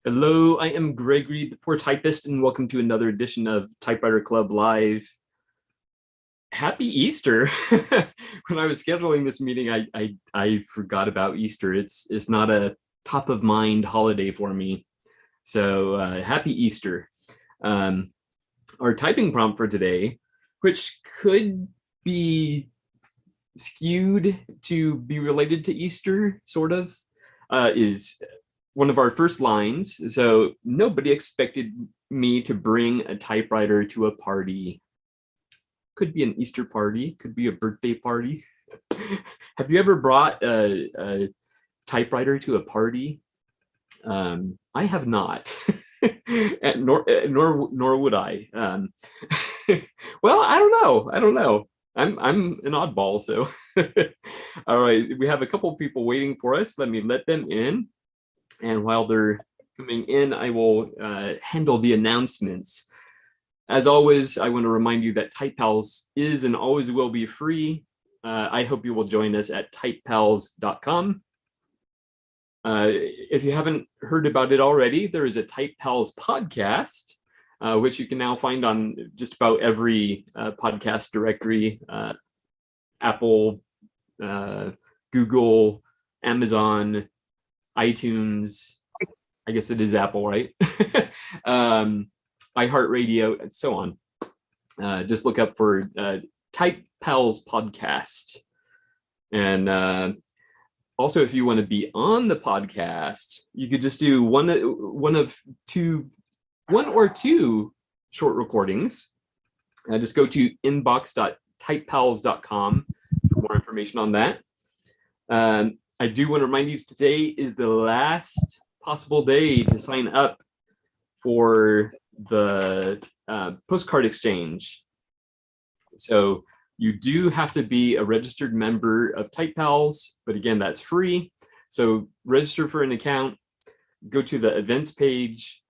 Hello, I am Gregory, the poor typist, and welcome to another edition of Typewriter Club Live. Happy Easter! When I was scheduling this meeting, I forgot about Easter. It's not a top of mind holiday for me. So happy Easter. Um, our typing prompt for today, which could be skewed to be related to Easter, sort of, is one of our first lines. So nobody expected me to bring a typewriter to a party. Could be an Easter party, could be a birthday party. Have you ever brought a typewriter to a party? I have not. nor would I. Well, I don't know. I'm an oddball, so. All right, we have a couple people waiting for us. Let me let them in. And while they're coming in, I will handle the announcements. As always, I want to remind you that TypePals is and always will be free. I hope you will join us at typepals.com. If you haven't heard about it already, there is a TypePals podcast, which you can now find on just about every podcast directory, Apple, Google, Amazon, iTunes, I guess it is Apple, right? iHeartRadio, and so on. Just look up for Type Pals Podcast. And also, if you want to be on the podcast, you could just do one or two short recordings. Just go to inbox.typepals.com for more information on that. I do want to remind you today is the last possible day to sign up for the postcard exchange. So you do have to be a registered member of TypePals, but again, that's free. So register for an account, go to the events page,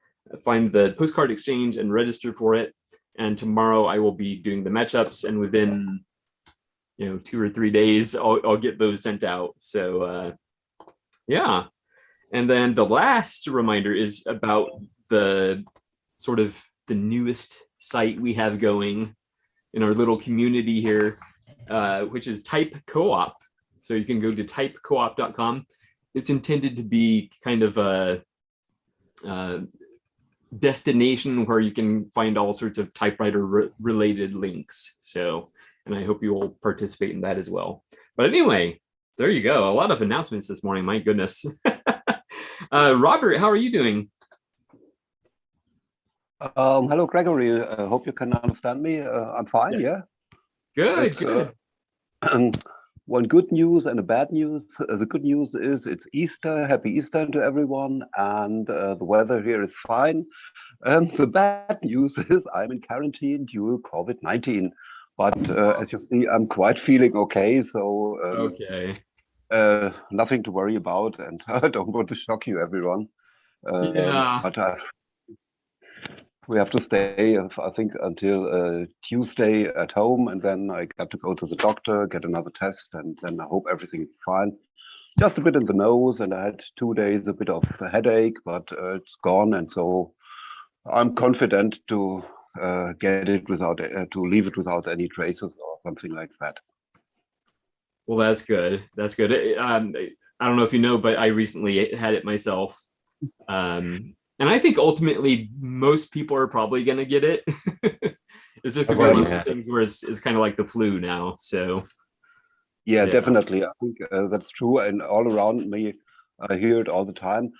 find the postcard exchange and register for it. And tomorrow I will be doing the matchups, and within 2 or 3 days, I'll get those sent out. So yeah. And then the last reminder is about the sort of the newest site we have going in our little community here, which is Type Co-op. So you can go to typecoop.com. It's intended to be kind of a destination where you can find all sorts of typewriter related links. So, and I hope you will participate in that as well. But anyway, there you go. A lot of announcements this morning. My goodness. Robert, how are you doing? Hello, Gregory. I hope you can understand me. I'm fine, Yes. yeah. Good, It's, good. One good news and a bad news. The good news is it's Easter. Happy Easter to everyone. And the weather here is fine. The bad news is I'm in quarantine due to COVID-19. But as you see, I'm quite feeling okay. So Okay. nothing to worry about. And I don't want to shock you, everyone. Yeah. But we have to stay, I think, until Tuesday at home, and then I got to go to the doctor, get another test, and then I hope everything is fine. Just a bit in the nose, and I had 2 days a bit of a headache, but it's gone, and so I'm confident to get it without to leave it without any traces or something like that. Well, that's good. That's good. I don't know if you know, but I recently had it myself. And I think ultimately most people are probably going to get it. It's just going to be one of those things where it's kind of like the flu now. So yeah, definitely. I think that's true. And all around me, I hear it all the time.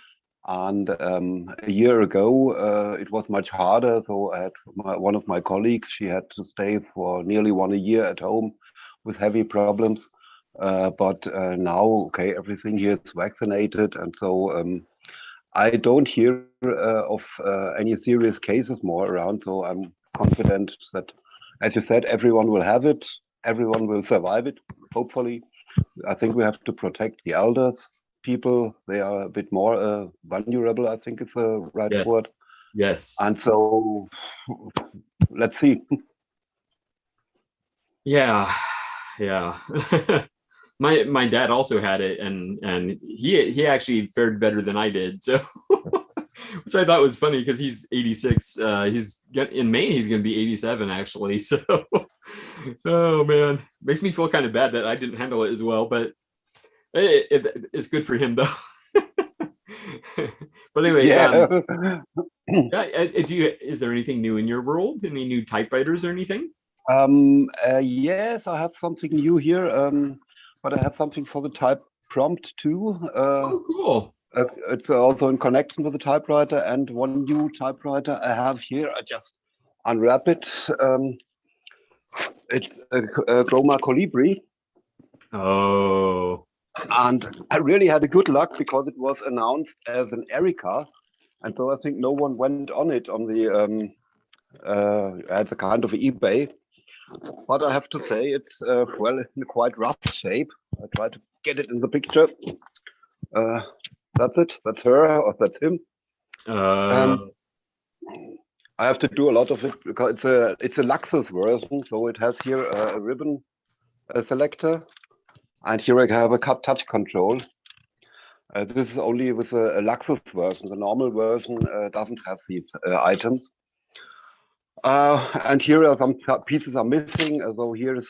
And a year ago, it was much harder. So I had one of my colleagues, she had to stay for nearly 1 year at home with heavy problems. But now, okay, everything here is vaccinated. And so I don't hear of any serious cases more around, so I'm confident that, as you said, everyone will have it, everyone will survive it, hopefully. I think we have to protect the elders, people, they are a bit more vulnerable, I think is the right word. Yes. And so, let's see. Yeah. My dad also had it, and he actually fared better than I did. So which I thought was funny because he's 86. In May he's going to be 87 actually. So, oh man, makes me feel kind of bad that I didn't handle it as well, but it's good for him though. But anyway, Yeah. is there anything new in your world? Any new typewriters or anything? Yes, I have something new here, but I have something for the type prompt too. Oh, cool. It's also in connection with the typewriter, and one new typewriter I have here. I just unwrap it. It's a Chroma Colibri, Oh, and I really had a good luck because it was announced as an Erica, and so I think no one went on it on the as a kind of eBay. But I have to say it's well in quite rough shape. I try to get it in the picture. That's it. That's her or that's him. I have to do a lot of it because it's a Luxus version, so it has here a ribbon selector, and here I have a touch control. This is only with a Luxus version. The normal version doesn't have these items. And here are some pieces are missing. So here's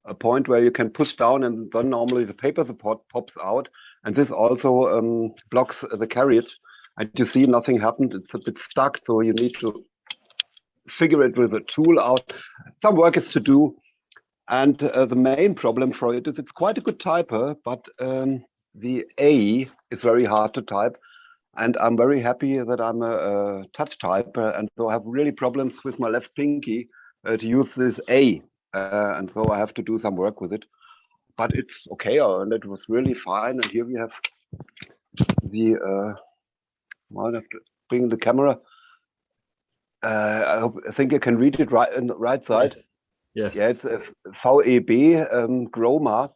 a point where you can push down, and then normally the paper support pops out. And this also blocks the carriage. And you see nothing happened. It's a bit stuck, so you need to figure it with a tool out. Some work is to do. And the main problem for it is it's quite a good typer, but the A is very hard to type. And I'm very happy that I'm a touch typer, and so I have really problems with my left pinky to use this A. And so I have to do some work with it. But it's okay, and it was really fine. And here we have the, I have to bring the camera. I think you can read it right on the right side. Yes. Yeah, it's a VEB Chroma.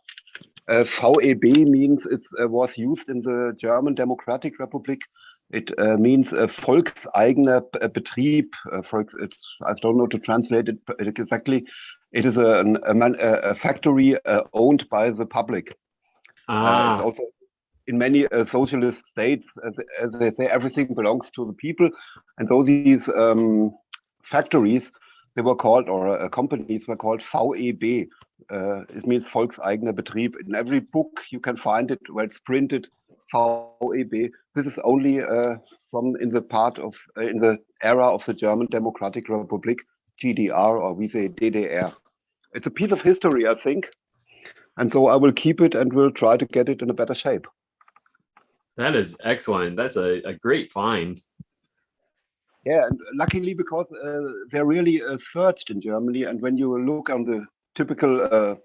VEB means it was used in the German Democratic Republic. It means volkseigener Betrieb. I don't know to translate it exactly. It is a factory owned by the public. It's also in many socialist states, as they say, everything belongs to the people. And so these factories, they were called, or companies were called VEB. It means Volkseigener Betrieb. In every book you can find it where it's printed VEB. This is only from in the era of the German Democratic Republic, GDR, or we say DDR. It's a piece of history, I think, and so I will keep it and will try to get it in a better shape. That is excellent. That's a great find. Yeah, and luckily because they're really searched in Germany, and when you look on the typical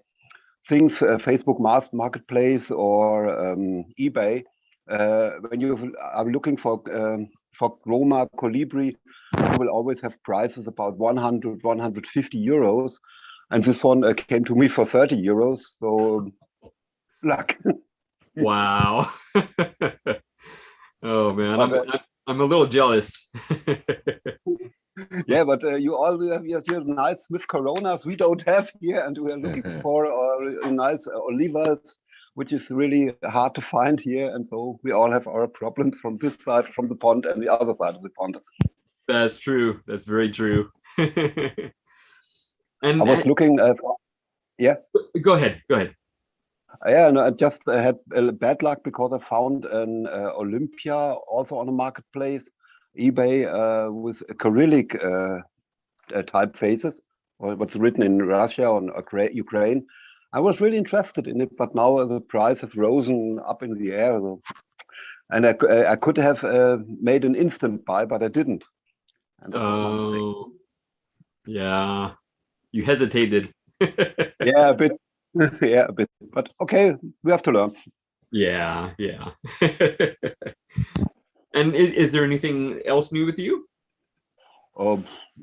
things, Facebook Marketplace or eBay, when you are looking for Chroma Colibri, you will always have prices about 100, 150 euros. And this one came to me for 30 euros. So luck. Wow. Oh man, I'm a little jealous. Yeah, but you all have your nice Swiss Coronas we don't have here, and we are looking for a nice Olivas, which is really hard to find here. And so we all have our problems from this side, from the pond, and the other side of the pond. That's true. That's very true. And I was looking at, yeah. Go ahead. Yeah, no, I just had bad luck because I found an Olympia also on a marketplace, eBay, with Cyrillic typefaces, or what's written in Russia or Ukraine. I was really interested in it, but now the price has risen up in the air. And I could have made an instant buy, but I didn't. Oh, yeah. You hesitated. Yeah, a bit. Yeah, a bit. But okay, we have to learn. Yeah. And is there anything else new with you?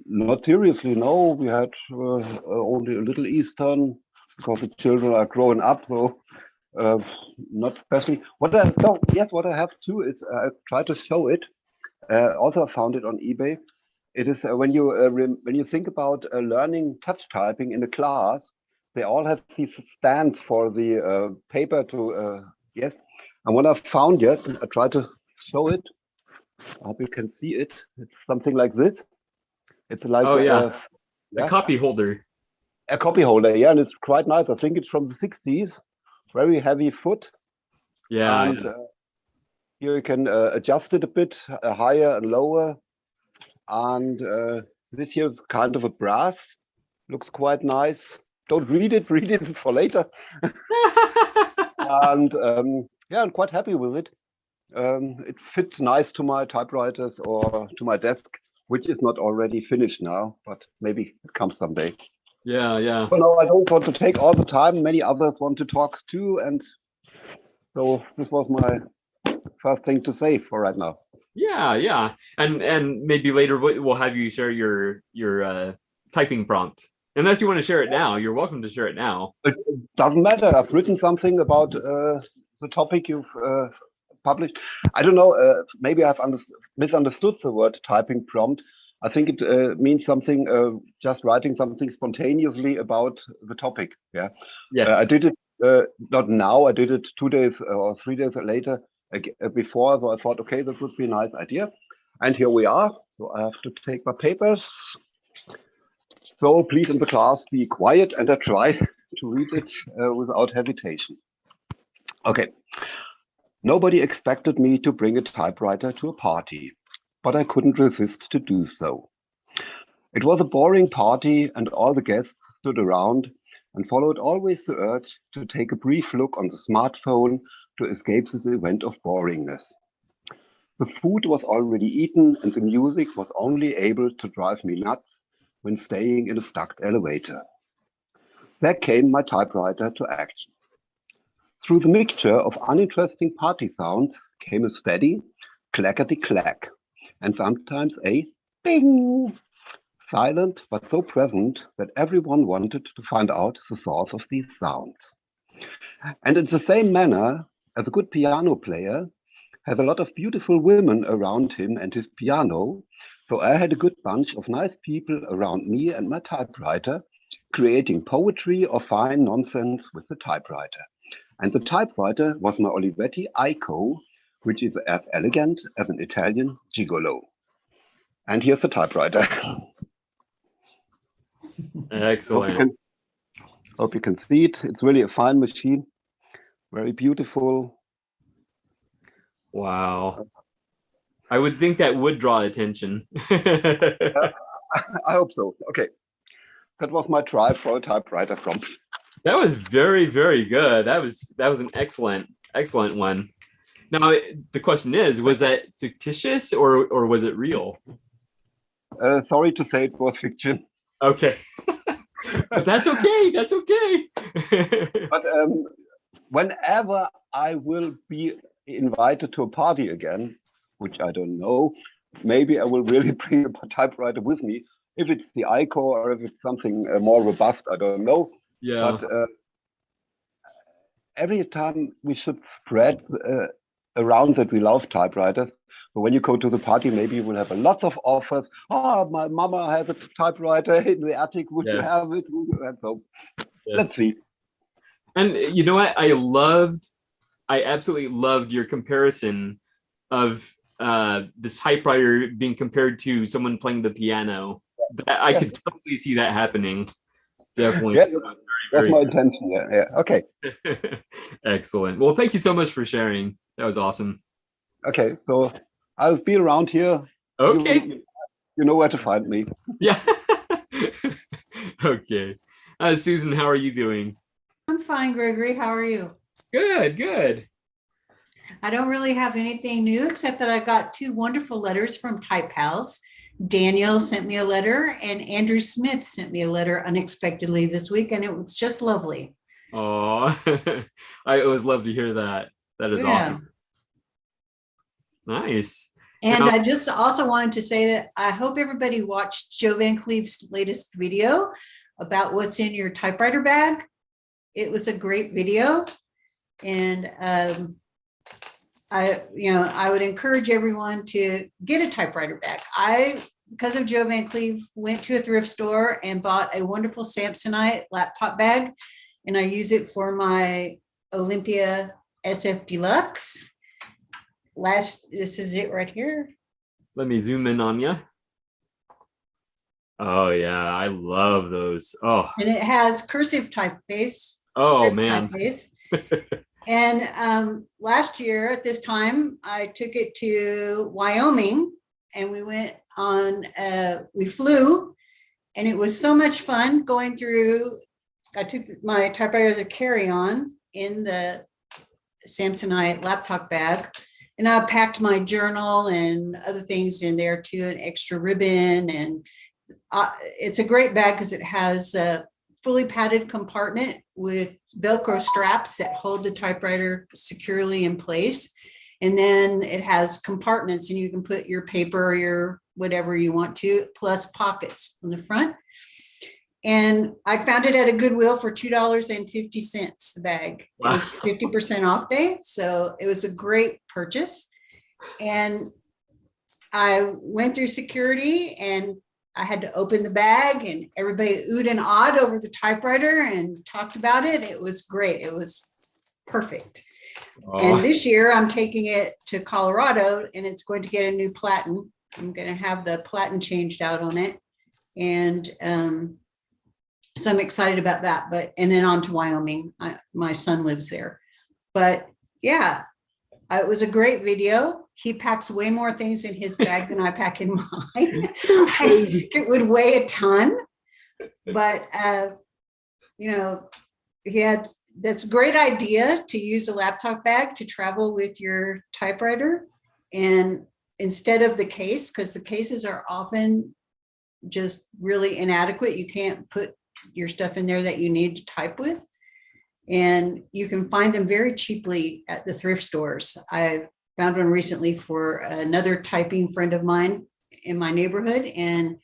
Not seriously, no. We had only a little Eastern because the children are growing up, so not especially. What I have too is I try to show it. Also, I found it on eBay. It is when you think about learning touch typing in a class, they all have these stands for the paper to yes. And what I found, yes, I try to show it. I hope you can see it. It's something like this. It's like Oh yeah, a yeah, copy holder. a copy holder. Yeah, and it's quite nice. I think it's from the 60s. Very heavy foot. Yeah, And here you can adjust it a bit higher and lower. And this here is kind of a brass. Looks quite nice. Don't read it. Read it for later. And yeah, I'm quite happy with it. It fits nice to my typewriters or to my desk, which is not already finished now, but maybe it comes someday. yeah, yeah. But no, I don't want to take all the time. Many others want to talk too, and so this was my first thing to say for right now. Yeah, yeah, and maybe later we'll have you share your typing prompt. Unless you want to share it now, you're welcome to share it now. It doesn't matter. I've written something about the topic you've published. I don't know. Maybe I've misunderstood the word typing prompt. I think it means something, just writing something spontaneously about the topic. Yeah. Yes. I did it not now. I did it 2 days or 3 days later before. So I thought, okay, that would be a nice idea. And here we are. So I have to take my papers. So please in the class be quiet and I try to read it without hesitation. Okay. Nobody expected me to bring a typewriter to a party, but I couldn't resist to do so. It was a boring party and all the guests stood around and followed always the urge to take a brief look on the smartphone to escape this event of boringness. The food was already eaten and the music was only able to drive me nuts when staying in a stuck elevator. There came my typewriter to action. Through the mixture of uninteresting party sounds came a steady clackety-clack, and sometimes a bing, silent but so present that everyone wanted to find out the source of these sounds. And in the same manner, as a good piano player has a lot of beautiful women around him and his piano, so I had a good bunch of nice people around me and my typewriter, creating poetry or fine nonsense with the typewriter. And the typewriter was my Olivetti Ico, which is as elegant as an Italian gigolo. And here's the typewriter. Excellent. Hope you can see it. It's really a fine machine. Very beautiful. Wow. I would think that would draw attention. I hope so. Okay. That was my try for a typewriter prompt. That was very, very good. That was an excellent one. Now the question is, was that fictitious or was it real? Sorry to say it was fiction. Okay. But that's okay. That's okay. But whenever I will be invited to a party again, which I don't know, maybe I will really bring a typewriter with me. If it's the ICO or if it's something more robust, I don't know. Yeah. But every time we should spread around that we love typewriters. But when you go to the party, maybe you will have a lot of offers. Oh, my mama has a typewriter in the attic. Would you have it? And so let's see. And you know what? I absolutely loved your comparison of the typewriter being compared to someone playing the piano. I could totally see that happening. Definitely. Yeah, that's my intention. Yeah. Okay. Excellent. Well, thank you so much for sharing. That was awesome. Okay, so I'll be around here. Okay. You know where to find me. Yeah. Okay. Susan, how are you doing? I'm fine, Gregory. How are you? Good, good. I don't really have anything new except that I got 2 wonderful letters from Type Pals. Daniel sent me a letter and Andrew Smith sent me a letter unexpectedly this week, and it was just lovely. Oh, I always love to hear that. That is awesome. Nice. And I just also wanted to say that I hope everybody watched Joe Van Cleve's latest video about what's in your typewriter bag. It was a great video. And I would encourage everyone to get a typewriter bag. Because of Joe Van Cleve, went to a thrift store and bought a wonderful Samsonite laptop bag, and I use it for my Olympia SF Deluxe. This is it right here. Let me zoom in on you. Oh yeah, I love those. Oh, And it has cursive typeface. oh Script man. typeface. And last year at this time, I took it to Wyoming, and we went on, we flew, and it was so much fun going through. I took my typewriter as a carry-on in the Samsonite laptop bag, and I packed my journal and other things in there too, an extra ribbon. And it's a great bag because it has a fully padded compartment with Velcro straps that hold the typewriter securely in place. And then it has compartments, and you can put your paper or your whatever you want to, plus pockets on the front. And I found it at a Goodwill for $2.50, the bag. It was 50% off day. So it was a great purchase. And I went through security, and I had to open the bag, and everybody oohed and awed over the typewriter and talked about it. It was great. It was perfect. Oh. And this year I'm taking it to Colorado, and it's going to get a new platen. I'm going to have the platen changed out on it. And so I'm excited about that. And then on to Wyoming. My son lives there. But yeah, it was a great video. He packs way more things in his bag than I pack in mine. It would weigh a ton, but that's a great idea to use a laptop bag to travel with your typewriter, and instead of the case, because the cases are often just really inadequate. You can't put your stuff in there that you need to type with, and you can find them very cheaply at the thrift stores. I found one recently for another typing friend of mine in my neighborhood, and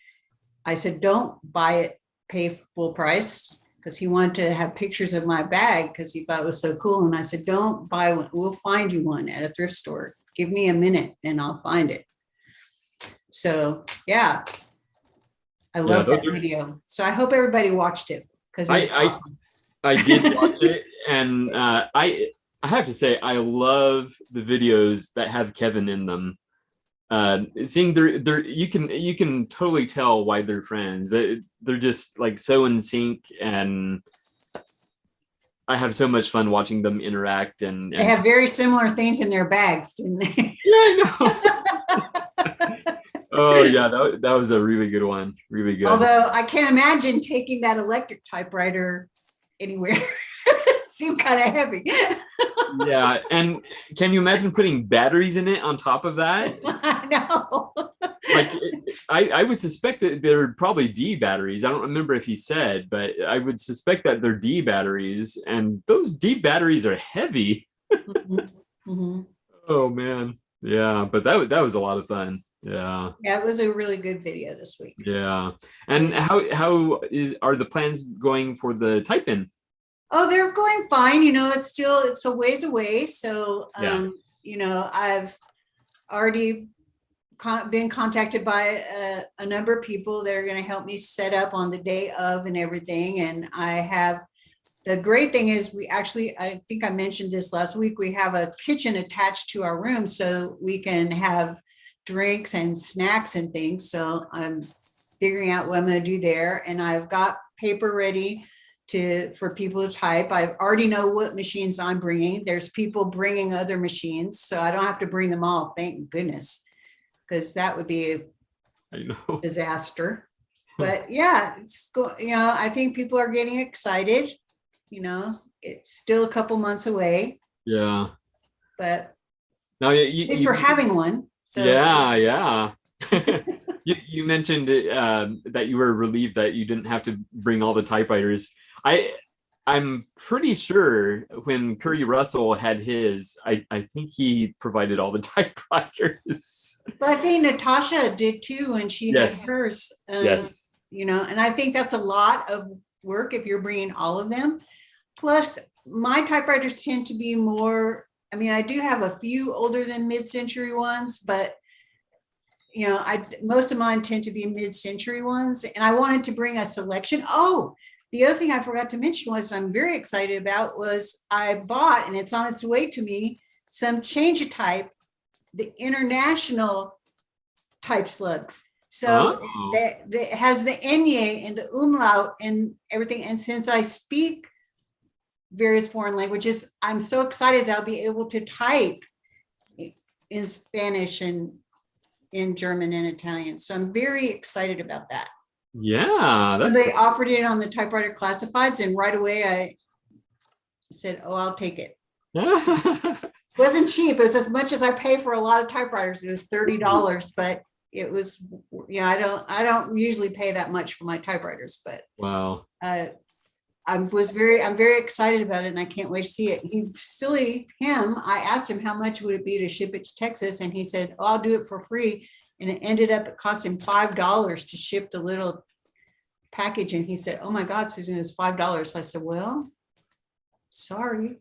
I said, don't buy it, pay full price, because he wanted to have pictures of my bag because he thought it was so cool. And I said, don't buy one. We'll find you one at a thrift store. Give me a minute and I'll find it. So yeah, I love that video. So I hope everybody watched it, because it was awesome. I did watch it, and I have to say I love the videos that have Kevin in them. Seeing you can totally tell why they're friends. They're just like so in sync, and I have so much fun watching them interact. And they have very similar things in their bags, didn't they? Yeah, I know. Oh yeah, that was a really good one. Really good. Although I can't imagine taking that electric typewriter anywhere. It seemed kind of heavy. Yeah, and can you imagine putting batteries in it on top of that? I know. Like, I would suspect that they're probably D batteries. I don't remember if he said, but I would suspect that they're D batteries, and those D batteries are heavy. Mm-hmm. Mm-hmm. Oh man, yeah, but that was a lot of fun. Yeah. Yeah, it was a really good video this week. Yeah, and how are the plans going for the type-in? Oh, they're going fine. It's a ways away. So, I've already been contacted by a number of people that are going to help me set up on the day of and everything. And the great thing is I think I mentioned this last week, we have a kitchen attached to our room, so we can have drinks and snacks and things. So I'm figuring out what I'm going to do there. And I've got paper ready for people to type. I already know what machines I'm bringing. There's people bringing other machines, so I don't have to bring them all, thank goodness, because that would be a disaster. But yeah, I think people are getting excited. It's still a couple months away. Yeah. But now, at least we're having one. So yeah. You mentioned that you were relieved that you didn't have to bring all the typewriters. I'm pretty sure when Curry Russell had his, I think he provided all the typewriters. Well, I think Natasha did too when she had hers. Yes. And I think that's a lot of work if you're bringing all of them. Plus, my typewriters tend to be more, I do have a few older than mid-century ones, but most of mine tend to be mid-century ones, and I wanted to bring a selection. Oh, the other thing I forgot to mention was I'm very excited about was I bought, and it's on its way to me, some Change a Type, the international type slugs. So that has the enye and the umlaut and everything. And since I speak various foreign languages, I'm so excited that I'll be able to type in Spanish and in German and Italian. So I'm very excited about that. Yeah. So they offered it on the typewriter classifieds, and right away I said, oh, I'll take it. It wasn't cheap. It was as much as I pay for a lot of typewriters. It was $30, but it was, I don't usually pay that much for my typewriters, but wow. I'm very excited about it, and I can't wait to see it. I asked him how much would it be to ship it to Texas, and he said, oh, I'll do it for free. And it ended up, it cost him $5 to ship the little package. And he said, oh my God, Susan, it was $5. I said, well, sorry.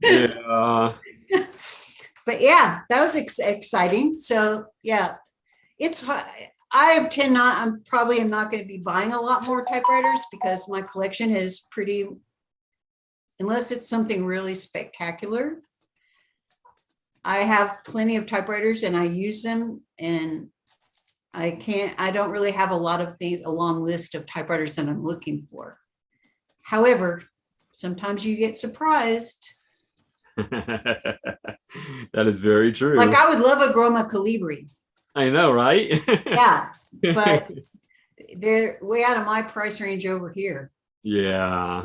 Yeah. But yeah, that was exciting. So yeah, I'm probably not going to be buying a lot more typewriters because my collection is unless it's something really spectacular. I have plenty of typewriters and I use them, and I don't really have a long list of typewriters that I'm looking for. However, sometimes you get surprised. That is very true. Like I would love a Groma Calibri. I know, right? Yeah, but they're way out of my price range over here. Yeah.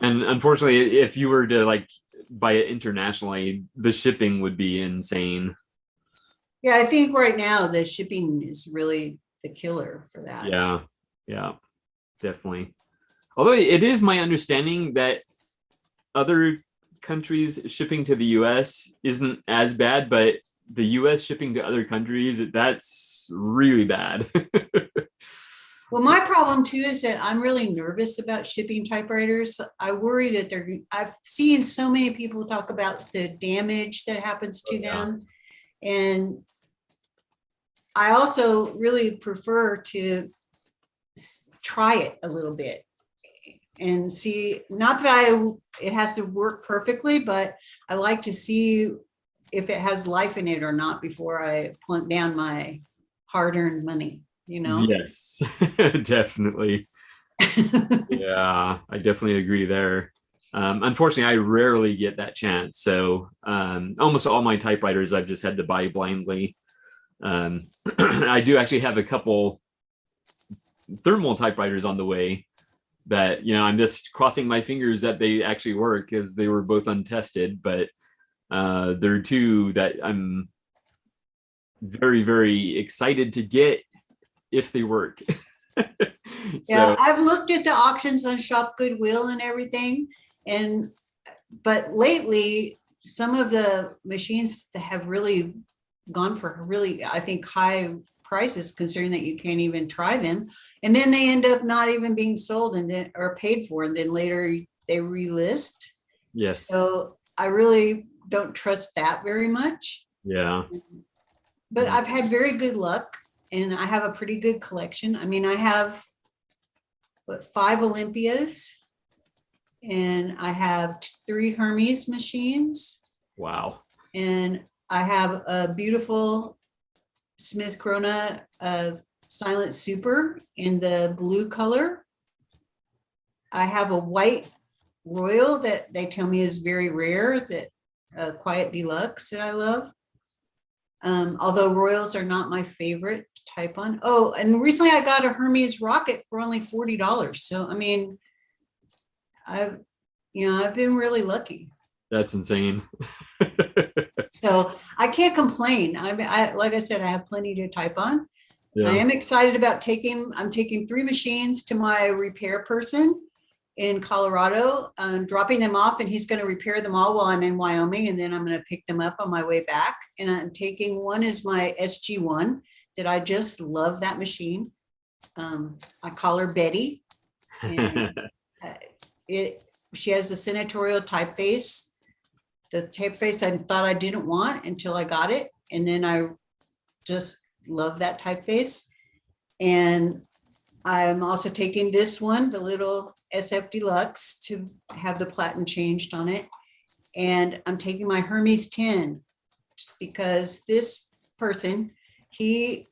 And unfortunately, if you were to buy it internationally, the shipping would be insane. Yeah, I think right now the shipping is really the killer for that. Yeah, definitely. Although it is my understanding that other countries shipping to the US isn't as bad, but the US shipping to other countries, that's really bad. Well, my problem too is that I'm really nervous about shipping typewriters. I worry that I've seen so many people talk about the damage that happens to them. And I also really prefer to try it a little bit and see, not that it has to work perfectly, but I like to see if it has life in it or not before I plunk down my hard-earned money, Yes, definitely. Yeah, I definitely agree there. Unfortunately, I rarely get that chance. So almost all my typewriters I've just had to buy blindly. I do actually have a couple thermal typewriters on the way that, I'm just crossing my fingers that they actually work, because they were both untested, but there are two that I'm very, very excited to get if they work. Yeah, I've looked at the auctions on Shop Goodwill and everything, but lately some of the machines have really gone for I think, high prices, considering that you can't even try them, and then they end up not even being sold or paid for, and then later they relist. Yes. So I really don't trust that very much. Yeah. But I've had very good luck, and I have a pretty good collection. I mean, I have 5 Olympias, and I have 3 Hermes machines. Wow. And I have a beautiful Smith Corona Silent Super in the blue color. I have a white Royal that they tell me is very rare, that Quiet Deluxe that I love. Although Royals are not my favorite type on. Oh, and recently I got a Hermes Rocket for only $40. So, I mean, I've been really lucky. That's insane. So I can't complain. Like I said, I have plenty to type on. Yeah. I am excited about I'm taking 3 machines to my repair person in Colorado, dropping them off, and he's going to repair them all while I'm in Wyoming. And then I'm going to pick them up on my way back. And I'm taking one is my SG1 that I just love that machine. I call her Betty. And she has the senatorial typeface. The typeface I thought I didn't want until I got it. And then I just love that typeface. And I'm also taking this one, the little SF Deluxe, to have the platen changed on it. And I'm taking my Hermes 10 because this person, he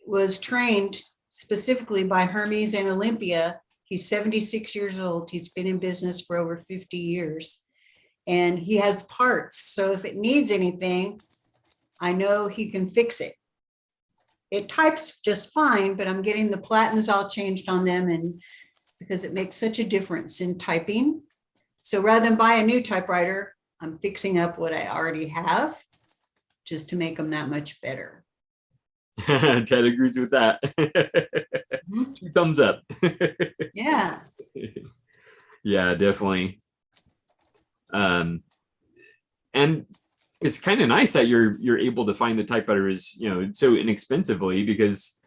was trained specifically by Hermes and Olympia. He's 76 years old. He's been in business for over 50 years. And he has parts. So if it needs anything, I know he can fix it. It types just fine, but I'm getting the platens all changed on them, and because it makes such a difference in typing. So rather than buy a new typewriter, I'm fixing up what I already have just to make them that much better. Ted agrees with that. Mhm. 2 thumbs up. Yeah. Yeah, definitely. And it's kind of nice that you're able to find the typewriters, so inexpensively, because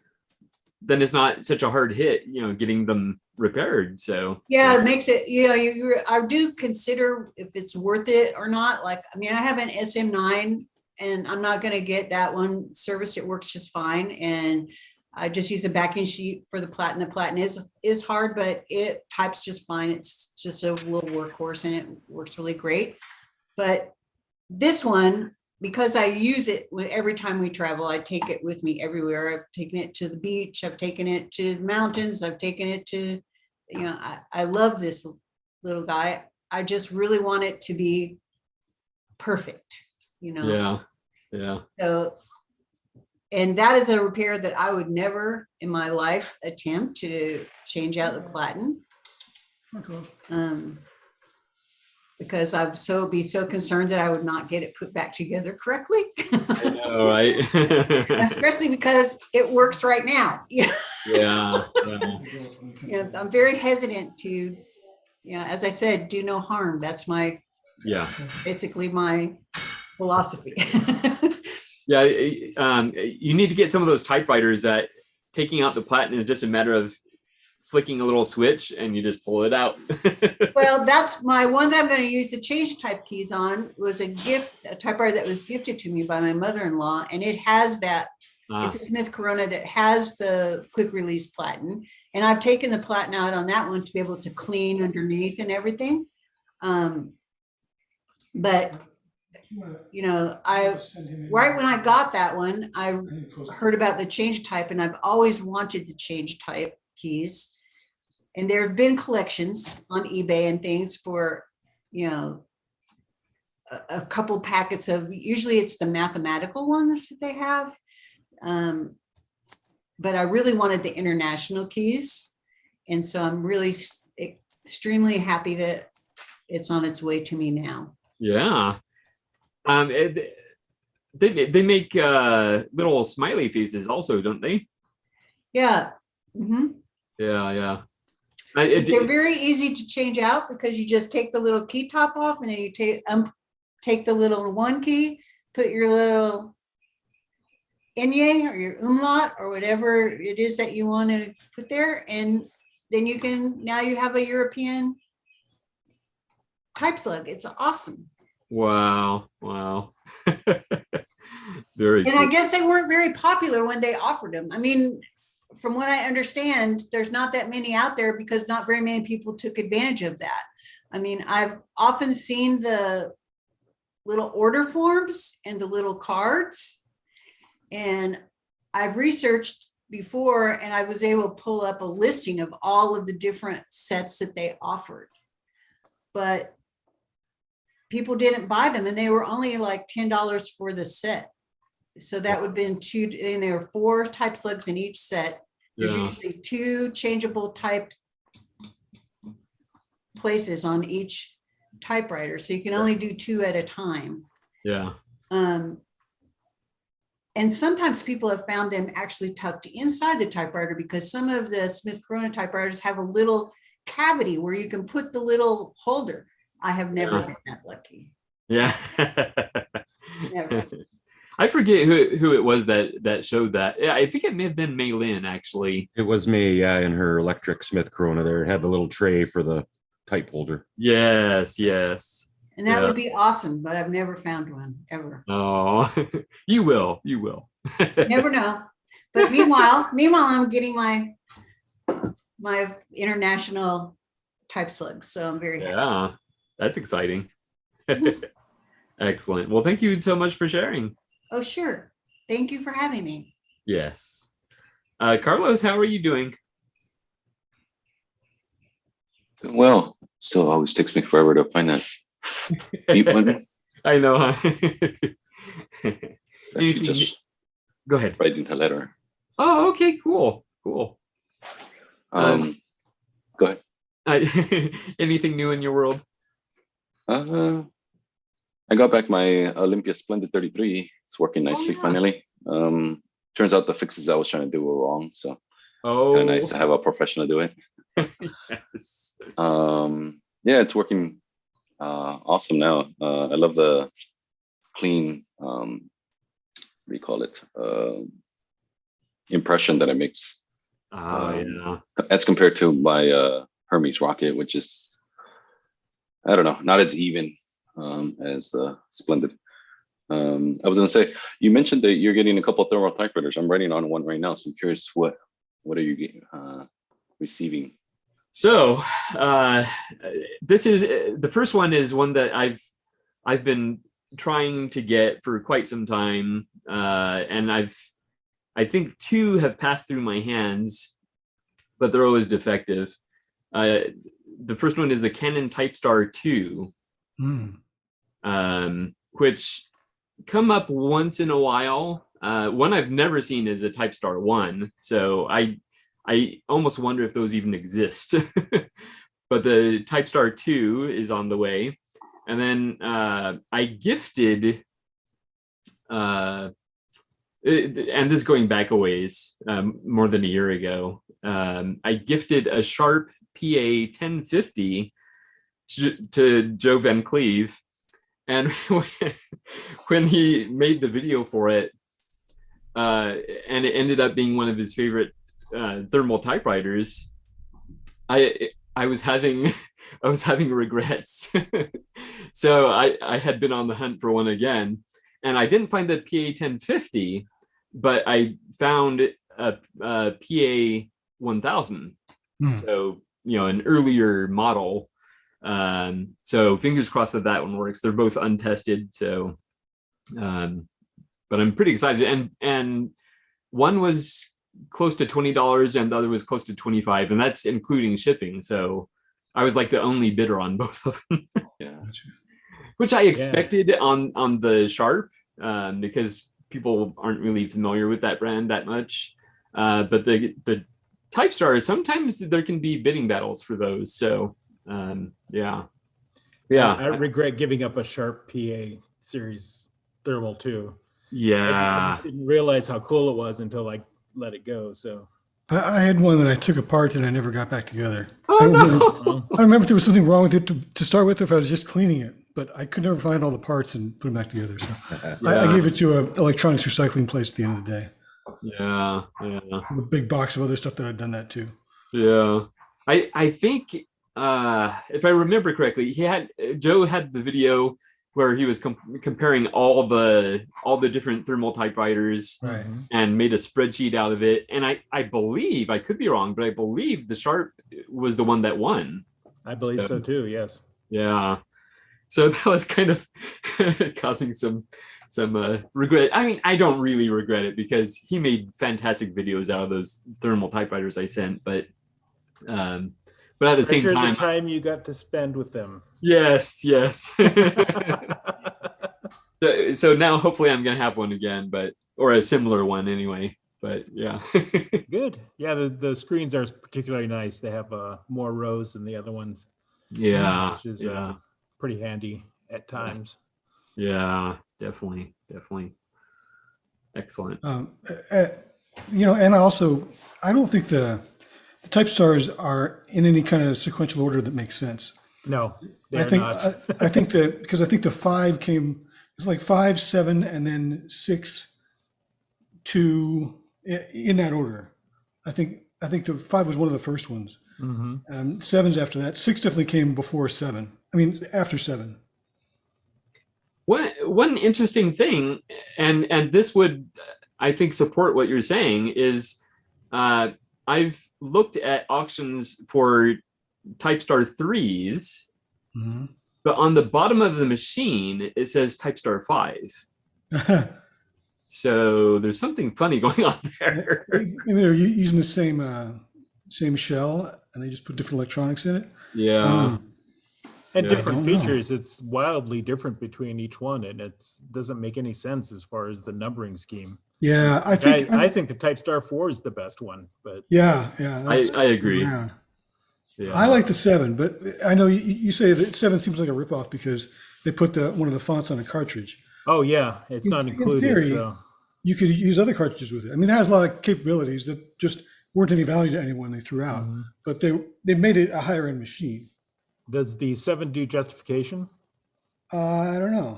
then it's not such a hard hit, getting them repaired. So yeah, it makes it, I do consider if it's worth it or not. Like, I mean, I have an SM9 and I'm not going to get that one serviced. It works just fine. And I just use a backing sheet for the platen. The platen is hard, but it types just fine. It's just a little workhorse and it works really great. But this one, because I use it every time we travel, I take it with me everywhere. I've taken it to the beach. I've taken it to the mountains. I've taken it to, I love this little guy. I just really want it to be perfect, yeah. So, and that is a repair that I would never in my life attempt to change out the platen. Because I'd be so concerned that I would not get it put back together correctly. I know, right? Especially because it works right now. Yeah. I'm very hesitant to, as I said, do no harm. That's basically my philosophy. Yeah, you need to get some of those typewriters that taking out the platen is just a matter of flicking a little switch and you just pull it out. Well, that's my one that I'm going to use the change type keys on. Was a typewriter that was gifted to me by my mother-in-law, and it has that. It's a Smith Corona that has the quick release platen, and I've taken the platen out on that one to be able to clean underneath and everything. But right when I got that one, I heard about the change type, and I've always wanted the change type keys. And there have been collections on eBay and things for, a couple packets of, usually it's the mathematical ones that they have. But I really wanted the international keys. And so I'm really extremely happy that it's on its way to me now. Yeah. They make little smiley faces also, don't they? Yeah. Mm-hmm. Yeah. They're very easy to change out because you just take the little key top off and then you take the little one key, put your little enye or your umlaut or whatever it is that you want to put there. And then now you have a European type slug. It's awesome. Wow. Very And cool. I guess they weren't very popular when they offered them. I mean, from what I understand, there's not that many out there because not very many people took advantage of that. I mean, I've often seen the little order forms and the little cards, and I've researched before and I was able to pull up a listing of all of the different sets that they offered. But people didn't buy them, and they were only like $10 for the set. So that would have been and there were 4 type slugs in each set. There's usually 2 changeable type places on each typewriter. So you can only do 2 at a time. Yeah. And sometimes people have found them actually tucked inside the typewriter because some of the Smith Corona typewriters have a little cavity where you can put the little holder. I have never been that lucky. Yeah. Never. I forget who it was that showed that. Yeah, I think it may have been Mei Lin, actually. It was me, yeah, in her electric Smith Corona there. It had the little tray for the type holder. Yes. And that would be awesome, but I've never found one ever. Oh, you will. Never know. But meanwhile, I'm getting my international type slugs. So I'm very happy. Yeah, that's exciting. Excellent. Well, thank you so much for sharing. Oh, sure. Thank you for having me. Yes. Carlos, how are you doing? Doing well. Still always takes me forever to find that mute button. I know, huh? Actually, Anything- just Go ahead. writing a letter. Oh, okay, cool. Go Go ahead. Anything new in your world? I got back my Olympia Splendid 33. It's working nicely yeah. finally. Turns out the fixes I was trying to do were wrong, so Oh, kind of nice to have a professional do it. yes. Yeah, it's working awesome now. I love the clean, what do you call it? Impression that it makes. Yeah. As compared to my Hermes rocket, which is, I don't know, not as even as Splendid. I was gonna say, you mentioned that you're getting a couple of thermal typewriters. I'm writing on one right now, so I'm curious what are you getting, receiving? So this is the first one is one that I've been trying to get for quite some time, and I think 2 have passed through my hands, but they're always defective. The first one is the Canon Typestar 2, which come up once in a while. One I've never seen is a Typestar 1, so I almost wonder if those even exist. But the Typestar 2 is on the way. And then I gifted, and this is going back a ways, more than a year ago, I gifted a Sharp PA 1050 to Joe Van Cleve. And when he made the video for it, and it ended up being one of his favorite thermal typewriters, I was having regrets. So I had been on the hunt for one again, and I didn't find the PA 1050, but I found a PA 1000. So, an earlier model. So fingers crossed that one works. They're both untested. So, but I'm pretty excited. And one was close to $20 and the other was close to $25, and that's including shipping. So I was like the only bidder on both of them. Yeah. Which I expected on the Sharp, because people aren't really familiar with that brand that much. But the Typestar, sometimes there can be bidding battles for those. So yeah. I regret giving up a Sharp PA series thermal too. I just didn't realize how cool it was until I let it go. So I had one that I took apart and I never got back together. Oh, I don't no. remember, I remember if there was something wrong with it to start with, or if I was just cleaning it, but I could never find all the parts and put them back together. So I gave it to an electronics recycling place at the end of the day. Yeah. A big box of other stuff that I'd done that too. Yeah. I think if I remember correctly, Joe had the video where he was comparing all the different thermal typewriters, Right. and made a spreadsheet out of it. And I believe, I could be wrong, but I believe the Sharp was the one that won. I believe so too. Yes. Yeah. So that was kind of causing some regret. I mean, I don't really regret it because he made fantastic videos out of those thermal typewriters I sent, but at the same time, the time you got to spend with them. Yes. So now hopefully I'm gonna have one again, or a similar one anyway. But yeah. Good. Yeah, the screens are particularly nice. They have more rows than the other ones. Yeah. Which is pretty handy at times. Yeah, definitely. Excellent. And also, I don't think the Typestars are in any kind of sequential order that makes sense. No, I think that because I think the 5 came, it's like 5, 7, and then 6, 2 in that order. I think the 5 was one of the first ones. 7's after that. 6 definitely came before 7. I mean, after 7. One interesting thing, and this would, I think, support what you're saying, is I've looked at auctions for Typestar 3s, but on the bottom of the machine, it says Typestar 5. So there's something funny going on there. Maybe they're using the same shell, and they just put different electronics in it. Yeah. And Yeah. different I don't know. features. It's wildly different between each one, and it doesn't make any sense as far as the numbering scheme. Yeah, I think the Typestar 4 is the best one, but yeah. I agree. Yeah. Yeah. I like the 7, but I know you say that 7 seems like a ripoff because they put one of the fonts on a cartridge. oh yeah, it's not In included. theory, So You could use other cartridges with it. I mean, it has a lot of capabilities that just weren't any value to anyone they threw out, but they made it a higher end machine. does the 7 do justification? I don't know.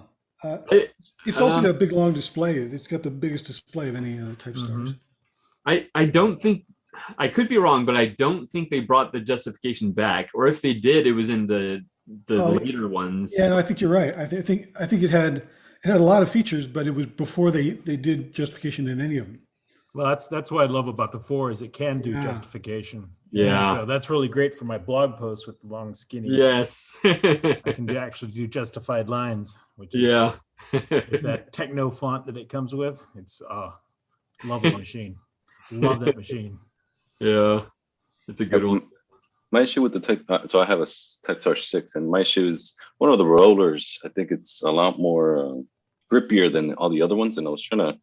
It's Uh, also got a big long display. It's got the biggest display of any Typestars. I don't think, I could be wrong, but I don't think they brought the justification back. Or if they did, it was in the later ones. Yeah, no, I think you're right. I think it had a lot of features, but it was before they did justification in any of them. Well, that's what I love about the 4 is it can do Yeah. justification. Yeah. So that's really great for my blog posts with the long skinny. Yes. I can actually do justified lines, which is Yeah. with that techno font that it comes with. It's love the machine. Love that machine. Yeah. It's a good one. My issue with the so I have a Typestar 6, and my issue is one of the rollers. I think it's a lot more grippier than all the other ones, and I was trying to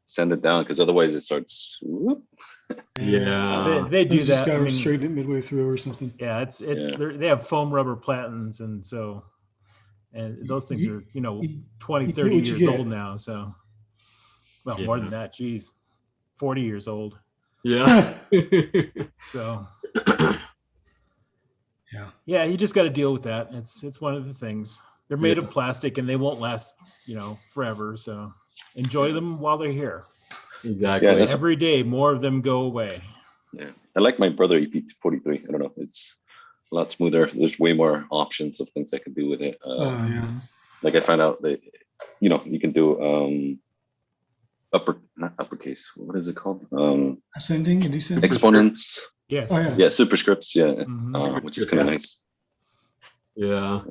sand it down because otherwise it starts. Whoop. Yeah. They do You just that. got I to mean, straighten it midway through or something. yeah, it's Yeah. they have foam rubber platens, and so those things are 20, 30 what you years get. old now. So well, Yeah. more than that. Geez, 40 years old. Yeah. So Yeah. yeah, you just got to deal with that. It's one of the things. They're made of plastic and they won't last, forever. So enjoy them while they're here. Exactly. Yeah, that's- Every day, more of them go away. Yeah, I like my brother EP43. I don't know, it's a lot smoother. There's way more options of things I can do with it. Yeah. Like I found out that you can do not uppercase. What is it called? Ascending and descending. Exponents. Yes. Oh yeah. Yeah, superscripts. Yeah, Mhm. which is kind of nice. Yeah.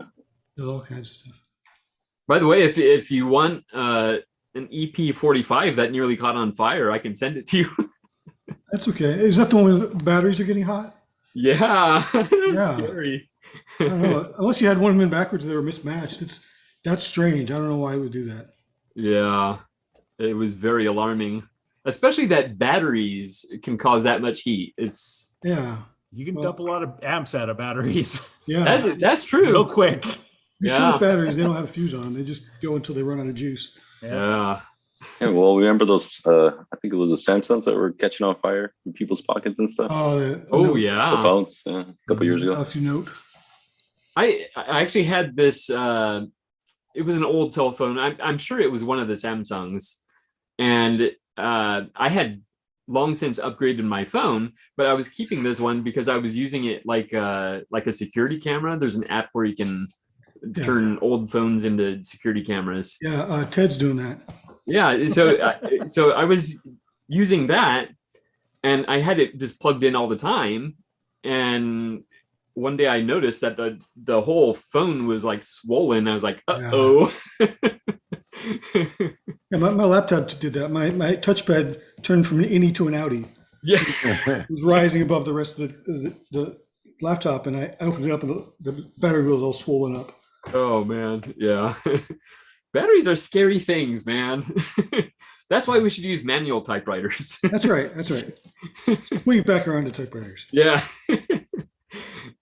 There's all kinds of stuff. By the way, if you want an EP45 that nearly caught on fire, I can send it to you. That's okay. Is that the one where the batteries are getting hot? Yeah. That's Yeah. scary. I don't know. Unless you had one of them in backwards, they were mismatched. That's strange. I don't know why it would do that. Yeah. It was very alarming. Especially that batteries can cause that much heat. It's Yeah. You can dump a lot of amps out of batteries Yeah. that's true. real quick. The Yeah. short batteries, they don't have a fuse on them. They just go until they run out of juice. Yeah. Yeah, well, remember those? I think it was the Samsungs that were catching on fire in people's pockets and stuff. Oh The yeah. phones, a couple years ago. Galaxy Note. I actually had this. It was an old cell phone. I'm sure it was one of the Samsungs, and I had long since upgraded my phone, but I was keeping this one because I was using it like a security camera. There's an app where you can turn old phones into security cameras. Yeah, Ted's doing that. Yeah, so I was using that, and I had it just plugged in all the time. And one day I noticed that the whole phone was like swollen. I was like, uh-oh. Yeah, my laptop did that. My touchpad turned from an innie to an outie. Yeah. It was rising above the rest of the laptop, and I opened it up, and the battery was all swollen up. Oh man, yeah. Batteries are scary things, man. That's why we should use manual typewriters. That's right. That's right. Bring it back around to typewriters. Yeah.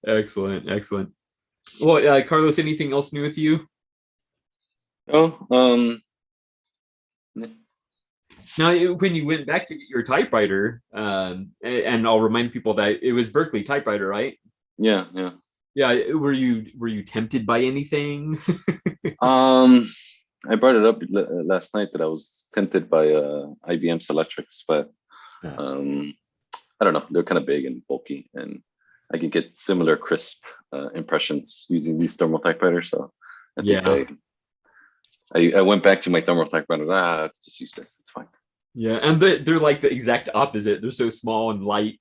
Excellent. Well, Carlos, anything else new with you? Oh, Now, when you went back to get your typewriter, and I'll remind people that it was Berkeley Typewriter, right? yeah. Yeah. Were you tempted by anything? I brought it up last night that I was tempted by IBM Selectrics, but I don't know. They're kind of big and bulky, and I could get similar crisp impressions using these thermal typewriters. So I think I went back to my thermal typewriters. Just use this. It's fine. Yeah, and they're like the exact opposite. They're so small and light.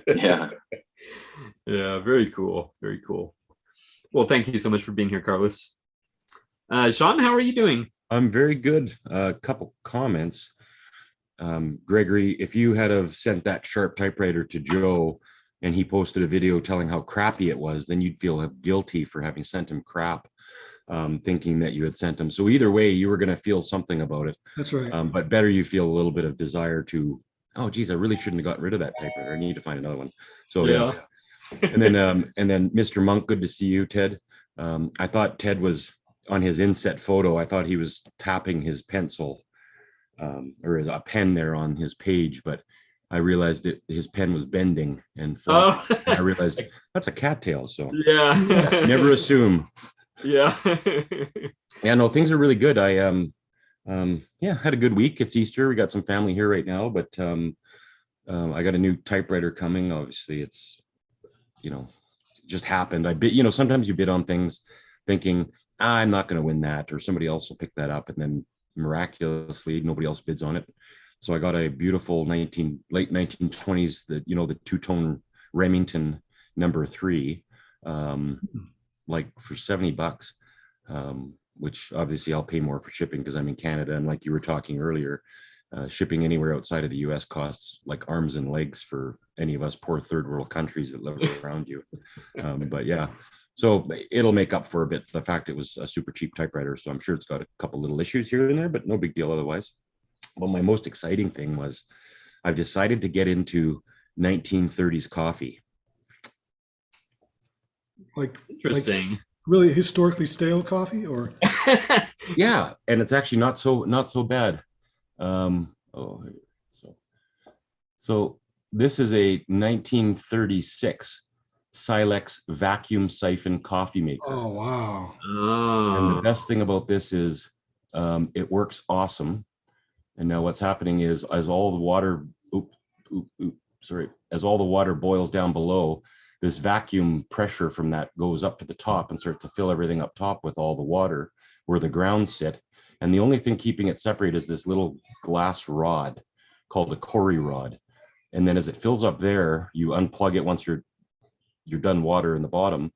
Yeah. Yeah, very cool. Very cool. Well, thank you so much for being here, Carlos. Sean, how are you doing? I'm very good. A couple comments. Gregory, if you had have sent that Sharp typewriter to Joe and he posted a video telling how crappy it was, then you'd feel guilty for having sent him crap, thinking that you had sent him. So either way, you were going to feel something about it. That's right. But better you feel a little bit of desire to, oh, geez, I really shouldn't have got rid of that typewriter. I need to find another one. So yeah. And then Mr. Monk, good to see you, Ted. I thought Ted was on his inset photo. I thought he was tapping his pencil or a pen there on his page, but I realized his pen was bending and flopped. And I realized that's a cattail. So yeah, never assume. Yeah. Yeah, no, things are really good. I had a good week. It's Easter. We got some family here right now, but I got a new typewriter coming. Obviously, it's just happened. I bid, sometimes you bid on things thinking I'm not going to win that, or somebody else will pick that up, and then miraculously nobody else bids on it. So I got a beautiful late 1920s, the two-tone Remington number 3, like for $70, which obviously I'll pay more for shipping because I'm in Canada, and like you were talking earlier, shipping anywhere outside of the US costs like arms and legs for any of us poor third world countries that live around you. But yeah, so it'll make up for a bit the fact it was a super cheap typewriter. So I'm sure it's got a couple little issues here and there, but no big deal otherwise. Well, my most exciting thing was I've decided to get into 1930s coffee. Like interesting. Like really historically stale coffee, or yeah, and it's actually not so bad. So this is a 1936 Silex vacuum siphon coffee maker. Oh wow! And the best thing about this is it works awesome. And now what's happening is as all the water, as all the water boils down below, this vacuum pressure from that goes up to the top and starts to fill everything up top with all the water where the grounds sit. And the only thing keeping it separate is this little glass rod called a Corey rod. And then as it fills up there, you unplug it once you're done water in the bottom.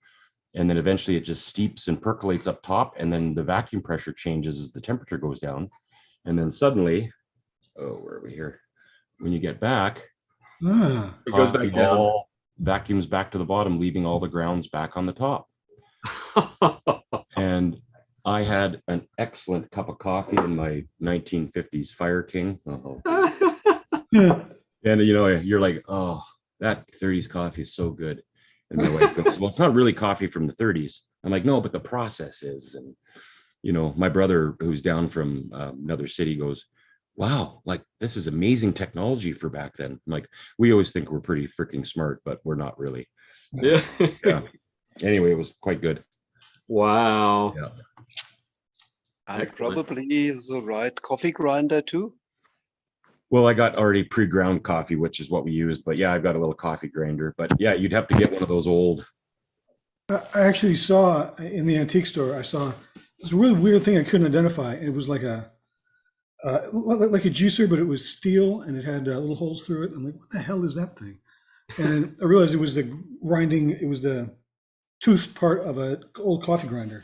And then eventually it just steeps and percolates up top. And then the vacuum pressure changes as the temperature goes down. And then suddenly, where are we here? When you get back, it goes back down. Vacuums back to the bottom, leaving all the grounds back on the top. And I had an excellent cup of coffee in my 1950s Fire King. And you're like, oh, that 30s coffee is so good. And my wife goes, well, it's not really coffee from the 30s. I'm like, no, but the process is. And my brother, who's down from another city, goes, wow, like this is amazing technology for back then. I'm like, we always think we're pretty freaking smart, but we're not really. Yeah. Anyway, it was quite good. Wow. Yeah. And Excellent. probably the right coffee grinder too. Well, I got already pre-ground coffee, which is what we used. But yeah, I've got a little coffee grinder. But yeah, you'd have to get one of those old. I actually saw in the antique store. I saw this really weird thing I couldn't identify. It was like a juicer, but it was steel and it had little holes through it. I'm like, what the hell is that thing? And then I realized it was the grinding. It was the tooth part of an old coffee grinder.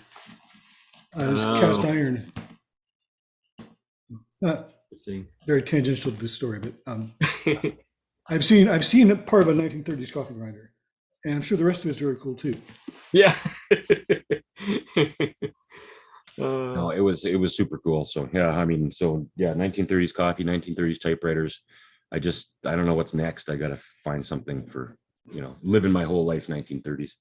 It was cast iron. Interesting. Very tangential to this story, but I've seen part of a 1930s coffee grinder, and I'm sure the rest of it is very cool too. Yeah. No, it was super cool. So yeah, 1930s coffee, 1930s typewriters. I don't know what's next. I gotta find something for living my whole life 1930s.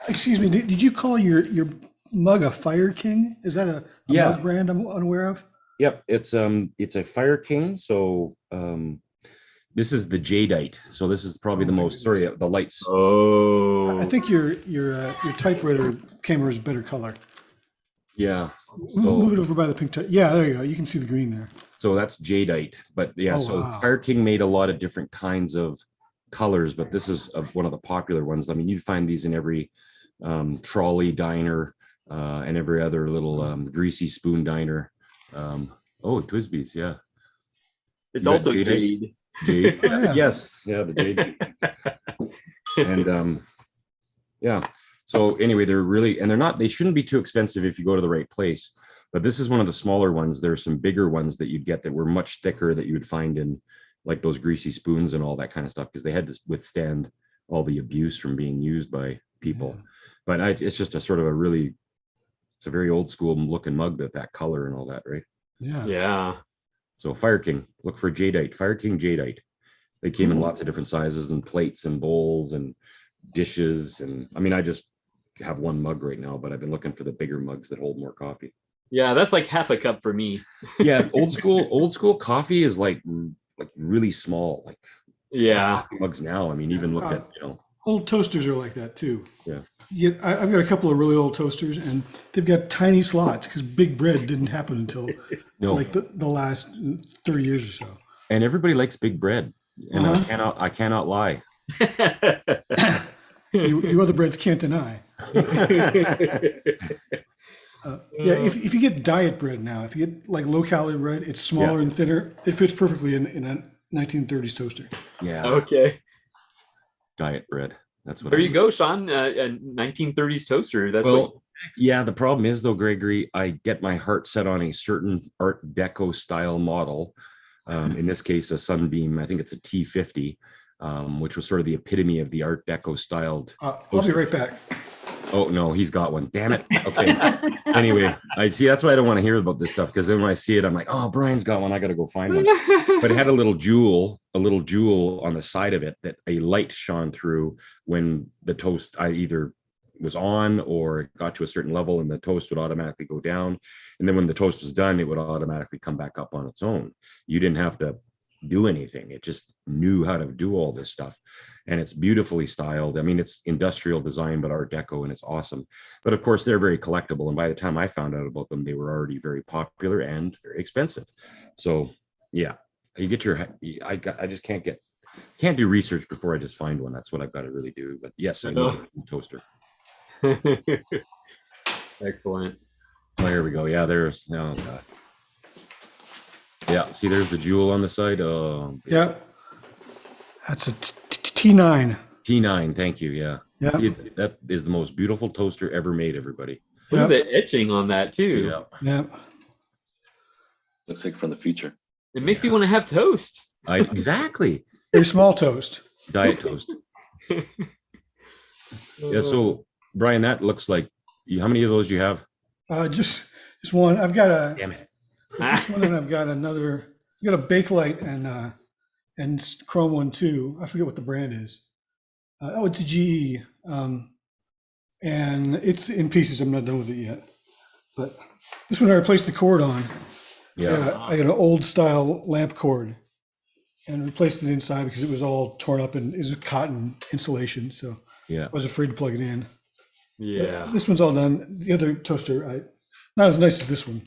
Excuse me, did you call your mug a Fire King? Is that a mug brand I'm unaware of? Yep, it's a Fire King. So this is the jadeite. So this is probably the most the lights. Oh, I think your typewriter camera is better color. Yeah. So move it over by the pink. Yeah, there you go. You can see the green there. So that's jadeite. But yeah, wow. Fire King made a lot of different kinds of colors, but this is one of the popular ones. I mean, you'd find these in every trolley diner and every other little greasy spoon diner. Twisby's, yeah. It's also jade. Jade. Oh, yeah. Yes, yeah, the jade. And Yeah. So anyway, they shouldn't be too expensive if you go to the right place. But this is one of the smaller ones. There's some bigger ones that you'd get that were much thicker that you would find in like those greasy spoons and all that kind of stuff, because they had to withstand all the abuse from being used by people. Yeah. But it's just a sort of it's a very old school looking mug, that color and all that, right? Yeah. Yeah. So Fire King, look for jadeite, Fire King jadeite. They came in Cool. lots of different sizes and plates and bowls and dishes. And I mean, I just have one mug right now, but I've been looking for the bigger mugs that hold more coffee. Yeah, that's like half a cup for me. Yeah, old school coffee is like really small, like Yeah. coffee mugs now. I mean, even look at, Old toasters are like that too. Yeah. I've got a couple of really old toasters, and they've got tiny slots because big bread didn't happen until no. like the last 30 years or so. And everybody likes big bread, and I cannot lie. You other breads can't deny. Yeah, if you get diet bread now, if you get like low calorie bread, it's smaller and thinner. It fits perfectly in a 1930s toaster. Yeah. Okay. Diet bread. That's what. There you go, Sean. A 1930s toaster. That's Well, what. yeah. The problem is though, Gregory, I get my heart set on a certain Art Deco style model. In this case, a Sunbeam. I think it's a T50, which was sort of the epitome of the Art Deco styled. I'll be right back. Oh no, he's got one. Damn it. Okay. Anyway, I see. That's why I don't want to hear about this stuff, because then when I see it, I'm like, oh, Brian's got one. I got to go find one. But it had a little jewel on the side of it that a light shone through when the toast either was on or it got to a certain level, and the toast would automatically go down. And then when the toast was done, it would automatically come back up on its own. You didn't have to do anything. It just knew how to do all this stuff. And it's beautifully styled. I mean, it's industrial design, but Art Deco, and it's awesome. But of course, they're very collectible. And by the time I found out about them, they were already very popular and very expensive. So yeah, you get I just can't do research before I just find one. That's what I've got to really do. But yes, I know a toaster. Excellent. Oh, here we go. Yeah, there's, oh God. Yeah, see, there's the jewel on the side. Oh, yeah. That's a T9. T9, thank you. Yeah. Yeah. That is the most beautiful toaster ever made, everybody. Look at the etching on that too. Yeah. Yeah. Looks like from the future. It makes you want to have toast. Exactly. Very small toast. Diet toast. Yeah. So Brian, that looks like how many of those do you have? Just one. I've got a. Damn it. This one, and I've got another. I've got a Bakelite and Chrome one too. I forget what the brand is. It's a GE, and it's in pieces. I'm not done with it yet. But this one I replaced the cord on. Yeah. I got an old style lamp cord, and replaced it inside because it was all torn up and it was cotton insulation. So Yeah. I was afraid to plug it in. Yeah. But this one's all done. The other toaster, not as nice as this one.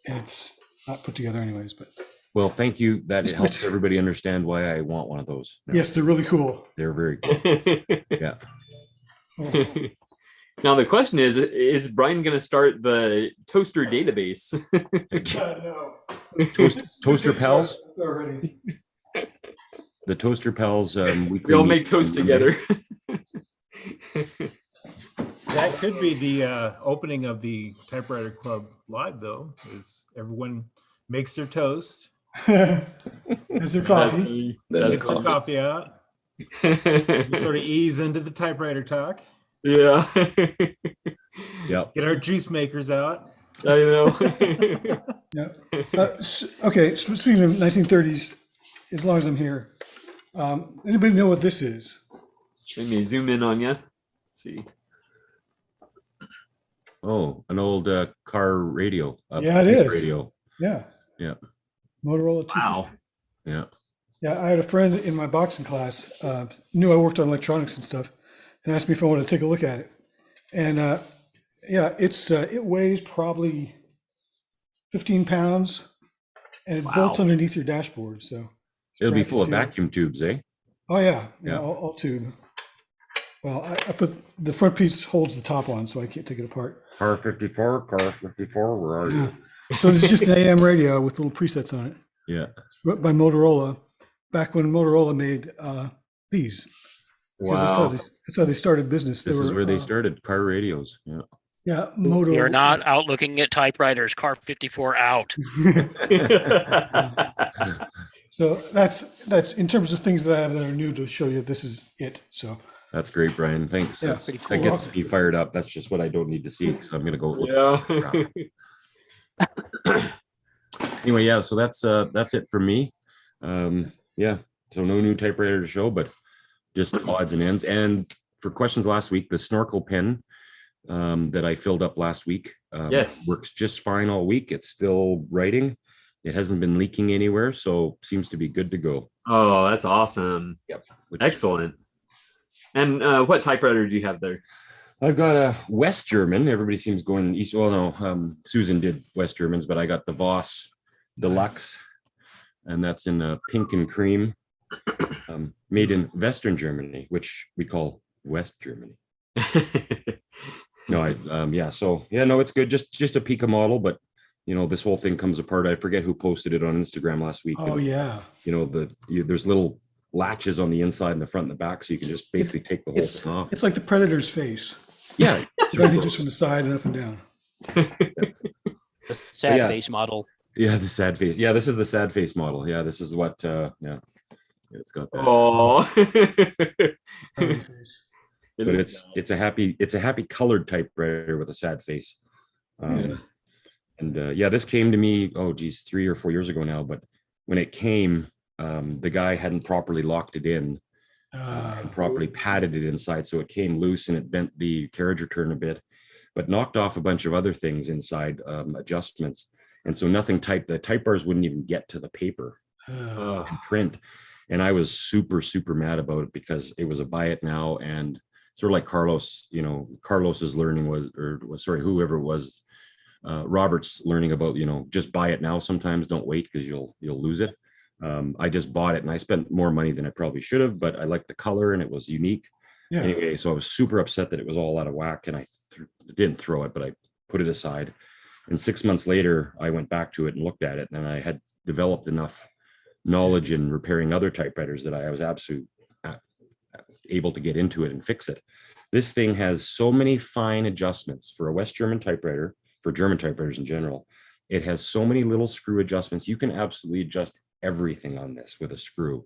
And it's not put together anyways, but. Well, thank you. That it helps everybody understand why I want one of those. Yes, they're really cool. They're very cool. Yeah. Now the question is Brian going to start the toaster database? No. Toaster Pals? Already. The Toaster Pals. We all make toast together. That could be the opening of the Typewriter Club Live, though, is everyone makes their toast. Is there coffee? That's Gets their coffee out. You sort of ease into the typewriter talk. Yeah. Yep. Get our juice makers out. I know. Yeah. Okay. So speaking of 1930s, as long as I'm here, anybody know what this is? Let me zoom in on you. Let's see. Oh, an old car radio. Yeah, it is. Radio. Yeah. Yeah. Motorola 250. Wow. Yeah. Yeah, I had a friend in my boxing class, knew I worked on electronics and stuff, and asked me if I wanted to take a look at it. And yeah, it weighs probably 15 pounds, and it bolts underneath your dashboard. So It'll be full of vacuum tubes, eh? Oh yeah, Yeah. all tube. Well, I put the front piece holds the top on, so I can't take it apart. Car 54, where are you? So this is just an AM radio with little presets on it. Yeah. By Motorola, back when Motorola made these. Because Wow. that's how they started business. This is where they started, car radios. Yeah. Yeah, Moto. You're not out looking at typewriters. Car 54 out. So that's in terms of things that I have that are new to show you. This is it. So That's great, Brian. Thanks. Yeah, That's, pretty that cool. gets me fired up. That's just what I don't need to see. So I'm gonna go look. Yeah. Anyway, yeah. So that's it for me. Yeah. So no new typewriter to show, but just odds and ends. And for questions last week, the snorkel pen that I filled up last week Yes. works just fine all week. It's still writing. It hasn't been leaking anywhere, so seems to be good to go. Oh, that's awesome. Yep. Excellent. And what typewriter do you have there? I've got a West German. Everybody seems going east. Well, no, Susan did West Germans, but I got the Voss Deluxe, and that's in pink and cream, made in Western Germany, which we call West Germany. No, yeah. So yeah, no, it's good. Just a Pica model, but this whole thing comes apart. I forget who posted it on Instagram last week. oh yeah, There's little latches on the inside and the front and the back, so you can just basically take the whole thing off. it's like the Predator's face. Yeah, Running just from the side and up and down. Sad Yeah. face model. yeah, the sad face. Yeah, this is the sad face model. Yeah, this is what. Yeah, it's got that. Oh. Running face. But it's a happy colored typewriter with a sad face. Yeah. And yeah, this came to me, 3 or 4 years ago now. But when it came, the guy hadn't properly locked it in and properly padded it inside, so it came loose and it bent the carriage return a bit, but knocked off a bunch of other things inside, adjustments, and so nothing typed. The type bars wouldn't even get to the paper and print, and I was super mad about it because it was a buy it now, and sort of like Carlos, Carlos's learning whoever it was, Robert's learning about, just buy it now. Sometimes don't wait because you'll lose it. I just bought it and I spent more money than I probably should have, but I liked the color and it was unique. Yeah. Anyway, so I was super upset that it was all out of whack, and I didn't throw it, but I put it aside. And 6 months later, I went back to it and looked at it, and I had developed enough knowledge in repairing other typewriters that I was absolutely able to get into it and fix it. This thing has so many fine adjustments for a West German typewriter, for German typewriters in general. It has so many little screw adjustments. You can absolutely adjust everything on this with a screw,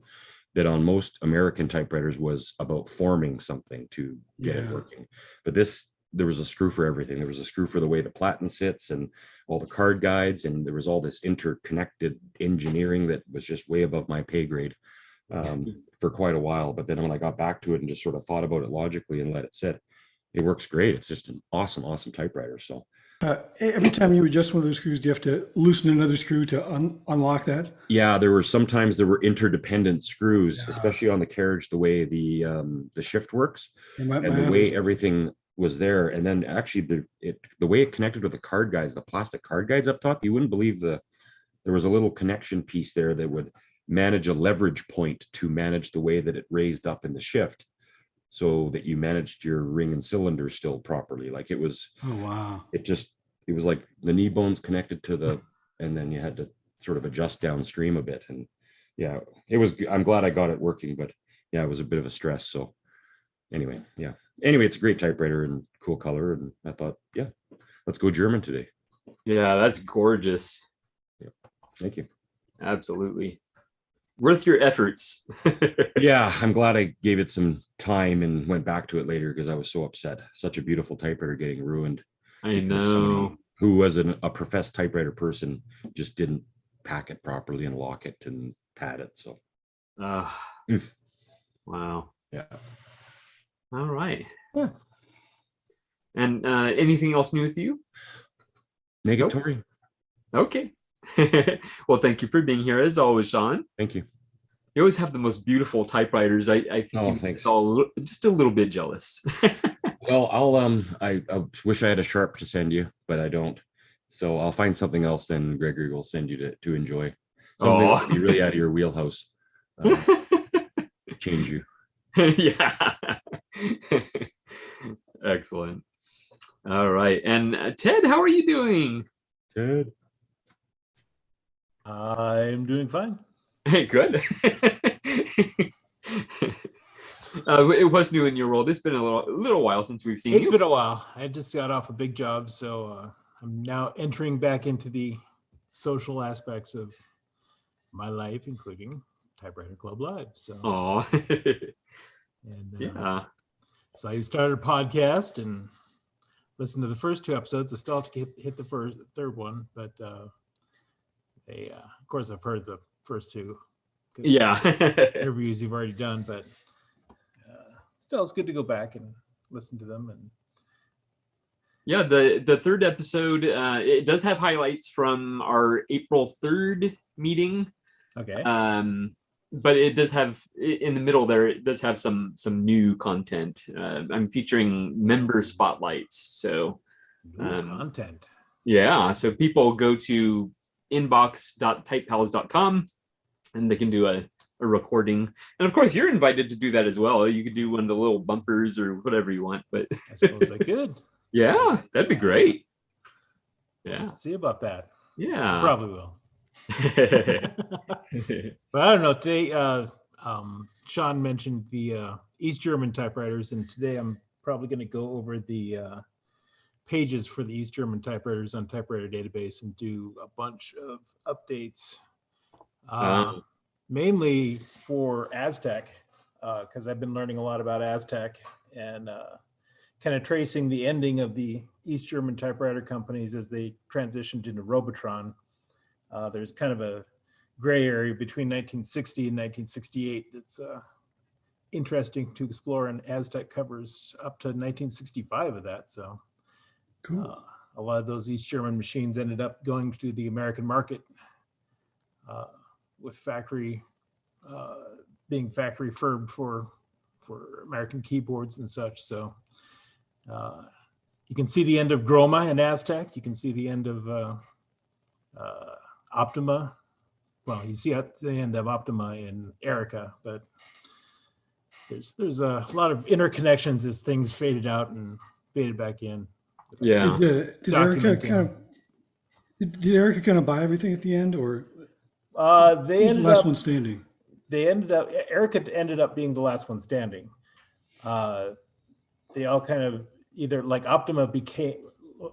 that on most American typewriters was about forming something to get it working. But there was a screw for everything. There was a screw for the way the platen sits and all the card guides, and there was all this interconnected engineering that was just way above my pay grade for quite a while. But then when I got back to it and just sort of thought about it logically and let it sit, it works great. It's just an awesome typewriter. So every time you adjust one of those screws, do you have to loosen another screw to unlock that? Yeah, sometimes there were interdependent screws, especially on the carriage, the way the shift works and the way everything was there. And then actually the way it connected with the card guides, the plastic card guides up top, you wouldn't believe there was a little connection piece there that would manage a leverage point to manage the way that it raised up in the shift, so that you managed your ring and cylinder still properly. Like it was, oh wow, it was like the knee bones connected to and then you had to sort of adjust downstream a bit. And yeah, I'm glad I got it working, but yeah, it was a bit of a stress. So anyway, it's a great typewriter and cool color. And I thought, yeah, let's go German today. Yeah, that's gorgeous. Yeah. Thank you. Absolutely. Worth your efforts. Yeah, I'm glad I gave it some time and went back to it later because I was so upset. Such a beautiful typewriter getting ruined. I know. Who was a professed typewriter person just didn't pack it properly and lock it and pad it. So, wow. Yeah. All right. Yeah. And anything else new with you? Negatory. Nope. Okay. Well, thank you for being here as always, Sean. Thank you. You always have the most beautiful typewriters. I think thanks. All just a little bit jealous. Well, I wish I had a Sharp to send you, but I don't. So I'll find something else. Then Gregory will send you to enjoy. Something that'll be really out of your wheelhouse. Change you. Yeah. Excellent. All right. And Ted, how are you doing? Good. I'm doing fine. Hey, good. It was new in your world. It's been a little while since we've seen It's you. been a while. I just got off a big job, so I'm now entering back into the social aspects of my life, including Typewriter Club Live. So, Oh, and yeah. so I started a podcast and listened to the first 2 episodes. I still have to hit the third one, but of course, I've heard the first 2. Yeah. Interviews you've already done, but still, it's good to go back and listen to them. And yeah, the third episode, it does have highlights from our April 3rd meeting. Okay. But it does have, in the middle there, it does have some new content. I'm featuring member spotlights. So content. Yeah, so people go to inbox.typepals.com and they can do a recording. And of course, you're invited to do that as well. You could do one of the little bumpers or whatever you want. But I suppose I could. Yeah, that'd be great. Yeah. Let's see about that. Yeah. I probably will. But I don't know. Today, Sean mentioned the East German typewriters, and today I'm probably going to go over the pages for the East German typewriters on Typewriter database and do a bunch of updates, mainly for Aztec, because I've been learning a lot about Aztec and kind of tracing the ending of the East German typewriter companies as they transitioned into Robotron. There's kind of a gray area between 1960 and 1968 that's interesting to explore, and Aztec covers up to 1965 of that. So cool. A lot of those East German machines ended up going to the American market with being factory refurbed for American keyboards and such. So you can see the end of Groma and Aztec. You can see the end of Optima. Well, you see at the end of Optima in Erica, but there's a lot of interconnections as things faded out and faded back in. Yeah. Did Erica kind of buy everything at the end, or they ended the last up one standing? Erica ended up being the last one standing. They all kind of either, like Optima became,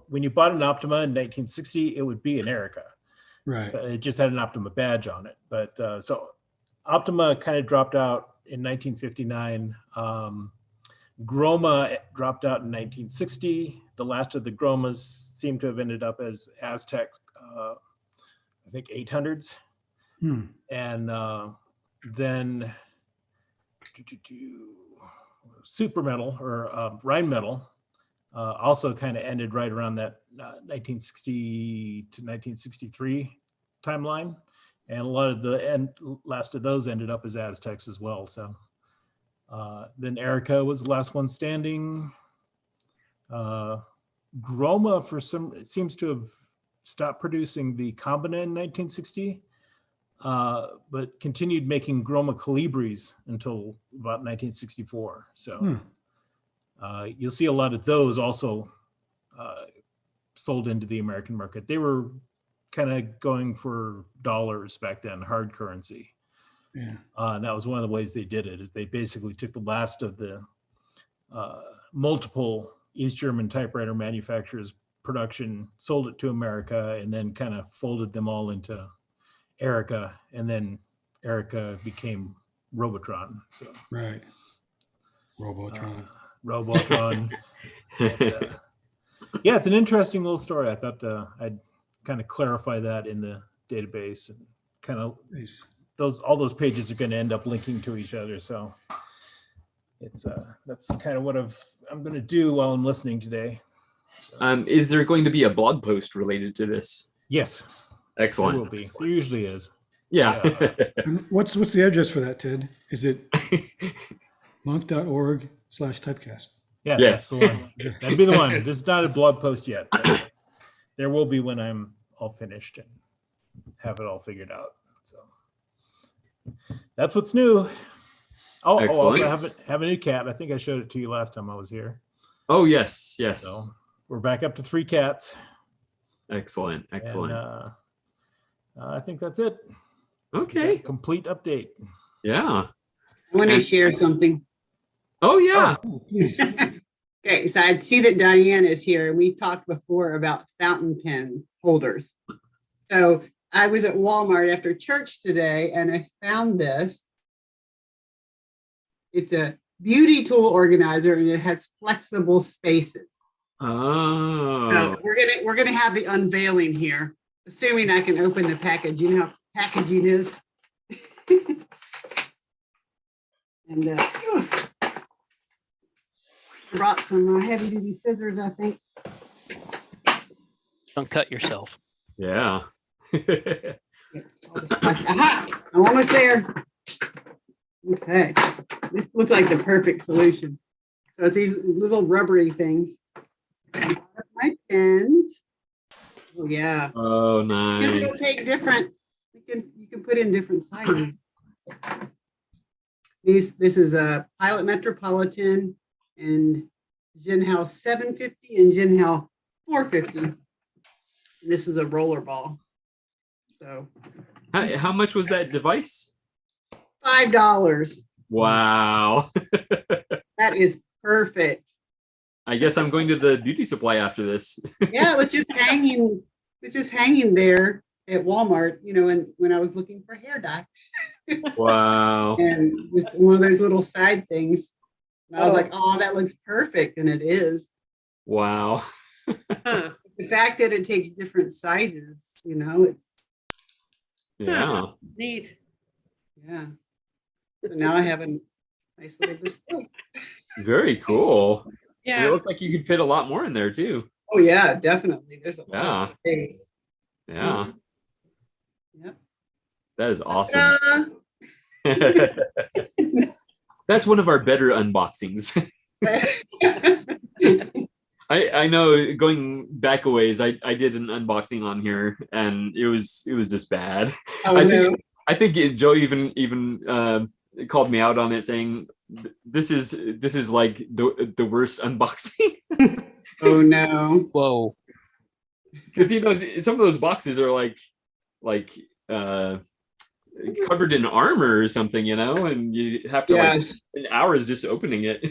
when you bought an Optima in 1960, it would be an Erica. Right. So it just had an Optima badge on it. But so Optima kind of dropped out in 1959. Groma dropped out in 1960. The last of the Gromas seem to have ended up as Aztec, I think 800s. And then Super Metal or Rheinmetall also kind of ended right around that 1960 to 1963 timeline, and a lot of the last of those ended up as Aztecs as well. So then Erica was the last one standing. Groma it seems to have stopped producing the Combina in 1960, but continued making Groma Colibris until about 1964. So you'll see a lot of those also sold into the American market. They were kind of going for dollars back then, hard currency. Yeah. And that was one of the ways they did it, is they basically took the last of the multiple East German typewriter manufacturers' production, sold it to America, and then kind of folded them all into Erica, and then Erica became Robotron. So right. Robotron. And, yeah, it's an interesting little story. I thought I'd kind of clarify that in the database, and kind of all those pages are going to end up linking to each other. So it's that's kind of what I'm going to do while I'm listening today. So. Is there going to be a blog post related to this? Yes. Excellent. There will be. There usually is. Yeah. What's the address for that, Ted? Is it monk.org/typecast? Yeah, yes. That's the one. That'd be the one. This is not a blog post yet. There will be when I'm all finished and have it all figured out. So that's what's new. Also have a new cat. I think I showed it to you last time I was here. Oh, yes. So we're back up to 3 cats. Excellent. And, I think that's it. Okay. Complete update. Yeah. I want to share something. Oh yeah. Oh, please. Okay, so I see that Diane is here, and we talked before about fountain pen holders. So I was at Walmart after church today, and I found this. It's a beauty tool organizer, and it has flexible spaces. Oh. So we're gonna have the unveiling here, assuming I can open the package. You know how packaging is. And I brought some heavy duty scissors, I think. Don't cut yourself. Yeah. Aha! I'm almost there. Okay, this looks like the perfect solution. So it's these little rubbery things. My pens. Oh yeah. Oh, You nice. can take different. You can put in different sizes. This is a Pilot Metropolitan and Jinhao 750 and Jinhao 450. And this is a roller ball. So How much was that device? $5. Wow. That is perfect. I guess I'm going to the beauty supply after this. Yeah, it was just hanging. It's just hanging there at Walmart, you know, and when I was looking for hair dye. Wow. And just one of those little side things. And I was like, oh, that looks perfect. And it is. Wow. The fact that it takes different sizes, you know, it's Yeah. Neat. yeah. So now I have a nice little display. Very cool. And it Yeah. looks like you could fit a lot more in there too. Oh yeah, definitely. There's a lot Yeah. of space. Yeah. Yep. That is awesome. Ta-da. That's one of our better unboxings. I know going back a ways, I did an unboxing on here and it was just bad. Oh, I think Joe even called me out on it, saying this is like the worst unboxing. Oh no. Whoa. Because you know some of those boxes are like covered in armor or something, you know, and you have to like Yes. spend hours just opening it.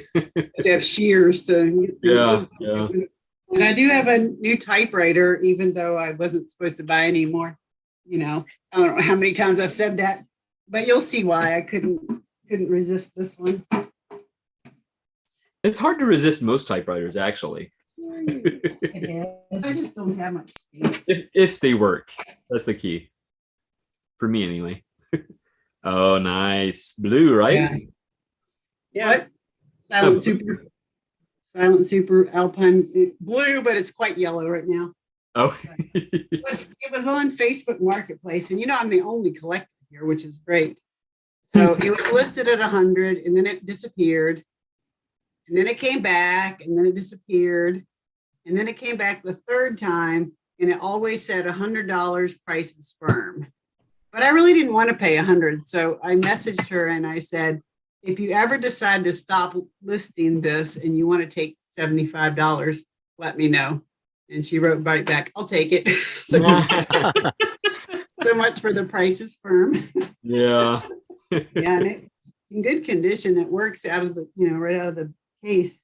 They have shears to Yeah, yeah. And I do have a new typewriter, even though I wasn't supposed to buy any more. You know, I don't know how many times I've said that, but you'll see why I couldn't resist this one. It's hard to resist most typewriters, actually, It is. I just don't have much space. if they work. That's the key for me, anyway. Oh, nice blue, right? Yeah. Yeah. What? Silent Super Alpine blue, but it's quite yellow right now. Oh, It was on Facebook Marketplace, and you know I'm the only collector here, which is great. So it was listed at 100, and then it disappeared, and then it came back, and then it disappeared, and then it came back the third time, and it always said $100, price is firm. But I really didn't want to pay 100, so I messaged her and I said, if you ever decide to stop listing this and you want to take $75, let me know. And she wrote right back, I'll take it. So much for the price is firm. yeah. Yeah, and it, in good condition, it works out of the, you know, right out of the case.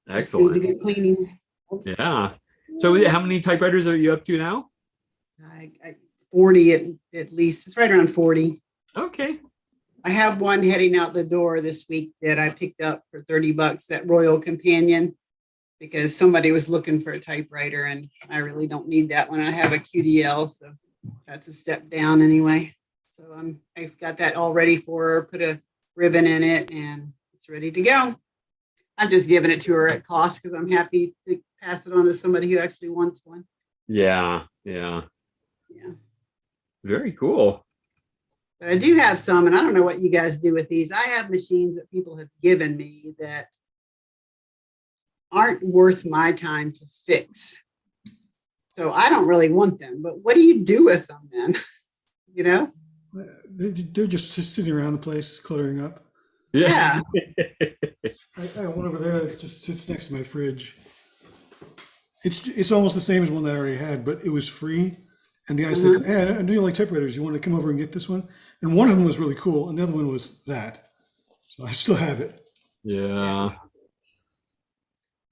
Just needs to Excellent. get cleaning. Yeah. So how many typewriters are you up to now? I 40 at least. It's right around 40. Okay. I have one heading out the door this week that I picked up for $30, that Royal Companion, because somebody was looking for a typewriter and I really don't need that one. I have a QDL, so that's a step down anyway. So I've got that all ready for her, put a ribbon in it, and it's ready to go. I'm just giving it to her at cost because I'm happy to pass it on to somebody who actually wants one. Yeah. Yeah. Yeah. Very cool. But I do have some, and I don't know what you guys do with these. I have machines that people have given me that aren't worth my time to fix. So I don't really want them, but what do you do with them then? You know? They're just sitting around the place, cluttering up. Yeah. I have one over there that just sits next to my fridge. It's almost the same as one that I already had, but it was free. And the guy said, hey, I know you like typewriters. You want to come over and get this one? And one of them was really cool, and the other one was that. So I still have it. Yeah.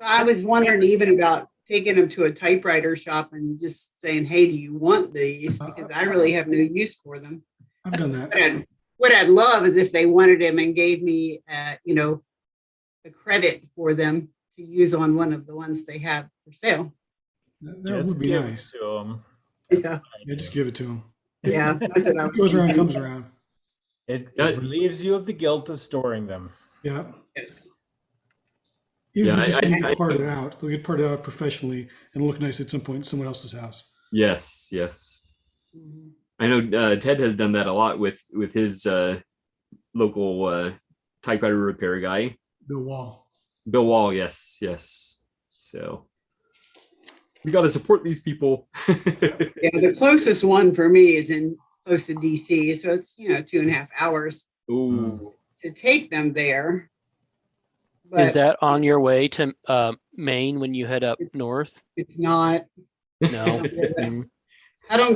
I was wondering even about taking them to a typewriter shop and just saying, hey, do you want these? Because I really have no use for them. I've done that. What I'd love is if they wanted them and gave me, a credit for them to use on one of the ones they have for sale. That would be give it nice. to 'em. Yeah, Yeah, just give it to them. yeah. That's what I What was goes around thinking. comes around. It That- relieves you of the guilt of storing them. Yeah. Yes. Even Yeah, if you just I- need I- to part it out, they'll get parted out professionally and look nice at some point in someone else's house. Yes. Yes. Mhm. I know Ted has done that a lot with his local typewriter repair guy, Bill Wall. Bill Wall. Yes. Yes. So we got to support these people. Yeah, the closest one for me is in close to DC, so it's 2.5 hours Ooh. to take them there. Is But that on your way to Maine when you head up north? it's not. No. Mm. I don't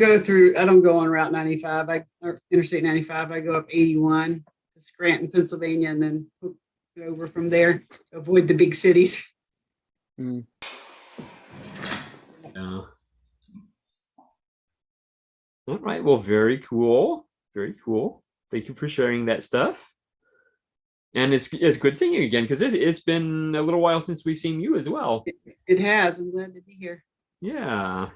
go on Route 95, or Interstate 95. I go up 81 to Scranton, Pennsylvania, and then go over from there to avoid the big cities. Mm. Yeah. All right. Well, very cool. Very cool. Thank you for sharing that stuff. And it's good seeing you again because it's been a little while since we've seen you as well. It has. I'm glad to be here. Yeah.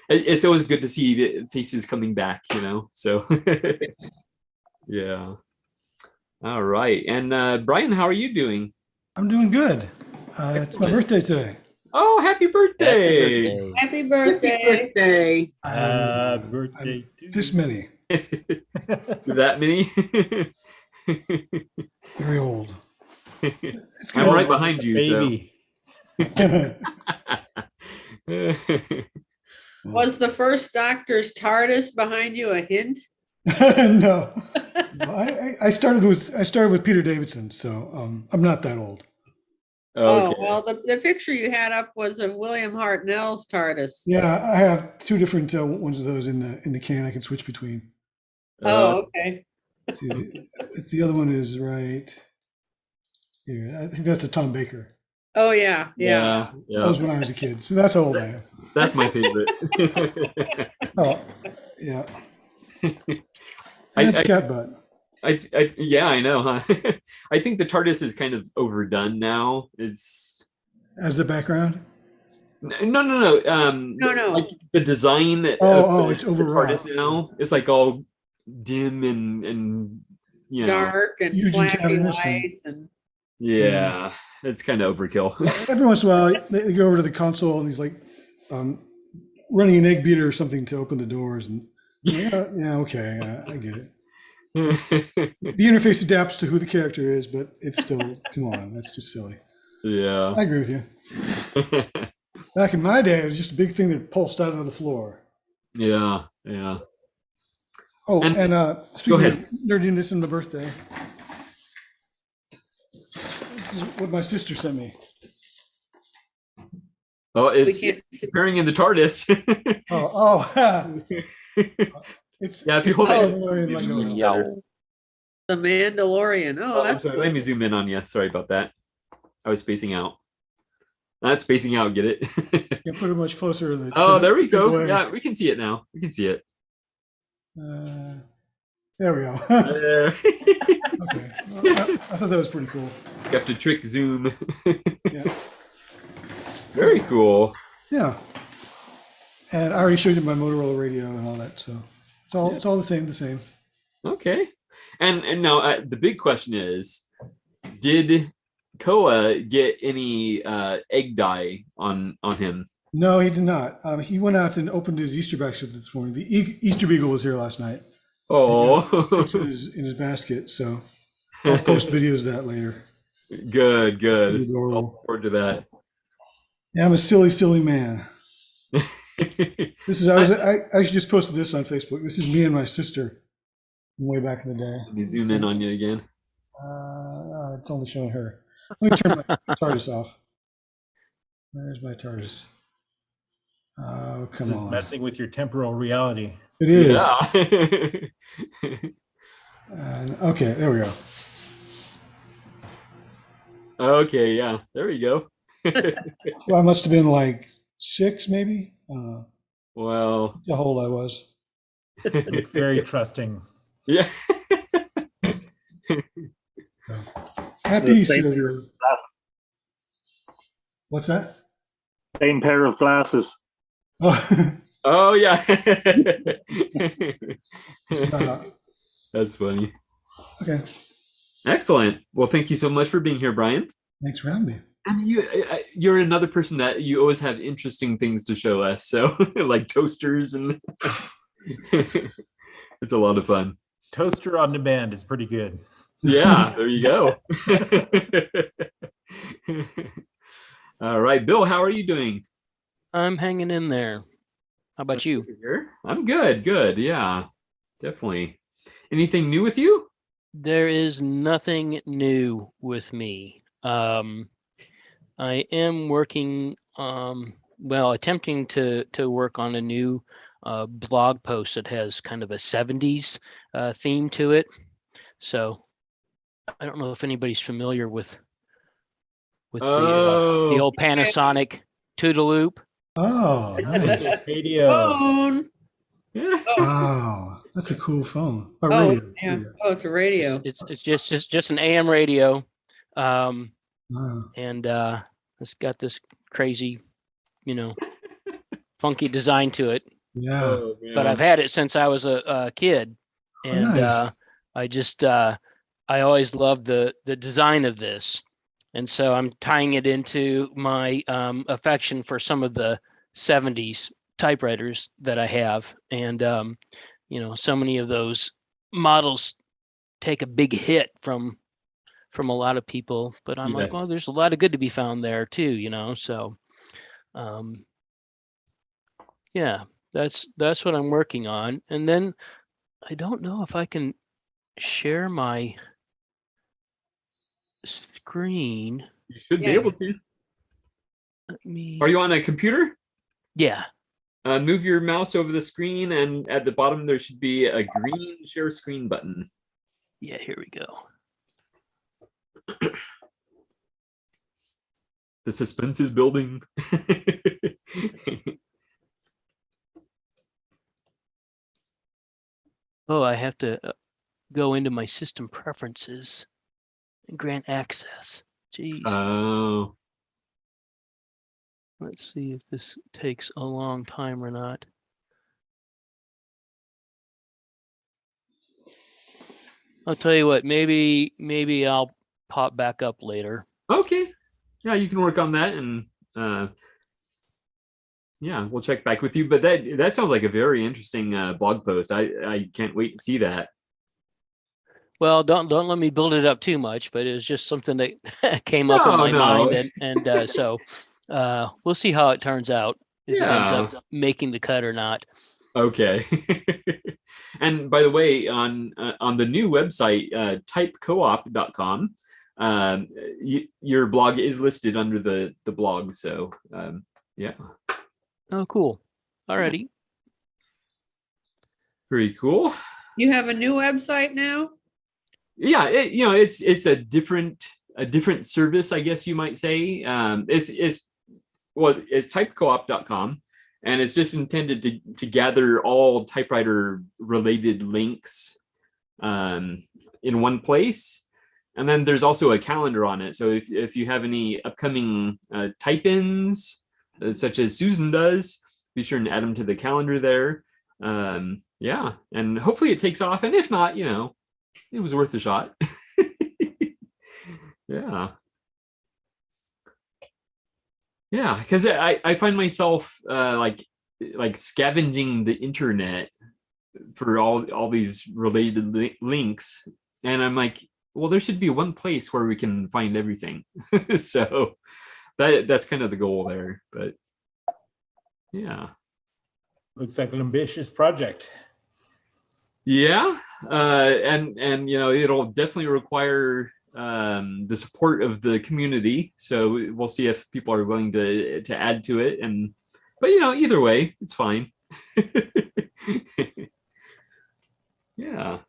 It's always good to see the faces coming back, so yeah. All right. And Brian, how are you doing? I'm doing good. It's my birthday today. Oh, happy birthday. Happy Happy birthday. birthday. I'm Birthday to this you. many, That many? very old. It's I'm good. right behind you. Baby. So. Was the first Doctor's Tardis behind you a hint? No, I started with Peter Davidson, so I'm not that old. Oh, Okay. well, the picture you had up was of William Hartnell's Tardis. Yeah, I have two different ones of those in the can I can switch between. Oh, okay. See, the other one is right here. I think that's a Tom Baker. Oh, yeah, yeah. That was when I was a kid, so that's how old I am. That's my favorite. Oh, yeah. I- That's I- cat butt. Yeah, I know, huh? I think the TARDIS is kind of overdone now. It's As the background. no. No. Like the design. Oh, of it's the overwrought. TARDIS now. It's like all dim and Dark and Huge and flashing cavernous and- lights and yeah, it's kind of overkill. Every once in a while, they go over to the console and he's like running an egg beater or something to open the doors. And yeah, okay, I get it. The interface adapts to who the character is, but it's still, come on, that's just silly. Yeah. I agree with you. Back in my day, it was just a big thing that pulsed out of the floor. Yeah. Oh, And- and speaking go of ahead. nerdiness and my birthday, this is what my sister sent me. Oh, it's can't see- appearing in the TARDIS. It's Yeah, if you hold it- Mandalorian like no other. Yeah. the Mandalorian. Oh, Oh, I'm that's sorry. Let me zoom in on you. Sorry about that. I was spacing out. Not spacing out. Get it? Can't put it much closer. It's Oh, gonna there we take go. away. Yeah, we can see it now. We can see it. There we go. There. Okay. Well, I thought that was pretty cool. You have to trick zoom. Yeah. Very cool. Yeah. And I already showed you my Motorola radio and all that, so it's all the same. Okay. And now the big question is, did Koa get any egg dye on him? No, he did not. He went out and opened his Easter basket this morning. The Easter Beagle was here last night. Oh, It's in his basket, so I'll post videos of that later. good. Adorable. I'll look forward to that. Yeah, I'm a silly man. This is I actually just posted this on Facebook. This is me and my sister from way back in the day. Let me zoom in on you again. It's only showing her. Let me turn my TARDIS off. Where's my TARDIS? Oh, This come is on. messing with your temporal reality. It is. Yeah. Okay, there we go. Okay, yeah, there we go. Well, I must have been like 6, maybe. Well, How old I was. Look very trusting. yeah. So. Happy The Easter, same, everyone. What's that? same pair of glasses. Oh, Oh, yeah. uh, That's funny. okay. Excellent. Well, thank you so much for being here, Brian. Thanks for having me. And you're another person that you always have interesting things to show us. So like toasters and it's a lot of fun. Toaster on demand is pretty good. Yeah, there you go. All right, Bill, how are you doing? I'm hanging in there. How about you? I'm good, good. Yeah, definitely. Anything new with you? There is nothing new with me. I am working, well, attempting to work on a new blog post that has kind of a 70s theme to it. So I don't know if anybody's familiar with the old Panasonic Toodaloop. Oh, nice. Radio. Phone. Wow, that's a cool phone. Or Oh, radio. yeah. Radio. Oh, it's a radio. It's just an AM radio, Wow. and it's got this crazy, funky design to it. Yeah. Oh, But I've had it since I was a kid, Oh, and nice. I just I always loved the design of this, and so I'm tying it into my affection for some of the 70s typewriters that I have, and so many of those models take a big hit from a lot of people, but I'm like, well, Yes. there's a lot of good to be found there too, so yeah, that's what I'm working on. And then I don't know if I can share my screen. You should be Yeah. able to. Let me, Are you on a computer? yeah, Move your mouse over the screen, and at the bottom there should be a green share screen button. yeah, here we go. The suspense is building. Oh, I have to go into my system preferences and grant access. Jeez. Oh, Let's see if this takes a long time or not. I'll tell you what, maybe I'll pop back up later. okay. Yeah, you can work on that, and yeah, we'll check back with you. But that sounds like a very interesting blog post. I can't wait to see that. Well, don't let me build it up too much, but it was just something that came up in my mind, and so we'll see how it turns out, if it ends up making the cut or not. Okay. And by the way, on the new website, typecoop.com, your blog is listed under the blog. So yeah. Oh, cool. Alrighty. Very cool. You have a new website now? Yeah, it's a different service, I guess you might say. It's typecoop.com, and it's just intended to gather all typewriter related links in one place. And then there's also a calendar on it. So if you have any upcoming type-ins, such as Susan does, be sure and add them to the calendar there. Yeah, and hopefully it takes off. And if not, it was worth a shot. Yeah. Yeah, because I find myself like scavenging the internet for all these related links, and I'm like, well, there should be one place where we can find everything. So that's kind of the goal there. But yeah, Looks like an ambitious project. yeah, and it'll definitely require the support of the community. So we'll see if people are willing to add to it. But either way, it's fine. Yeah.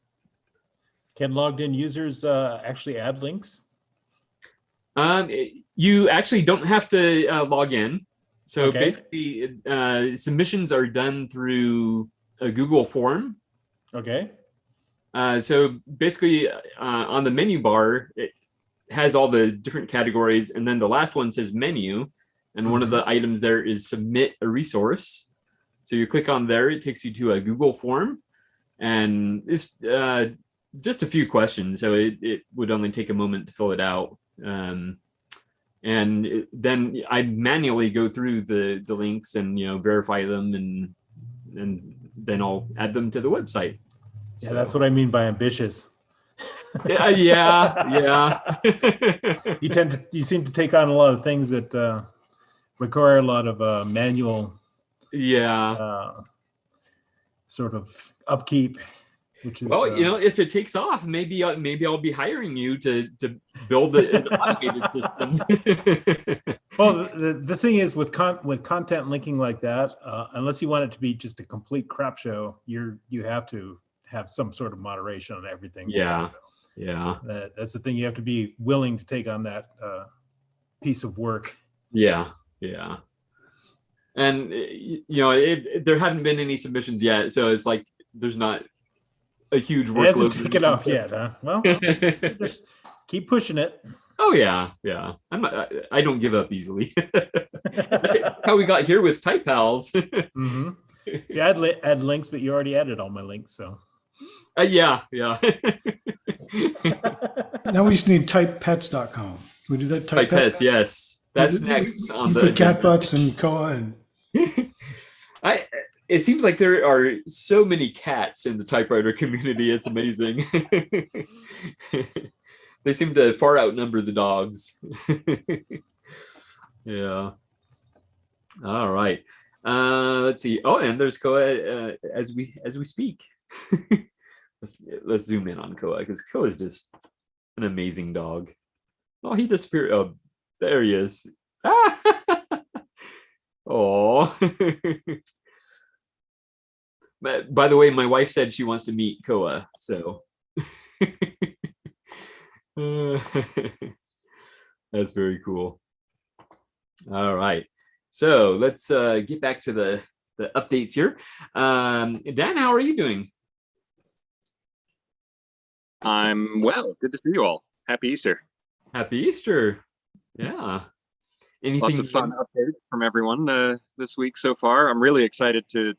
Can logged in users actually add links? You actually don't have to log in. So Okay. basically, submissions are done through a Google form. Okay. So basically, on the menu bar, it has all the different categories, and then the last one says menu, and one of the items there is submit a resource. So you click on there, it takes you to a Google form, and it's just a few questions, so it would only take a moment to fill it out. And then I manually go through the links and verify them, and then I'll add them to the website. Yeah, that's what I mean by ambitious. Yeah. You seem to take on a lot of things that require a lot of manual sort of upkeep, which is well, if it takes off, maybe I'll be hiring you to build an automated system. Well, the thing is with content linking like that, unless you want it to be just a complete crap show, you have to have some sort of moderation on everything. Yeah. That's the thing. You have to be willing to take on that piece of work. Yeah. And there haven't been any submissions yet, so it's like there's not a huge workload. It hasn't taken off yet, huh? Well, just keep pushing it. Oh yeah. I don't give up easily. That's how we got here with Type Pals. See, I'd add links, but you already added all my links, so. Yeah. Now we just need typepets.com. Can we do that? Type Pets, yes. That's next on the cat butts and Koa and. It seems like there are so many cats in the typewriter community. It's amazing. They seem to far outnumber the dogs. Yeah. All right. Let's see. Oh, and there's Koa as we speak. Let's zoom in on Koa, because Koa is just an amazing dog. Oh, he disappeared. Oh, there he is. Oh. By the way, my wife said she wants to meet Koa, so that's very cool. All right, so let's get back to the updates here. Dan, how are you doing? I'm well. Good to see you all. Happy Easter. Happy Easter. Yeah. Anything? Lots of fun updates from everyone this week so far. I'm really excited to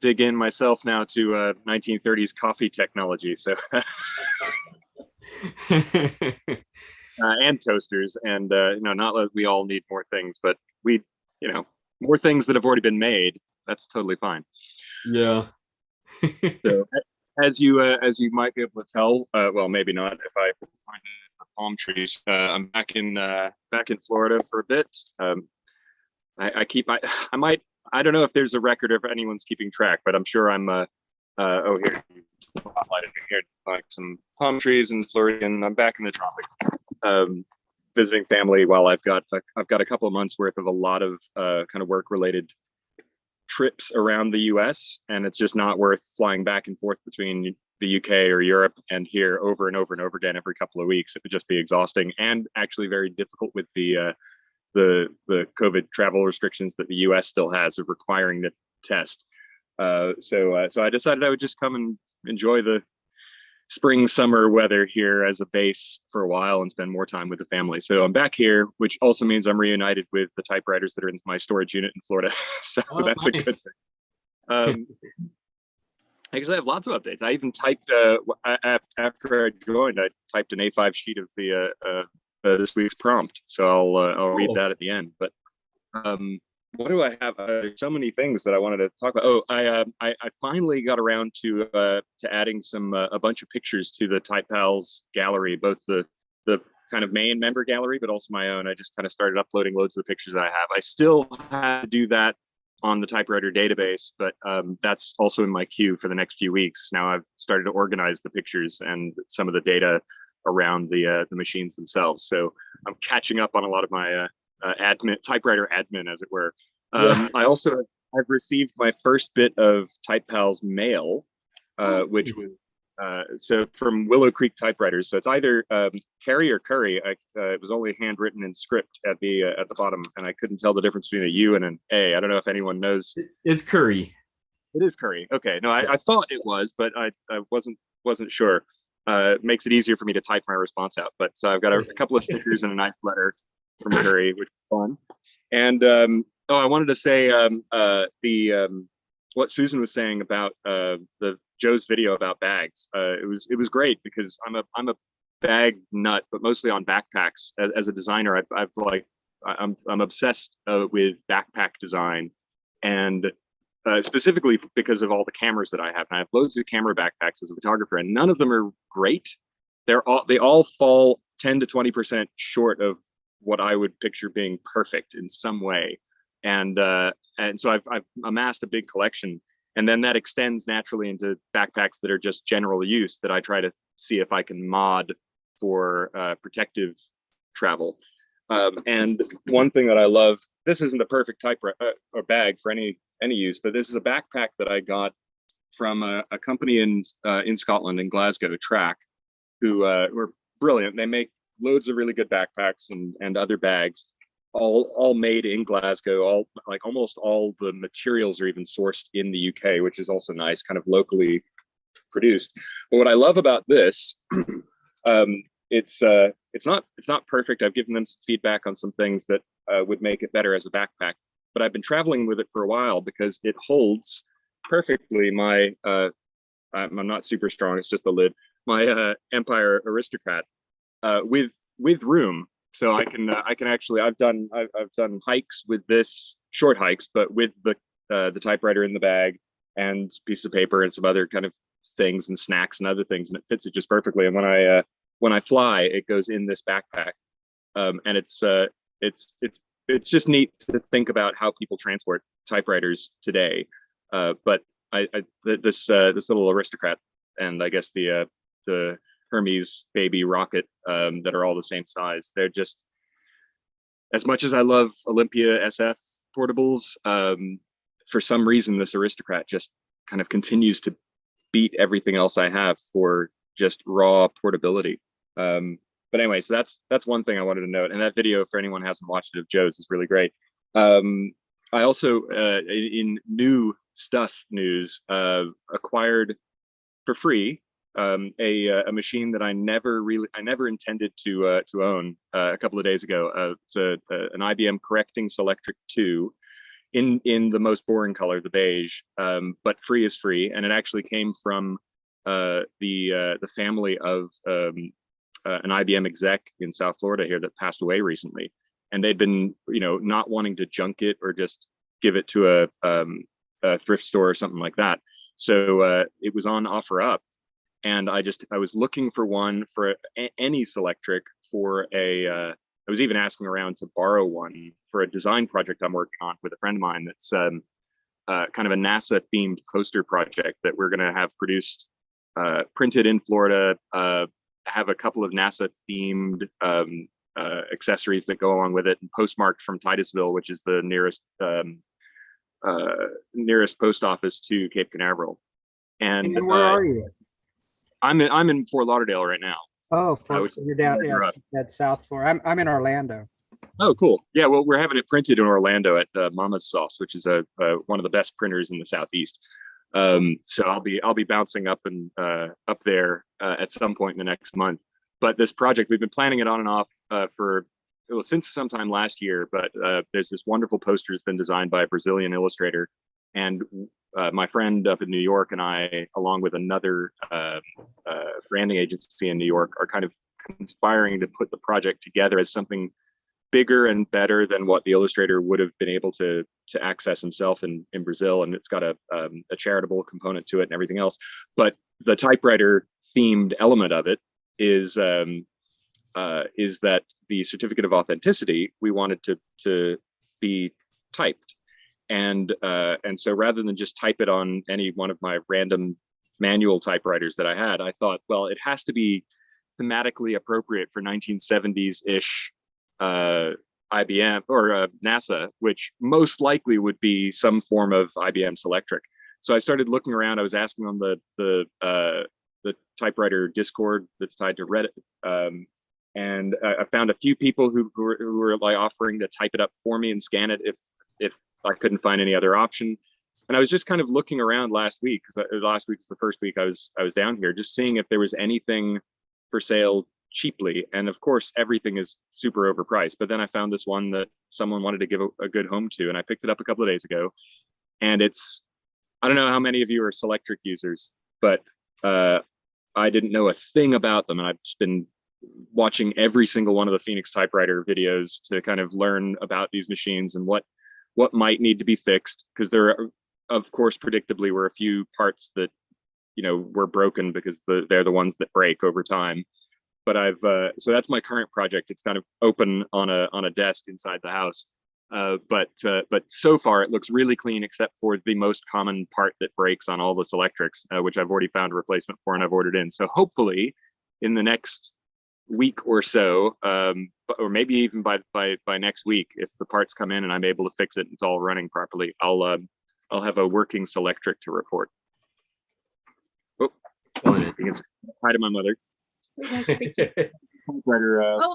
dig in myself now to 1930s coffee technology. So and toasters, and not that we all need more things, but more things that have already been made. That's totally fine. Yeah. So as you might be able to tell, well, maybe not if I find the palm trees. I'm back in Florida for a bit. I don't know if there's a record if anyone's keeping track, but I'm sure I'm here, like some palm trees in Florida, and I'm back in the tropics, visiting family while I've got a couple of months worth of a lot of kind of work related trips around the US, and it's just not worth flying back and forth between the UK or Europe and here over and over and over again every couple of weeks. It would just be exhausting and actually very difficult with the COVID travel restrictions that the US still has of requiring the test. So I decided I would just come and enjoy the spring, summer weather here as a base for a while and spend more time with the family. So I'm back here, which also means I'm reunited with the typewriters that are in my storage unit in Florida. So that's nice. A good thing. Actually, I have lots of updates. I even typed, after I joined, I typed an A5 sheet of the this week's prompt. So I'll read that at the end. But what do I have? So many things that I wanted to talk about. Oh, I finally got around to adding a bunch of pictures to the Type Pals gallery, both the kind of main member gallery, but also my own. I just kind of started uploading loads of the pictures that I have. I still have to do that on the typewriter database, but that's also in my queue for the next few weeks. Now I've started to organize the pictures and some of the data around the machines themselves. So I'm catching up on a lot of my typewriter admin, as it were. I've received my first bit of Type Pals mail, which was So from Willow Creek Typewriters. So it's either Carey or Curry. It was only handwritten in script at the bottom, and I couldn't tell the difference between a U and an A. I don't know if anyone knows. It's Curry. It is Curry. Okay, no, I thought it was, but I wasn't sure. It makes it easier for me to type my response out. But so I've got a couple of stickers and a nice letter from Curry, which is fun. And I wanted to say what Susan was saying about the Joe's video about bags. It was great because I'm a bag nut, but mostly on backpacks. As a designer, I'm obsessed with backpack design, and specifically because of all the cameras that I have. And I have loads of camera backpacks as a photographer, and none of them are great. They all fall 10 to 20% short of what I would picture being perfect in some way. And so I've amassed a big collection, and then that extends naturally into backpacks that are just general use that I try to see if I can mod for protective travel. And one thing that I love, this isn't the perfect type or bag for any use, but this is a backpack that I got from a company in Scotland, in Glasgow, Track, who were brilliant. They make loads of really good backpacks and other bags, all made in Glasgow. Almost all the materials are even sourced in the UK, which is also nice, kind of locally produced. But what I love about this, it's not perfect. I've given them some feedback on some things that would make it better as a backpack, but I've been traveling with it for a while because it holds perfectly my I'm not super strong, it's just the lid, my Empire Aristocrat with room. So I can actually, I've done hikes with this, short hikes, but with the typewriter in the bag and pieces of paper and some other kind of things and snacks and other things, and it fits it just perfectly. And when I fly, it goes in this backpack, and it's just neat to think about how people transport typewriters today. But this little Aristocrat, and I guess the Hermes baby rocket, that are all the same size. They're just, as much as I love Olympia SF portables, for some reason this Aristocrat just kind of continues to beat everything else I have for just raw portability. But anyway, so that's one thing I wanted to note. And that video, for anyone who hasn't watched it, of Joe's, is really great. I also, in new stuff news, acquired for free a machine that I never intended to own a couple of days ago. It's an IBM Correcting Selectric 2 in the most boring color, the beige, but free is free, and it actually came from the family of an IBM exec in South Florida here that passed away recently, and they'd been not wanting to junk it or just give it to a thrift store or something like that. So it was on OfferUp. And I was looking for one for any Selectric for I was even asking around to borrow one for a design project I'm working on with a friend of mine. That's kind of a NASA themed poster project that we're going to have produced, printed in Florida, have a couple of NASA themed accessories that go along with it, and postmarked from Titusville, which is the nearest post office to Cape Canaveral. And where are you? I'm in Fort Lauderdale right now. Oh, so you're down, that's South Florida. I'm in Orlando. Oh, cool. Yeah, well, we're having it printed in Orlando at Mama's Sauce, which is one of the best printers in the Southeast. So I'll be bouncing up there at some point in the next month. But this project, we've been planning it on and off since sometime last year. But there's this wonderful poster that's been designed by a Brazilian illustrator, and my friend up in New York and I, along with another branding agency in New York, are kind of conspiring to put the project together as something bigger and better than what the illustrator would have been able to access himself in Brazil. And it's got a charitable component to it and everything else. But the typewriter themed element of it is that the certificate of authenticity, we wanted to be typed. And so rather than just type it on any one of my random manual typewriters that I had, I thought, well, it has to be thematically appropriate for 1970s-ish IBM or NASA, which most likely would be some form of IBM Selectric. So I started looking around. I was asking on the the typewriter Discord that's tied to Reddit. And I found a few people who were like offering to type it up for me and scan it if I couldn't find any other option. And I was just kind of looking around last week, because last week was the first week I was down here, just seeing if there was anything for sale cheaply. And of course, everything is super overpriced. But then I found this one that someone wanted to give a good home to, and I picked it up a couple of days ago. And I don't know how many of you are Selectric users, but I didn't know a thing about them. And I've just been watching every single one of the Phoenix Typewriter videos to kind of learn about these machines and what might need to be fixed, because there are, of course, predictably were a few parts that were broken, because they're the ones that break over time. But so that's my current project. It's kind of open on a desk inside the house. But so far it looks really clean, except for the most common part that breaks on all the Selectrics, which I've already found a replacement for and I've ordered in. So hopefully in the next week or so, or maybe even by next week, if the parts come in and I'm able to fix it and it's all running properly, I'll have a working Selectric to report. Oh, you can say hi to my mother. Oh,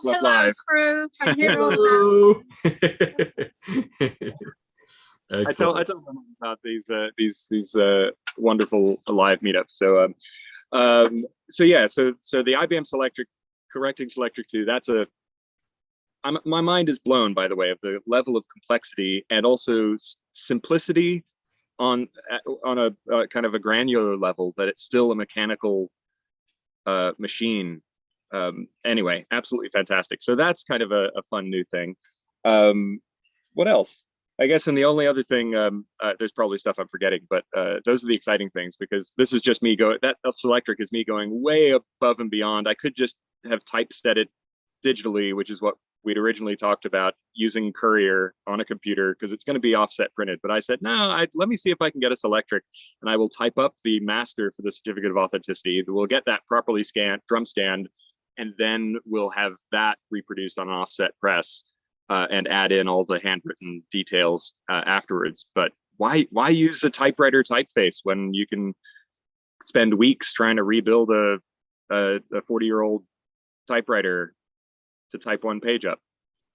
hello, live. crew. I'm here all Hello. I tell them about these wonderful live meetups. So yeah, so the IBM Selectric, correcting Selectric 2, my mind is blown, by the way, of the level of complexity and also simplicity on a kind of a granular level, that it's still a mechanical machine. Anyway, absolutely fantastic. So that's kind of a fun new thing. What else? I guess, and the only other thing, there's probably stuff I'm forgetting, but those are the exciting things, because this is just me that Selectric is me going way above and beyond. I could just have typeset it digitally, which is what we'd originally talked about, using Courier on a computer, because it's going to be offset printed. But I said, no, let me see if I can get a Selectric, and I will type up the master for the certificate of authenticity. We'll get that properly drum scanned, and then we'll have that reproduced on an offset press, and add in all the handwritten details afterwards. But why use a typewriter typeface when you can spend weeks trying to rebuild a 40-year-old typewriter to type one page up?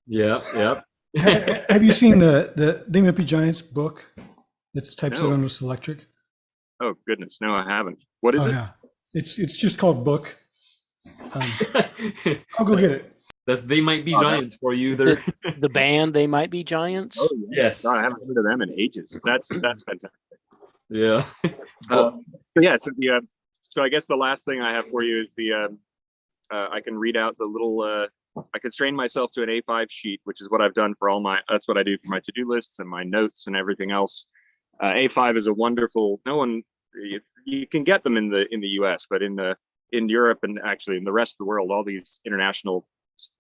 Yeah. Have you seen the They Might Be Giants book that's typeset on a Selectric? Oh goodness, no, I haven't. What is it? Yeah, it's just called Book. I'll go get it. That's They Might Be Giants for you. They're The band They Might Be Giants. Oh yes. No, I haven't heard of them in ages. That's fantastic. Yeah. Yeah. So I guess the last thing I have for you is I can read out the little. I constrain myself to an A5 sheet, which is what I've done for that's what I do for my to-do lists and my notes and everything else. A5 is a wonderful. You can get them in the US, but in Europe and actually in the rest of the world, all these international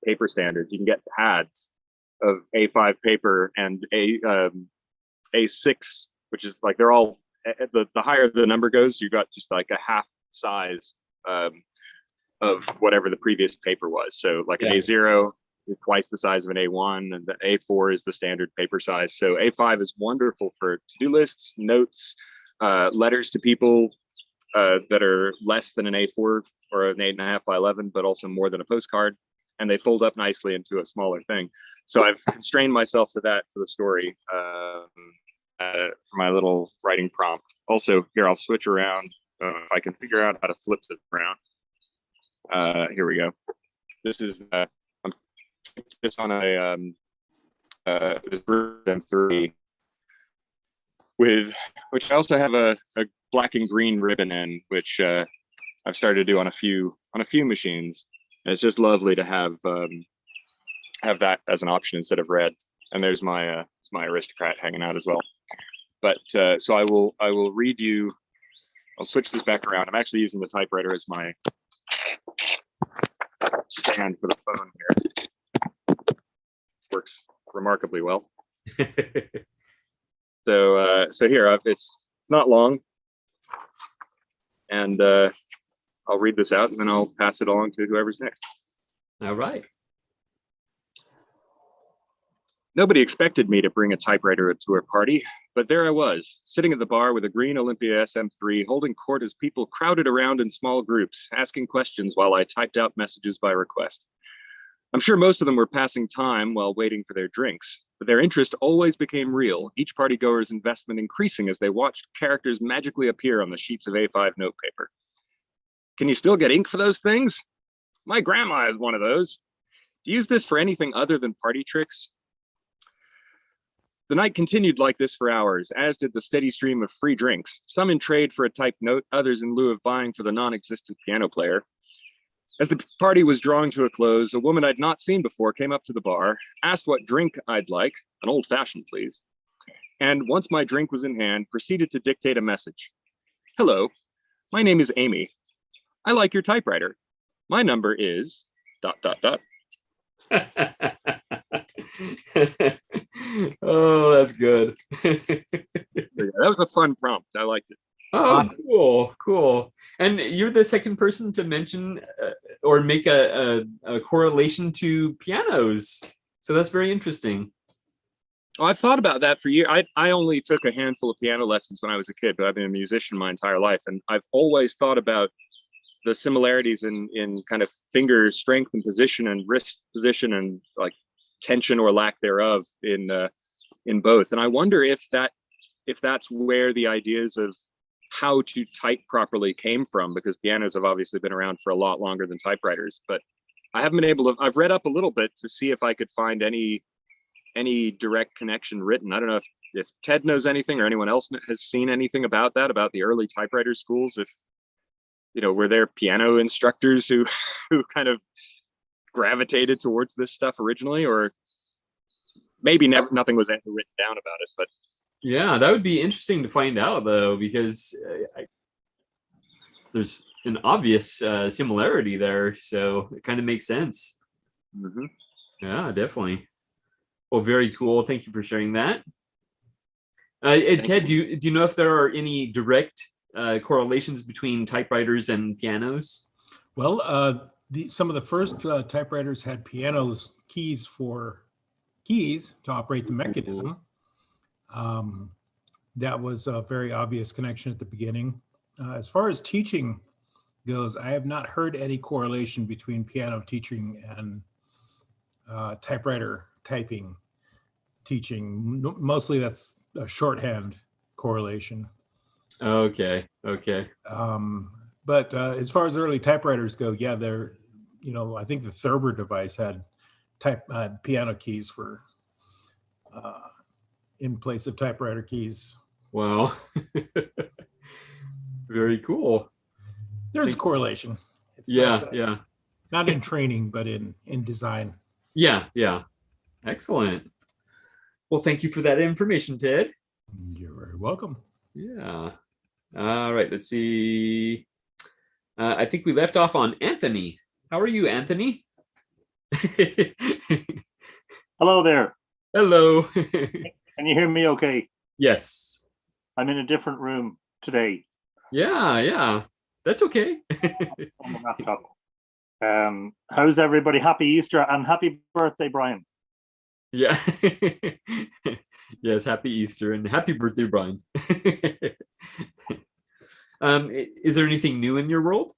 paper standards, you can get pads of A5 paper and A6, which is like, they're all, the higher the number goes, you got just like a half size of whatever the previous paper was. So like an A0 is twice the size of an A1, and the A4 is the standard paper size. So A5 is wonderful for to-do lists, notes, letters to people that are less than an A4 or an 8.5 by 11, but also more than a postcard. And they fold up nicely into a smaller thing. So I've constrained myself to that for the story, for my little writing prompt. Also, here, I'll switch around. If I can figure out how to flip this around. Here we go. This is, I'm this on a, this version 3 which I also have a black and green ribbon in, which I've started to do on a few machines. And it's just lovely to have that as an option instead of red. And there's my aristocrat hanging out as well. But so I will read you. I'll switch this back around. I'm actually using the typewriter as my stand for the phone here. Works remarkably well. So here, it's not long, and I'll read this out, and then I'll pass it on to whoever's next. All right. Nobody expected me to bring a typewriter to a party, But there I was, sitting at the bar with a green Olympia SM3, holding court as people crowded around in small groups, asking questions while I typed out messages by request. I'm sure most of them were passing time while waiting for their drinks, but their interest always became real, each partygoer's investment increasing as they watched characters magically appear on the sheets of A5 notepaper. Can you still get ink for those things? My grandma has one of those. Do you use this for anything other than party tricks? The night continued like this for hours, as did the steady stream of free drinks, some in trade for a typed note, others in lieu of buying for the non-existent piano player. As the party was drawing to a close, a woman I'd not seen before came up to the bar, asked what drink I'd like, an old-fashioned please, and once my drink was in hand, proceeded to dictate a message. Hello, my name is Amy. I like your typewriter. My number is ... Oh, that's good. That was a fun prompt. I liked it. Oh, cool, cool. And you're the second person to mention or make a correlation to pianos. So that's very interesting. Oh, I've thought about that for years. I only took a handful of piano lessons when I was a kid, but I've been a musician my entire life. And I've always thought about the similarities in kind of finger strength and position and wrist position and like tension or lack thereof in both. And I wonder if that's where the ideas of how to type properly came from, because pianos have obviously been around for a lot longer than typewriters. But I haven't been able to. I've read up a little bit to see if I could find any direct connection written. I don't know if Ted knows anything or anyone else has seen anything about that, about the early typewriter schools. If were there piano instructors who kind of gravitated towards this stuff originally, or maybe nothing was ever written down about it. But yeah, that would be interesting to find out, though, because there's an obvious similarity there, so it kind of makes sense. Mm-hmm. Yeah, definitely. Well, very cool. Thank you for sharing that. Ted, do you know if there are any direct correlations between typewriters and pianos? Well, some of the first typewriters had keys to operate the mechanism. That was a very obvious connection at the beginning. As far as teaching goes, I have not heard any correlation between piano teaching and typewriter typing teaching. Mostly that's a shorthand correlation. Okay. But as far as early typewriters go, yeah, they're, I think the Thurber device had piano keys for in place of typewriter keys. Wow. Very cool. There's a correlation. It's yeah. Not in training, but in design. Yeah. Excellent. Well, thank you for that information, Ted. You're very welcome. Yeah. All right, let's see. I think we left off on Anthony. How are you, Anthony? Hello there. Hello. Can you hear me okay? Yes. I'm in a different room today. Yeah. That's okay. On the laptop. How's everybody? Happy Easter and happy birthday, Brian. Yeah. Yes, happy Easter and happy birthday, Brian. Is there anything new in your world?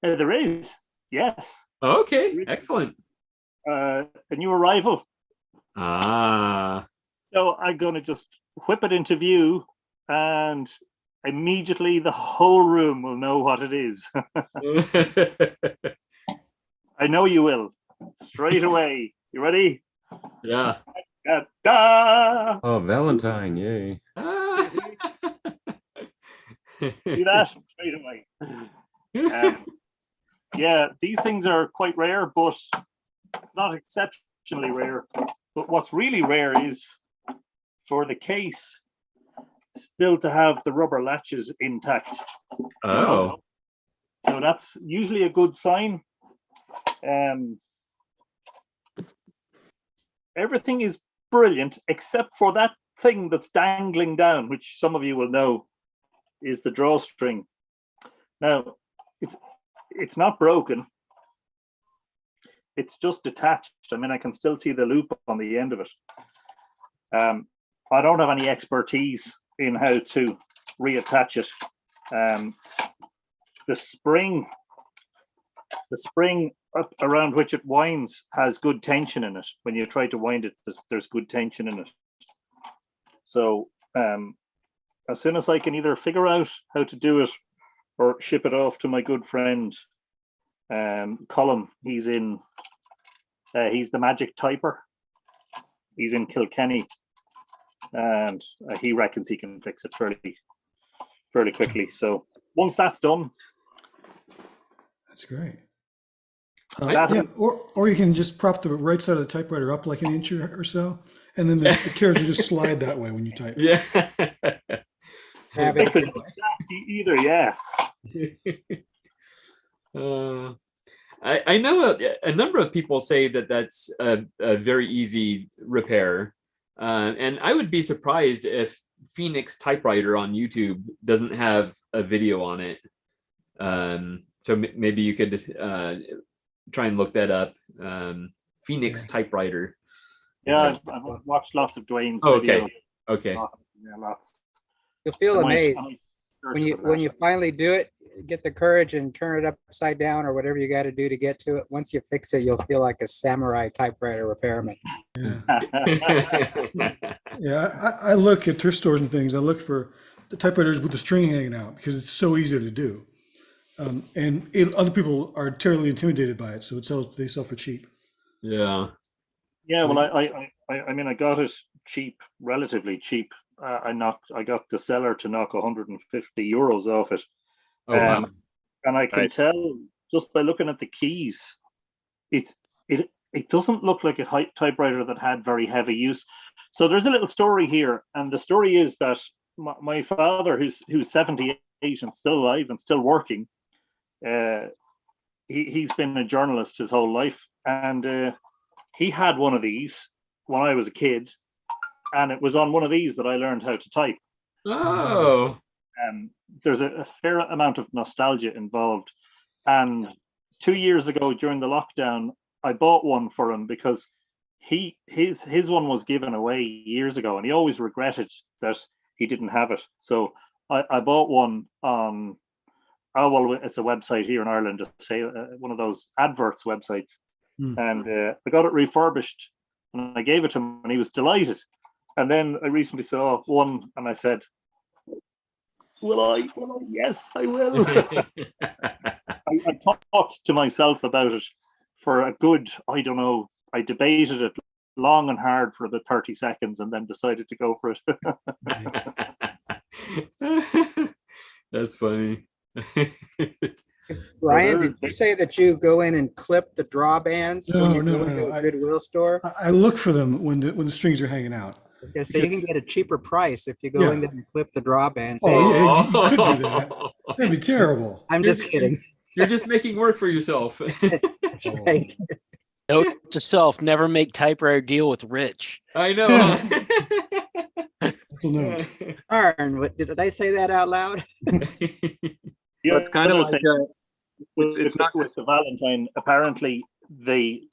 There is, yes. Okay, excellent. A new arrival. Ah. So I'm going to just whip it into view and immediately the whole room will know what it is. I know you will. Straight away. You ready? Yeah. Da-da! Oh, Valentine, yay. See that? Straight away. Yeah, these things are quite rare, but not exceptionally rare. But what's really rare is for the case still to have the rubber latches intact. Oh. So that's usually a good sign. Everything is brilliant except for that thing that's dangling down, which some of you will know is the drawstring. Now, it's not broken. It's just detached. I mean, I can still see the loop on the end of it. I don't have any expertise in how to reattach it. The spring around which it winds has good tension in it. When you try to wind it, there's good tension in it. So as soon as I can either figure out how to do it or ship it off to my good friend Colin, he's the magic typer. He's in Kilkenny, and he reckons he can fix it fairly quickly. So once that's done, That's great. That- Yeah, or you can just prop the right side of the typewriter up like an inch or so, and then the carriage will just slide that way when you type. Yeah. Have if it- it's either, yeah. I know a number of people say that that's a very easy repair. And I would be surprised if Phoenix Typewriter on YouTube doesn't have a video on it. So maybe you could try and look that up. Phoenix Typewriter. Yeah, I've watched lots of Dwayne's Oh, okay. videos. Okay. Yeah, lots. You'll feel I might- amazed I might when search for when that. you finally do it. Get the courage and turn it upside down or whatever you got to do to get to it. Once you fix it, you'll feel like a samurai typewriter repairman. Yeah, I look at thrift stores and things. I look for the typewriters with the string hanging out because it's so easy to do. Other people are terribly intimidated by it, so they sell for cheap. Yeah. Yeah, well, I mean, I got it cheap, relatively cheap. I got the seller to knock 150 euros off it. Oh, wow. And I can Nice. tell just by looking at the keys, it doesn't look like a typewriter that had very heavy use. So there's a little story here, and the story is that my father, who's 78 and still alive and still working, he's been a journalist his whole life, and he had one of these when I was a kid, and it was on one of these that I learned how to type. Oh. There's a fair amount of nostalgia involved, and 2 years ago during the lockdown, I bought one for him because his one was given away years ago, and he always regretted that he didn't have it. So I bought one on it's a website here in Ireland, to say one of those adverts websites, and I got it refurbished, and I gave it to him, and he was delighted. And then I recently saw one, and I said, Will I? Yes, I will. I talked to myself about it for a good, I don't know, I debated it long and hard for about 30 seconds and then decided to go for it. That's funny. Ryan, did you say that you go in and clip the drawbands when you No. go into a Goodwill store? I look for them when the strings are hanging out. Okay, so you can get a cheaper price if you go in there and clip the drawbands. Oh, yeah, you could do that. That'd be terrible. I'm just kidding. You're just making work for yourself. That's right. Note to self: never make typewriter deal with Rich. I know. Mental note. Darn, did I say that out loud? Yeah, it's kind of like it's not with the Valentine. Apparently, the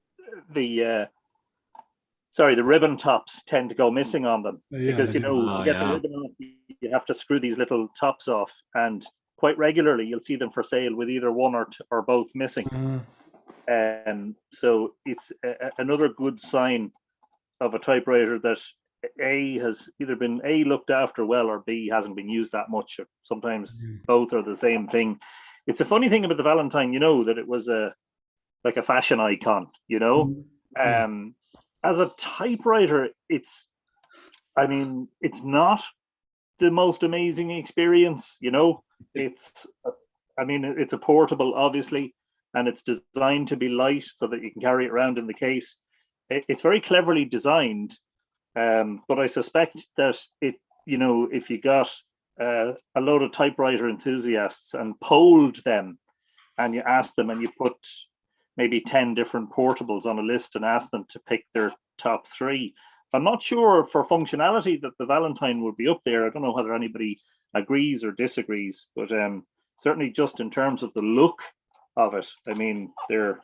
ribbon tops tend to go missing on them because to get the ribbon off, you have to screw these little tops off, and quite regularly you'll see them for sale with either one or both missing. So it's another good sign of a typewriter that A has either been looked after well, or B hasn't been used that much. Sometimes both are the same thing. It's a funny thing about the Valentine, that it was like a fashion icon, as a typewriter, it's not the most amazing experience, it's a portable, obviously, and it's designed to be light so that you can carry it around in the case. It's very cleverly designed, but I suspect that if you got a load of typewriter enthusiasts and polled them, and you asked them, and you put maybe 10 different portables on a list and asked them to pick their top 3. I'm not sure for functionality that the Valentine would be up there. I don't know whether anybody agrees or disagrees, but certainly just in terms of the look of it, they're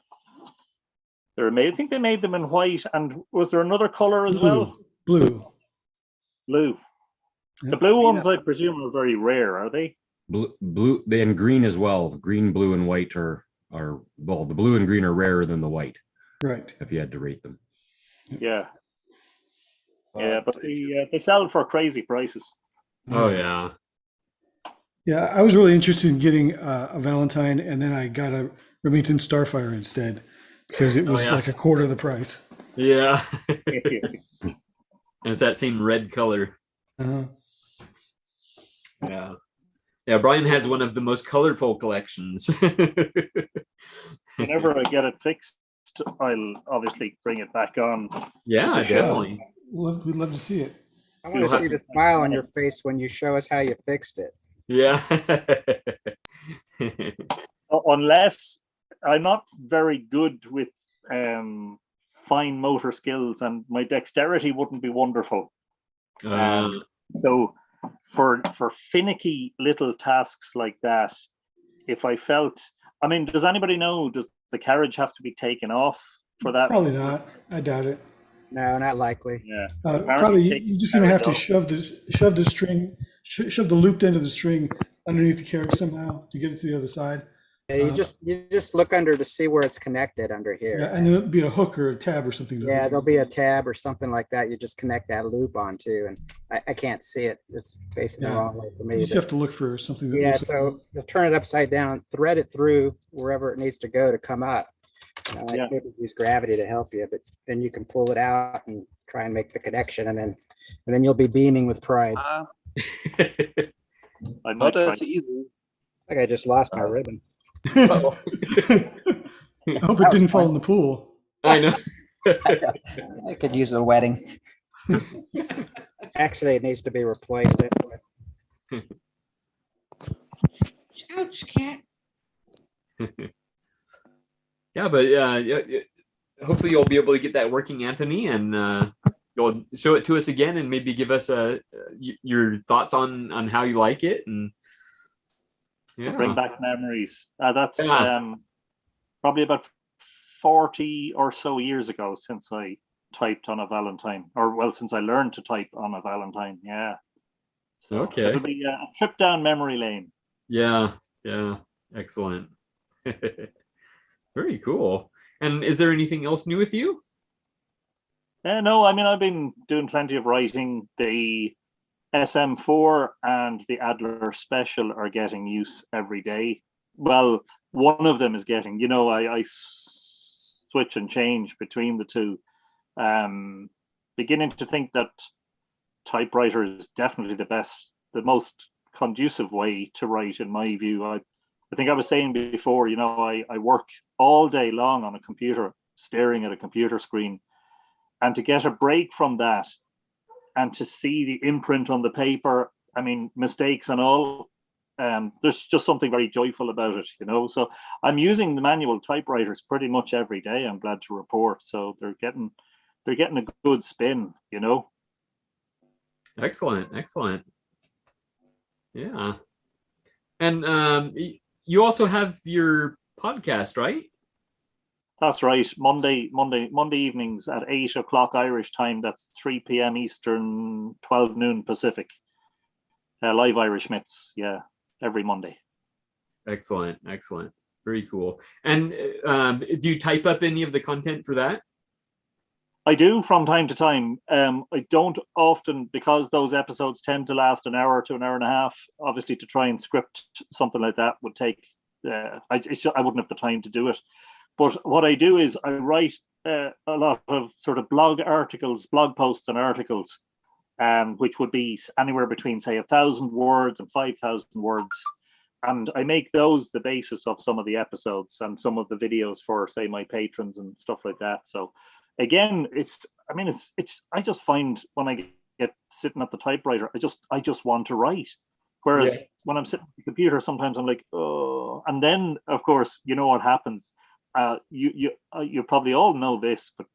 made. I think they made them in white, and was there another color as well? Blue. Blue. The blue ones, I presume, are very rare, are they? Blue, and green as well. Green, blue, and white are well, the blue and green are rarer than the white. Right. If you had to rate them. Yeah. Yeah, but they sell for crazy prices. Oh yeah. Yeah, I was really interested in getting a Valentine, and then I got a Remington Starfire instead because it was like a quarter of the price. Yeah. And it's that same red color. Yeah. Yeah, Brian has one of the most colorful collections. Whenever I get it fixed, I'll obviously bring it back on. Yeah, definitely. We'd love to see it. I want to see the smile on your face when you show us how you fixed it. Yeah. Unless I'm not very good with fine motor skills, and my dexterity wouldn't be wonderful. So for finicky little tasks like that, if I felt, I mean, does anybody know, does the carriage have to be taken off for that? Probably not. I doubt it. No, not likely. Yeah. Probably you're just gonna have to shove the string, shove the looped end of the string underneath the carriage somehow to get it to the other side. Yeah, you just look under to see where it's connected under here. Yeah, and there'll be a hook or a tab or something. Yeah, there'll be a tab or something like that. You just connect that loop onto, and I can't see it. It's facing the wrong way for me. You just have to look for something. That Yeah, so you'll turn it upside down, thread it through wherever it needs to go to come up. I could use gravity to help you, but then you can pull it out and try and make the connection, and then you'll be beaming with pride. I'm not as easy. I think I just lost my ribbon. I hope it didn't fall in the pool. I know. I could use a wetting. Actually, it needs to be replaced. Ouch, cat. Yeah, but hopefully you'll be able to get that working, Anthony, and you'll show it to us again, and maybe give us your thoughts on how you like it, and bring back memories. That's probably about 40 or so years ago since I typed on a Valentine, since I learned to type on a Valentine. Yeah. So okay. It'll be a trip down memory lane. Yeah. Excellent. Very cool. And is there anything else new with you? No, I mean, I've been doing plenty of writing. The SM4 and the Adler Special are getting use every day. Well, one of them is getting, I switch and change between the two. Beginning to think that typewriter is definitely the most conducive way to write, in my view. I think I was saying before, I work all day long on a computer, staring at a computer screen, and to get a break from that and to see the imprint on the paper, I mean, mistakes and all, there's just something very joyful about it, So I'm using the manual typewriters pretty much every day, I'm glad to report. So they're getting a good spin, Excellent. Yeah. And you also have your podcast, right? That's right. Monday evenings at 8:00 Irish time. That's 3 p.m. Eastern, 12 noon Pacific. Live Irish Myths. Yeah, every Monday. Excellent. Very cool. And do you type up any of the content for that? I do from time to time. I don't often, because those episodes tend to last an hour to an hour and a half. Obviously, to try and script something like that would take. I wouldn't have the time to do it. But what I do is I write a lot of sort of blog posts and articles, which would be anywhere between, say, 1,000 words and 5,000 words. And I make those the basis of some of the episodes and some of the videos for, say, my patrons and stuff like that. So again, I just find when I get sitting at the typewriter, I just want to write. Whereas when I'm sitting at the computer, sometimes I'm like, oh, and then of course, what happens. You probably all know this, but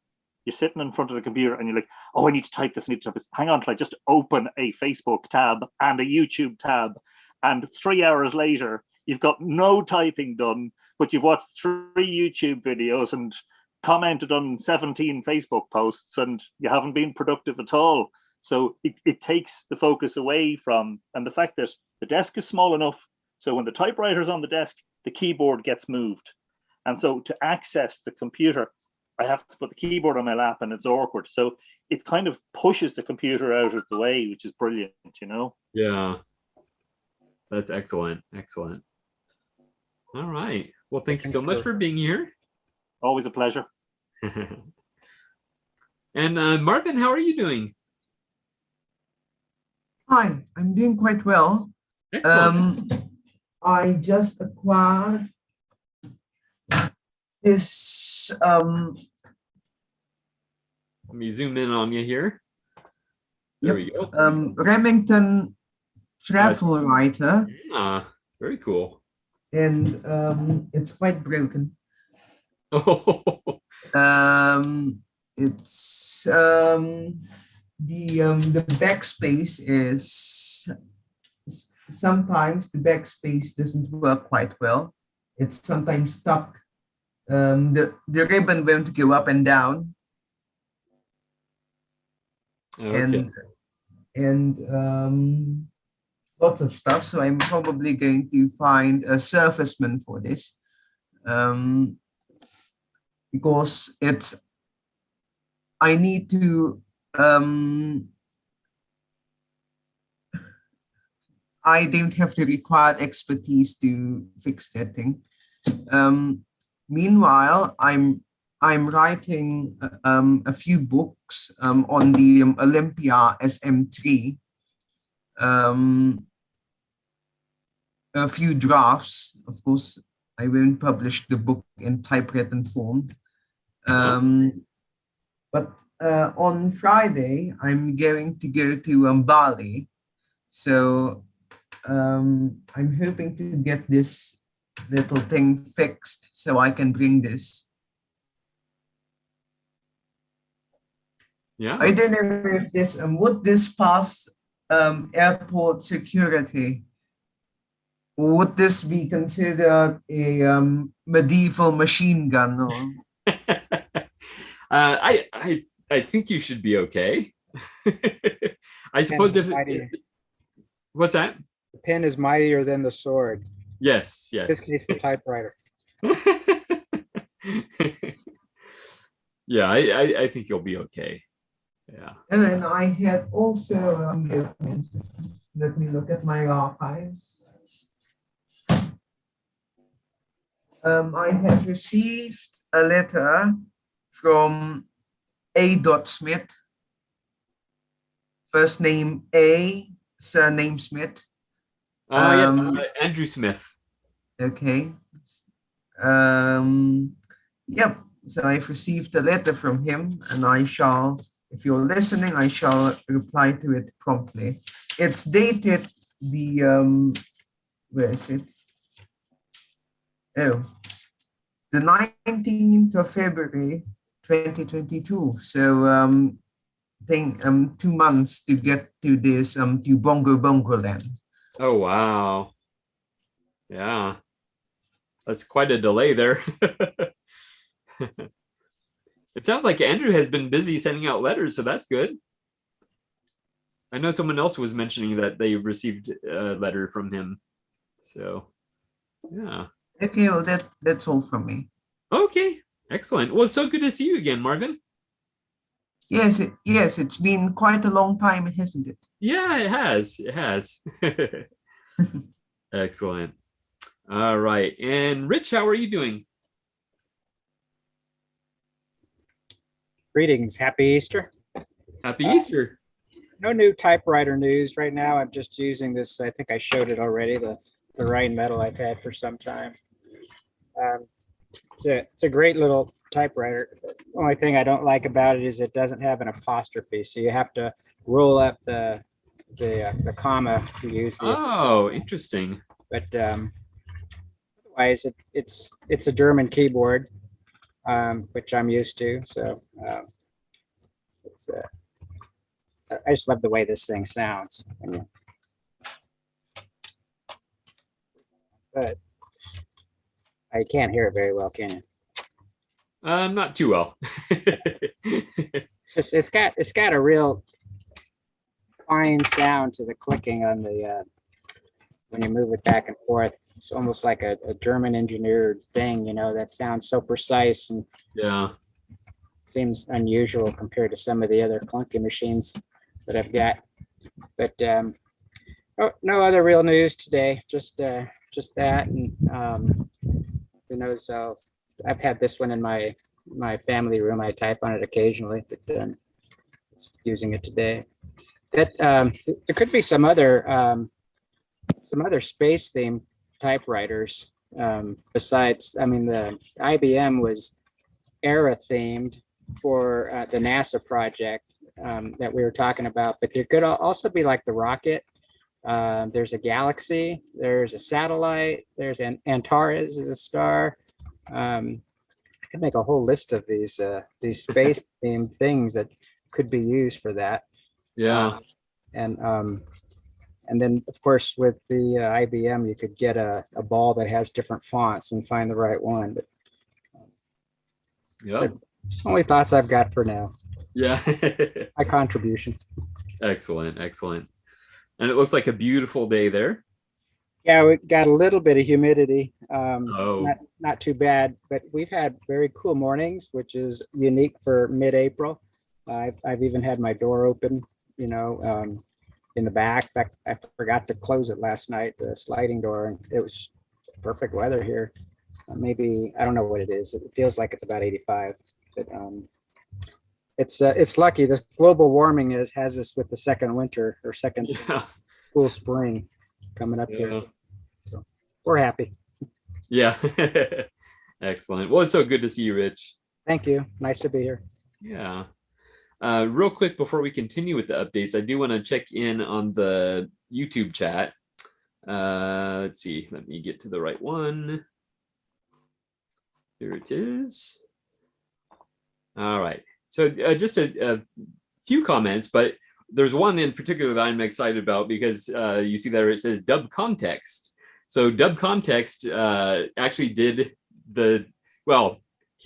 you're sitting in front of the computer and you're like, oh, I need to type this. Hang on till I just open a Facebook tab and a YouTube tab. And 3 hours later, you've got no typing done, but you've watched 3 YouTube videos and commented on 17 Facebook posts, and you haven't been productive at all. So it takes the focus away from, and the fact that the desk is small enough, so when the typewriter's on the desk, the keyboard gets moved. And so to access the computer, I have to put the keyboard on my lap and it's awkward. So it kind of pushes the computer out of the way, which is brilliant, you know? Yeah. That's excellent. Excellent. All right. Well, thank you so much for being here. Always a pleasure. And Marvin, how are you doing? Hi, I'm doing quite well. Excellent. I just acquired this. Let me zoom in on you here. There we go. Remington travel writer. Yeah, very cool. And it's quite broken. Oh. It's the backspace is sometimes the backspace doesn't work quite well. It's sometimes stuck. The ribbon won't go up and down. Okay. And lots of stuff. So I'm probably going to find a surfaceman for this, because I need to. I don't have the required expertise to fix that thing. Meanwhile, I'm writing a few books on the Olympia SM3, a few drafts. Of course, I won't publish the book in typewritten form. But on Friday, I'm going to go to Bali. So I'm hoping to get this little thing fixed so I can bring this. Yeah. I don't know if this would this pass airport security. Would this be considered a medieval machine gun? Or? I think you should be okay. I suppose if what's that? The pen is mightier than the sword. Yes, yes. This case, the typewriter. Yeah, I think you'll be okay. Yeah. And then I had also, let me look at my archives. I have received a letter from A. Smith, first name A, surname Smith. Andrew Smith. Okay. Yep. So I've received a letter from him, and I shall, if you're listening, I shall reply to it promptly. It's dated the where is it? Oh, the 19th of February, 2022. So I think 2 months to get to this to Bongo land. Oh wow. Yeah. That's quite a delay there. It sounds like Andrew has been busy sending out letters, so that's good. I know someone else was mentioning that they received a letter from him. So, yeah. Okay, well, that's all from me. Okay, excellent. Well, it's so good to see you again, Marvin. Yes, it's been quite a long time, hasn't it? Yeah, it has. It has. Excellent. All right. And Rich, how are you doing? Greetings. Happy Easter. Happy Easter. No new typewriter news right now. I'm just using this. I think I showed it already. The Rheinmetall I've had for some time. It's a great little typewriter. The only thing I don't like about it is it doesn't have an apostrophe, so you have to roll up the comma to use this. Oh, interesting. But otherwise, it's a German keyboard, which I'm used to. So it's I just love the way this thing sounds. But I can't hear it very well, can you? Not too well. It's got a real fine sound to the clicking on the when you move it back and forth. It's almost like a German engineered thing, you know, that sounds so precise and Yeah. seems unusual compared to some of the other clunky machines that I've got. But no other real news today, just that. And who knows, I've had this one in my family room. I type on it occasionally, but it's using it today. That there could be some other space themed typewriters besides. I mean, the IBM was era themed for the NASA project that we were talking about, but there could also be like the rocket. There's a galaxy, there's a satellite, there's Antares is a star. I could make a whole list of these space themed things that could be used for that. Yeah. And then of course with the IBM, you could get a ball that has different fonts and find the right one. But yeah, it's only thoughts I've got for now. Yeah. My contribution. Excellent. And it looks like a beautiful day there. Yeah, we got a little bit of humidity. Not too bad, but we've had very cool mornings, which is unique for mid-April. I've even had my door open, you know, in the back. In fact, I forgot to close it last night, the sliding door, and it was perfect weather here. Maybe, I don't know what it is. It feels like it's about 85, but it's lucky. The global warming has us with the second winter or second cool spring coming up here. So we're happy. Yeah. Excellent. Well, it's so good to see you, Rich. Thank you. Nice to be here. Yeah. Real quick before we continue with the updates, I do want to check in on the YouTube chat. Let's see. Let me get to the right one. Here it is. All right. So just a few comments, but there's one in particular that I'm excited about because you see there it says dub context. So dub context actually did he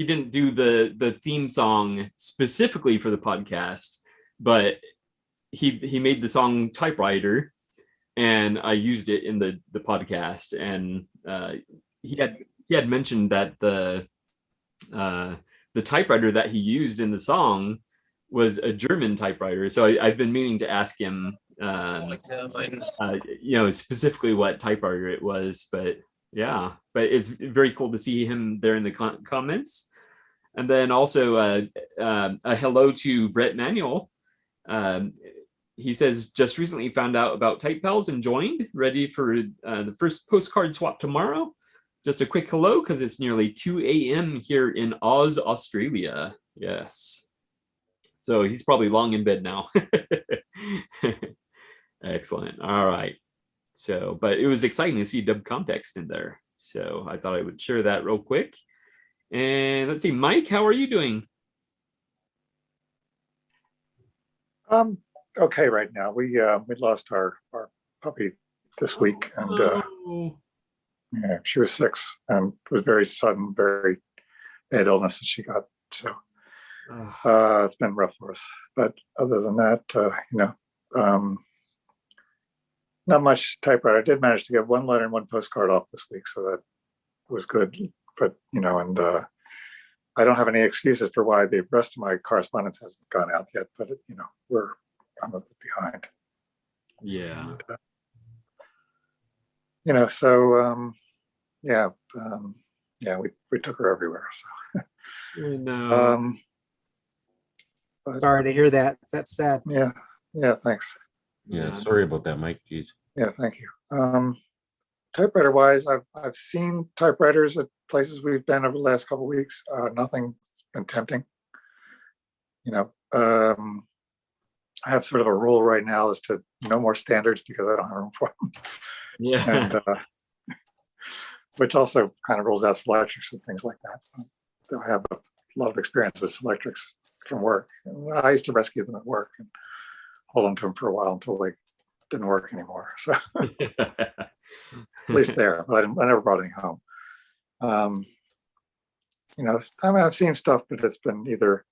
didn't do the theme song specifically for the podcast, but he made the song Typewriter, and I used it in the podcast. And he had mentioned that the typewriter that he used in the song was a German typewriter. So I've been meaning to ask him, specifically what typewriter it was, but yeah, but it's very cool to see him there in the comments. And then also a hello to Brett Manuel. He says, just recently found out about TypePals and joined, ready for the first postcard swap tomorrow. Just a quick hello, because it's nearly 2 a.m. here in Oz, Australia. Yes. So he's probably long in bed now. Excellent. All right. So, but it was exciting to see dub context in there. So I thought I would share that real quick. And let's see, Mike, how are you doing? Okay right now. We lost our puppy this week, and yeah, she was 6 and it was very sudden, very bad illness that she got. So it's been rough for us. But other than that, not much typewriter. I did manage to get 1 letter and 1 postcard off this week, so that was good. But I don't have any excuses for why the rest of my correspondence hasn't gone out yet. But I'm a bit behind. Yeah. And, we took her everywhere. So. I know. Sorry to hear that. That's sad. Yeah. Thanks. Yeah. Sorry about that, Mike. Jeez. Yeah. Thank you. Typewriter wise, I've seen typewriters at places we've been over the last couple of weeks. Nothing's been tempting. I have sort of a rule right now as to no more standards because I don't have room for them. Yeah. And, which also kind of rules out Selectrics and things like that. I have a lot of experience with Selectrics from work. And I used to rescue them at work and hold on to them for a while until they didn't work anymore. So at least there, but I never brought any home. I've seen stuff, but it's been either,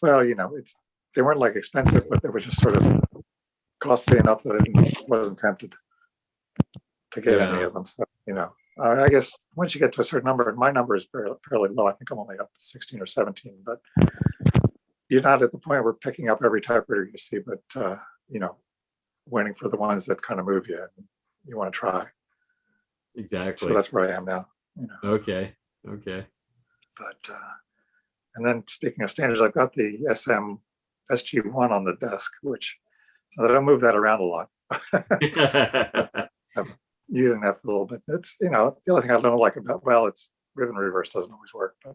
they weren't like expensive, but they were just sort of costly enough that I wasn't tempted to get any of them. So, I guess once you get to a certain number, and my number is fairly low, I think I'm only up to 16 or 17, but you're not at the point where picking up every typewriter you see, but, waiting for the ones that kind of move you and you want to try. Exactly. So that's where I am now. Okay. But, and then speaking of standards, I've got the SG1 on the desk, which so I don't move that around a lot. I'm using that for a little bit. It's, the only thing I don't like about, well, it's ribbon reverse doesn't always work, but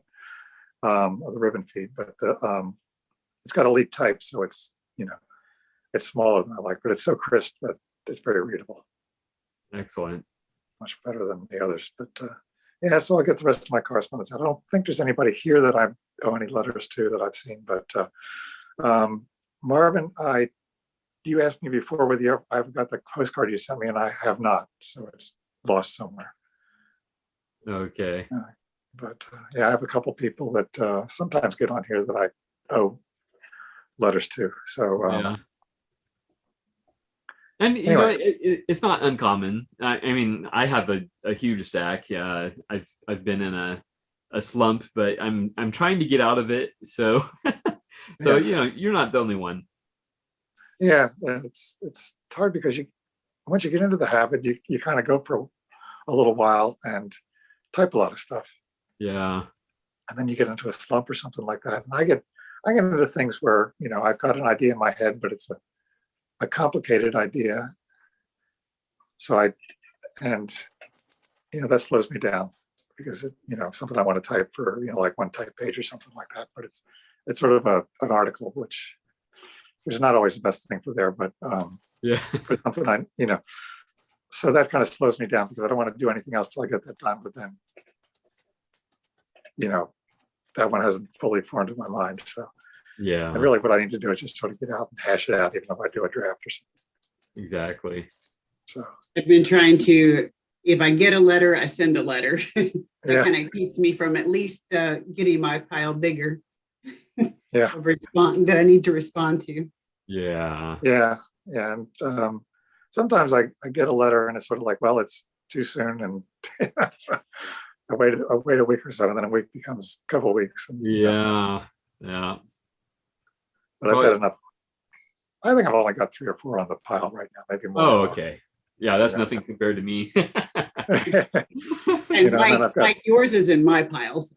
or the ribbon feed, but it's got elite type, so it's, it's smaller than I like, but it's so crisp that it's very readable. Excellent. Much better than the others. But yeah, so I'll get the rest of my correspondence out. I don't think there's anybody here that I owe any letters to that I've seen, but Marvin, you asked me before whether I've got the postcard you sent me, and I have not, so it's lost somewhere. Okay. But yeah, I have a couple people that sometimes get on here that I owe letters to. So yeah. And anyway. It's not uncommon. I mean, I have a huge stack. Yeah, I've been in a slump, but I'm trying to get out of it. So so you're not the only one. Yeah, it's hard because once you get into the habit, you kind of go for a little while and type a lot of stuff. Yeah. And then you get into a slump or something like that. And I get into things where, I've got an idea in my head, but it's a complicated idea. So that slows me down because something I want to type for, like one type page or something like that. But it's sort of an article, which is not always the best thing for there, but yeah, for something so that kind of slows me down because I don't want to do anything else till I get that done. But then, that one hasn't fully formed in my mind. So yeah, and really what I need to do is just sort of get out and hash it out, even if I do a draft or something. Exactly. So I've been trying to, if I get a letter, I send a letter. That kind of keeps me from at least getting my pile bigger. Yeah. That I need to respond to. Yeah. Yeah. And sometimes I get a letter and it's sort of like, well, it's too soon. And so I wait a week or so, and then a week becomes a couple of weeks. And, yeah. But I've got enough. I think I've only got 3 or 4 on the pile right now, maybe more. Oh, okay. Yeah, that's nothing compared to me. And like yours is in my pile. So.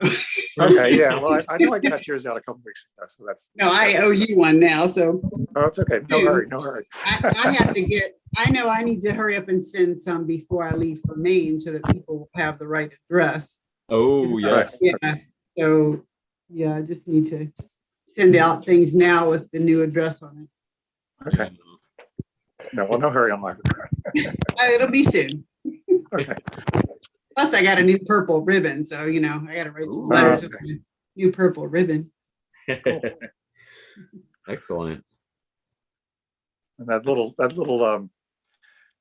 Okay, yeah. Well, I know I got yours out a couple weeks ago, so that's. No, I owe you one now. So. Oh, it's okay. No hurry. I have to get. I know I need to hurry up and send some before I leave for Maine, so that people will have the right address. Oh, yes. Yeah. So, yeah, I just need to send out things now with the new address on it. Okay. No hurry on my part. It'll be soon. Okay. Plus, I got a new purple ribbon, so I got to write some letters with a new purple ribbon. Cool. Excellent. And that little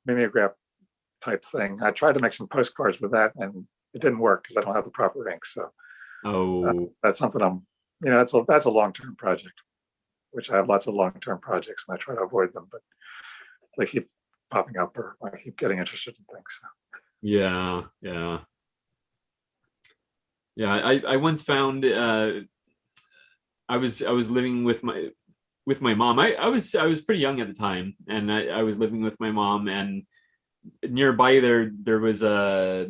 mimeograph type thing, I tried to make some postcards with that, and it didn't work because I don't have the proper ink. So, that's something that's a long-term project, which I have lots of long-term projects, and I try to avoid them, but they keep popping up, or I keep getting interested in things. So. Yeah. I once found I was living with my mom. I was pretty young at the time, and I was living with my mom, and nearby there was I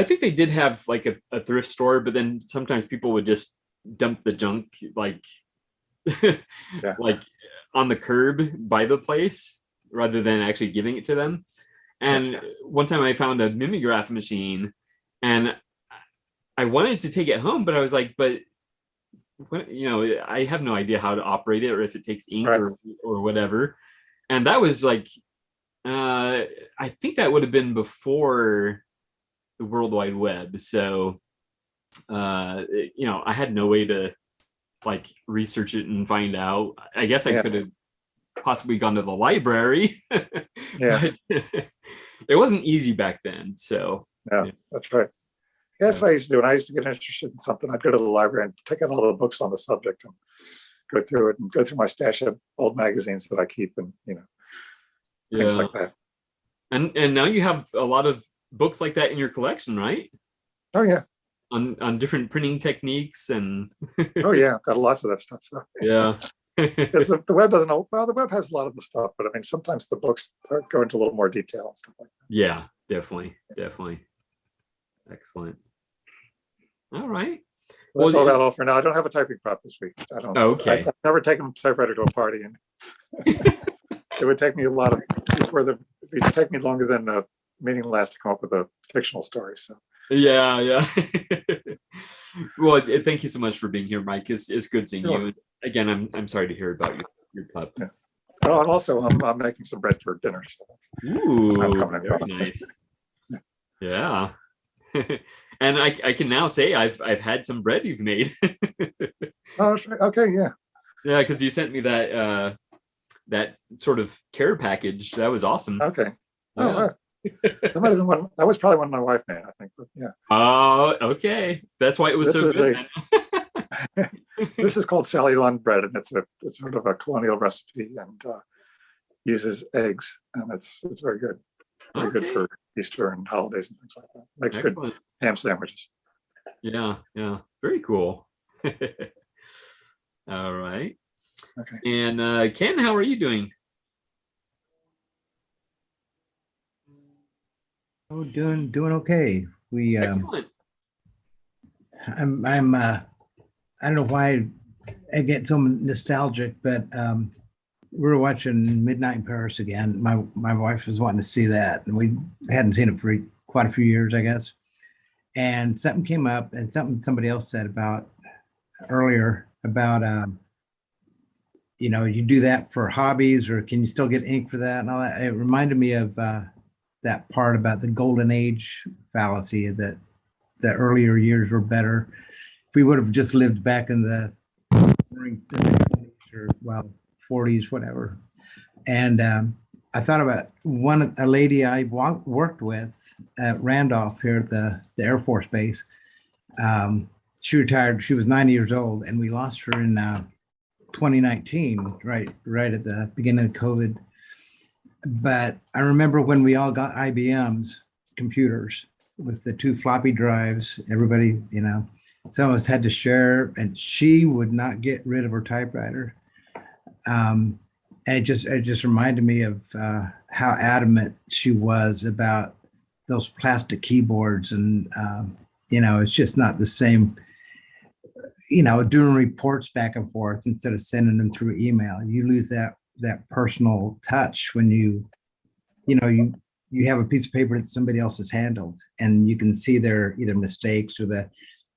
think they did have like a thrift store, but then sometimes people would just dump the junk like like on the curb by the place rather than actually giving it to them. And one time I found a mimeograph machine, and I wanted to take it home, but I was like, but I have no idea how to operate it, or if it takes ink or whatever. And that was like, I think that would have been before the World Wide Web. So, I had no way to like research it and find out. I guess I could have possibly gone to the library. Yeah. It wasn't easy back then. So yeah, that's right. Yeah, that's what I used to do. When I used to get interested in something, I'd go to the library and take out all the books on the subject and go through it and go through my stash of old magazines that I keep, and things like that. And now you have a lot of books like that in your collection, right? Oh yeah. On different printing techniques and Oh yeah, got lots of that stuff. So yeah. Because the web doesn't know, well, the web has a lot of the stuff, but I mean, sometimes the books go into a little more detail and stuff like that. Yeah, definitely. Excellent. All right. Well, that's all about all for now. I don't have a typing prop this week. I don't. Okay. I've never taken a typewriter to a party, and it would take me it'd take me longer than a meeting lasts to come up with a fictional story. So. Yeah. Well, thank you so much for being here, Mike. It's good seeing you. And again, I'm sorry to hear about your pup. Yeah. Oh, and also I'm making some bread for dinner. So ooh, very nice. Yeah. And I can now say I've had some bread you've made. Oh, okay, yeah. Yeah, because you sent me that that sort of care package. That was awesome. Okay. Yeah. Oh, that might have been one. That was probably one my wife made, I think. But yeah. Oh, okay. That's why it was so good. This is called Ceylon bread, and it's sort of a colonial recipe, and uses eggs, and it's very good. Very good for Easter and holidays and things like that. Makes excellent. Good ham sandwiches. Yeah. Very cool. All right. Okay. And Ken, how are you doing? Oh, doing okay. We excellent. I'm I don't know why I get so nostalgic, but we were watching Midnight in Paris again. My wife was wanting to see that, and we hadn't seen it for quite a few years, I guess. And something came up, and somebody else said about earlier about you do that for hobbies, or can you still get ink for that and all that. It reminded me of that part about the golden age fallacy, that the earlier years were better. If we would have just lived back in the 20s or 40s, whatever. And I thought about a lady I worked with at Randolph here at the Air Force Base. She retired. She was 90 years old, and we lost her in 2019, right at the beginning of COVID. But I remember when we all got IBM's computers with the 2 floppy drives, everybody, some of us had to share, and she would not get rid of her typewriter. And it just reminded me of how adamant she was about those plastic keyboards, and it's just not the same. Doing reports back and forth instead of sending them through email, you lose that personal touch when you have a piece of paper that somebody else has handled, and you can see their either mistakes or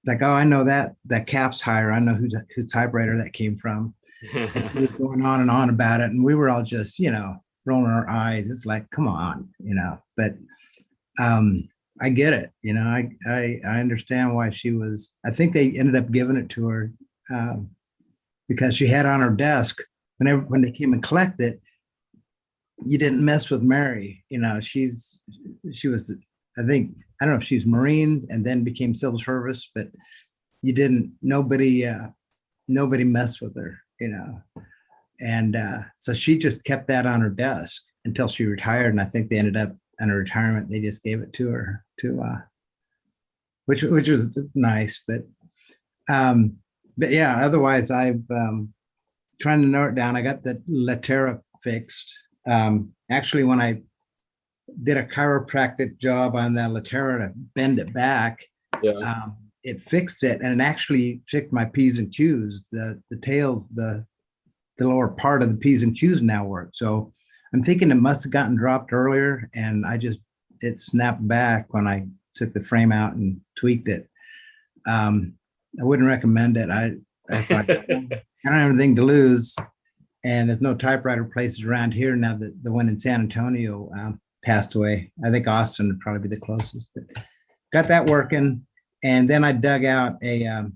like, oh, I know that cap's higher. I know whose typewriter that came from. And she was going on and on about it, and we were all just rolling our eyes. It's like, come on, but I get it. I understand why she was. I think they ended up giving it to her because she had on her desk when they came and collect it. You didn't mess with Mary. She was. I don't know if she's Marine and then became civil service, but you didn't. Nobody messed with her. And so she just kept that on her desk until she retired, and I think they ended up in her retirement. They just gave it to her which was nice, but yeah. Otherwise, I've trying to narrow it down. I got the Latera fixed. Actually, when I did a chiropractic job on that Latera to bend it back, it fixed it, and it actually fixed my P's and Q's. The tails, the lower part of the P's and Q's now work. So I'm thinking it must have gotten dropped earlier, and it snapped back when I took the frame out and tweaked it. I wouldn't recommend it. I thought, I don't have anything to lose, and there's no typewriter places around here now. That the one in San Antonio passed away. I think Austin would probably be the closest, but got that working. And then I dug out a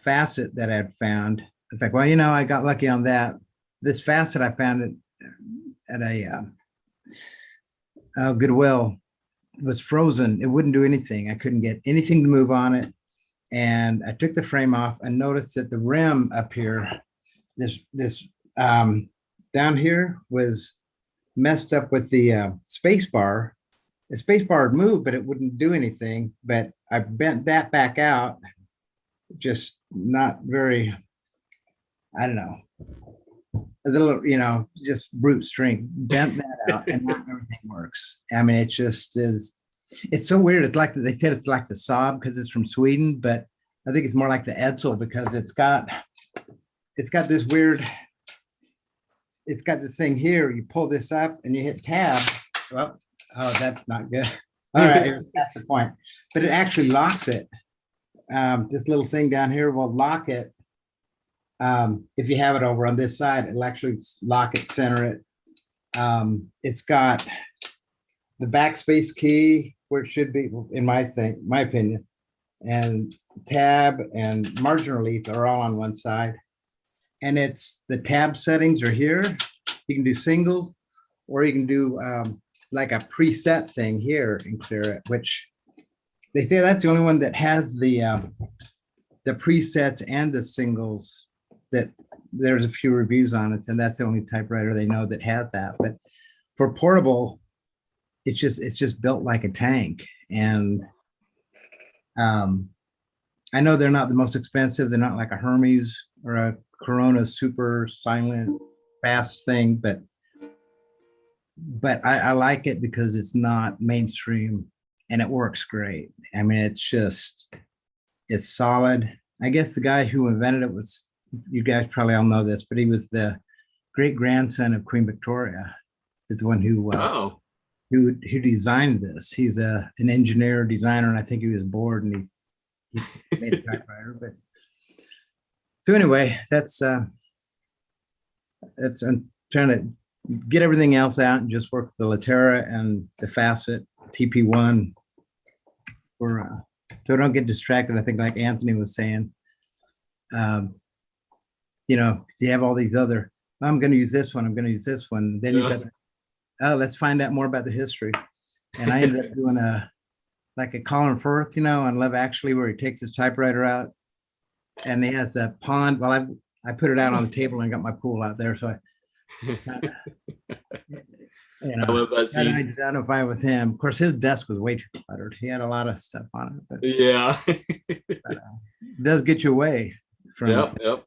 facet that I'd found. It's like, well, I got lucky on that. This facet I found at a Goodwill was frozen. It wouldn't do anything. I couldn't get anything to move on it. And I took the frame off and noticed that the rim up here, this down here was messed up with the space bar. The space bar would move, but it wouldn't do anything. But I bent that back out, just not very, I don't know. It's a little, just brute strength. Bent that out, and now everything works. I mean, it just is. It's so weird. It's like they said it's like the Saab because it's from Sweden, but I think it's more like the Edsel because it's got this weird. It's got this thing here. You pull this up and you hit tab. Well, oh, that's not good. All right, that's the point. But it actually locks it. This little thing down here will lock it. If you have it over on this side, it'll actually lock it, center it. It's got the backspace key where it should be, in my opinion, and tab and margin release are all on one side. And it's the tab settings are here. You can do singles, or you can do like a preset thing here and clear it, which they say that's the only one that has the presets and the singles. That there's a few reviews on it, and that's the only typewriter they know that has that. But for portable, it's just built like a tank. And I know they're not the most expensive. They're not like a Hermes or a Corona super silent fast thing, but I like it because it's not mainstream and it works great. I mean, it's solid. I guess the guy who invented it was, you guys probably all know this, but he was the great grandson of Queen Victoria. Is the one who designed this. He's an engineer designer, and I think he was bored and he made a typewriter. But so anyway, that's I'm trying to get everything else out and just work with the Latera and the Facet TP1 for so I don't get distracted. I think like Anthony was saying, you have all these other, I'm going to use this one, I'm going to use this one. Then you've got, let's find out more about the history. And I ended up doing a Colin Firth, on Love Actually, where he takes his typewriter out and he has the pond. Well, I put it out on the table and I got my pool out there. So I love that scene. I identify with him. Of course, his desk was way too cluttered. He had a lot of stuff on it. But, it does get you away from Yep.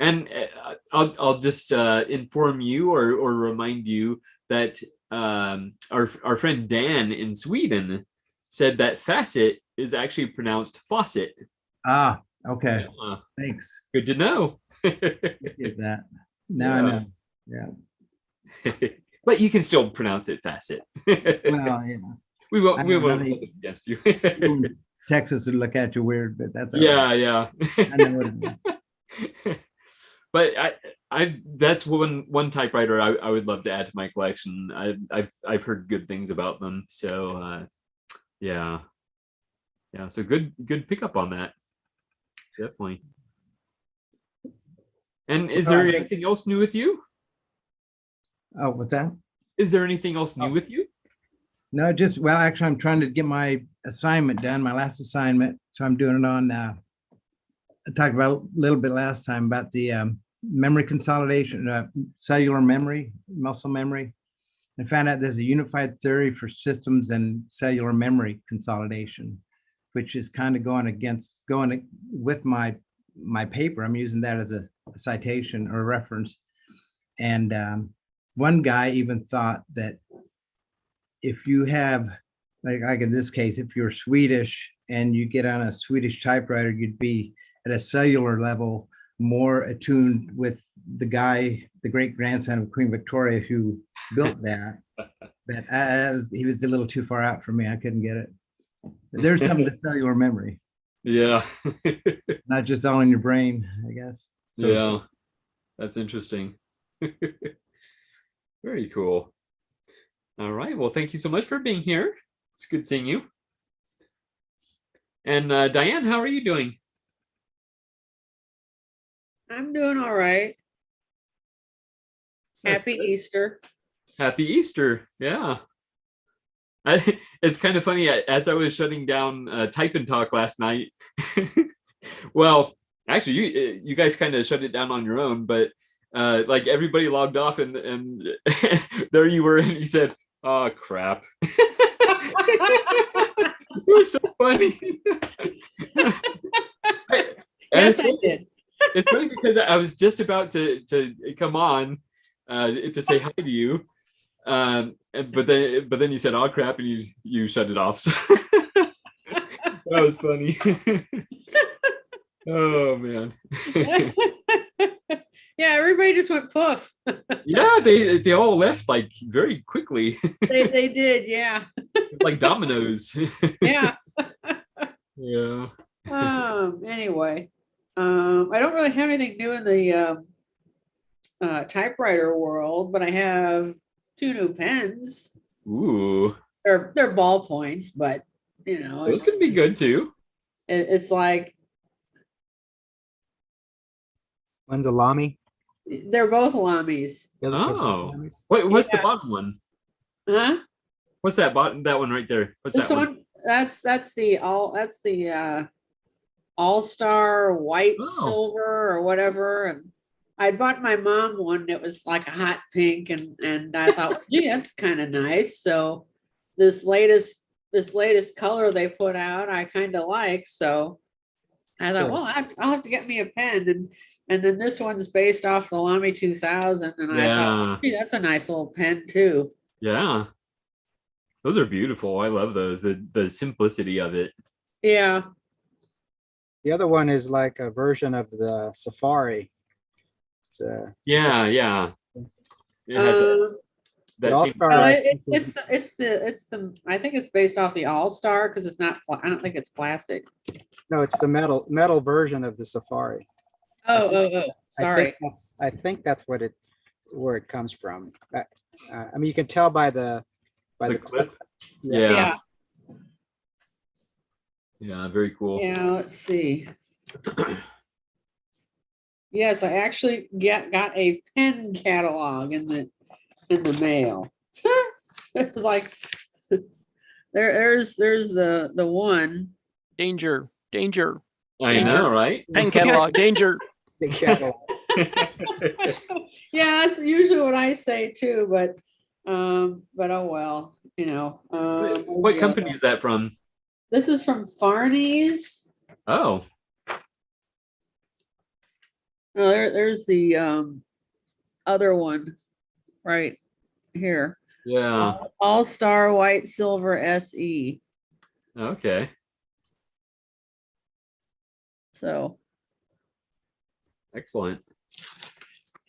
And I'll just inform you or remind you that our friend Dan in Sweden said that facet is actually pronounced faucet. Ah, okay. Thanks. Good to know. Get that. Now I know. Yeah. But you can still pronounce it facet. Well, we won't hold it against you. Texas would look at you weird, but that's all right. Yeah. I know what it is. But that's one typewriter I would love to add to my collection. I've heard good things about them. So yeah. So good pickup on that. Definitely. And is there anything else new with you? Oh, what's that? Is there anything else new with you? No, actually, I'm trying to get my assignment done, my last assignment. So I'm doing it on, I talked about a little bit last time about the memory consolidation, cellular memory, muscle memory. I found out there's a unified theory for systems and cellular memory consolidation, which is kind of going with my paper. I'm using that as a citation or a reference. And one guy even thought that if you have, like in this case, if you're Swedish and you get on a Swedish typewriter, you'd be at a cellular level more attuned with the guy, the great grandson of Queen Victoria who built that. But as he was a little too far out for me, I couldn't get it. But there's something to cellular memory. Yeah. Not just all in your brain, I guess. So, yeah, that's interesting. Very cool. All right. Well, thank you so much for being here. It's good seeing you. And Diane, how are you doing? I'm doing all right. That's Happy good. Easter. Happy Easter. Yeah. It's kind of funny. As I was shutting down Type and Talk last night, well, Actually, you guys kind of shut it down on your own, but like everybody logged off, and there you were, and you said, "Oh crap." It was so funny. Yes, I did. It's funny because I was just about to come on to say hi to you, but then you said, "Oh crap," and you shut it off. So that was funny. Oh man. Yeah, everybody just went poof. Yeah, they all left like very quickly. They did, yeah. Like dominoes. Yeah. Yeah. Anyway, I don't really have anything new in the typewriter world, but I have 2 new pens. Ooh. They're ballpoints, but you know, Those could be good too. It's like One's a Lamy. they're both Lamis. Oh. What's the Yeah. bottom one? Huh? What's that bottom? That one right there. What's This that one, that's the all-star white, silver, or whatever. And I bought my mom one that was like a hot pink, and I thought, gee, that's kind of nice. So this latest color they put out, I kind of like. So I thought, Sure. well, I'll have to get me a pen. And then this one's based off the Lamy 2000, and I thought, gee, that's a nice little pen too. Yeah. Those are beautiful. I love those. The simplicity of it. Yeah. The other one is like a version of the Safari. It's Yeah. It has that same. It's the I think it's based off the All-Star because it's not. I don't think it's plastic. No, it's the metal version of the Safari. Oh, sorry. I think that's where it comes from. I mean, you can tell by the clip. Yeah. Yeah, very cool. Yeah, let's see. Yes, I actually got a pen catalog in the mail. It's like there's the one. Danger. I know, right? Pen catalog, danger. Big catalog. Yeah, that's usually what I say too, but oh well, you know. What company is that from? This is from Farney's. Oh. There's the other one right here. Yeah. All-Star White Silver SE. Okay. So Excellent.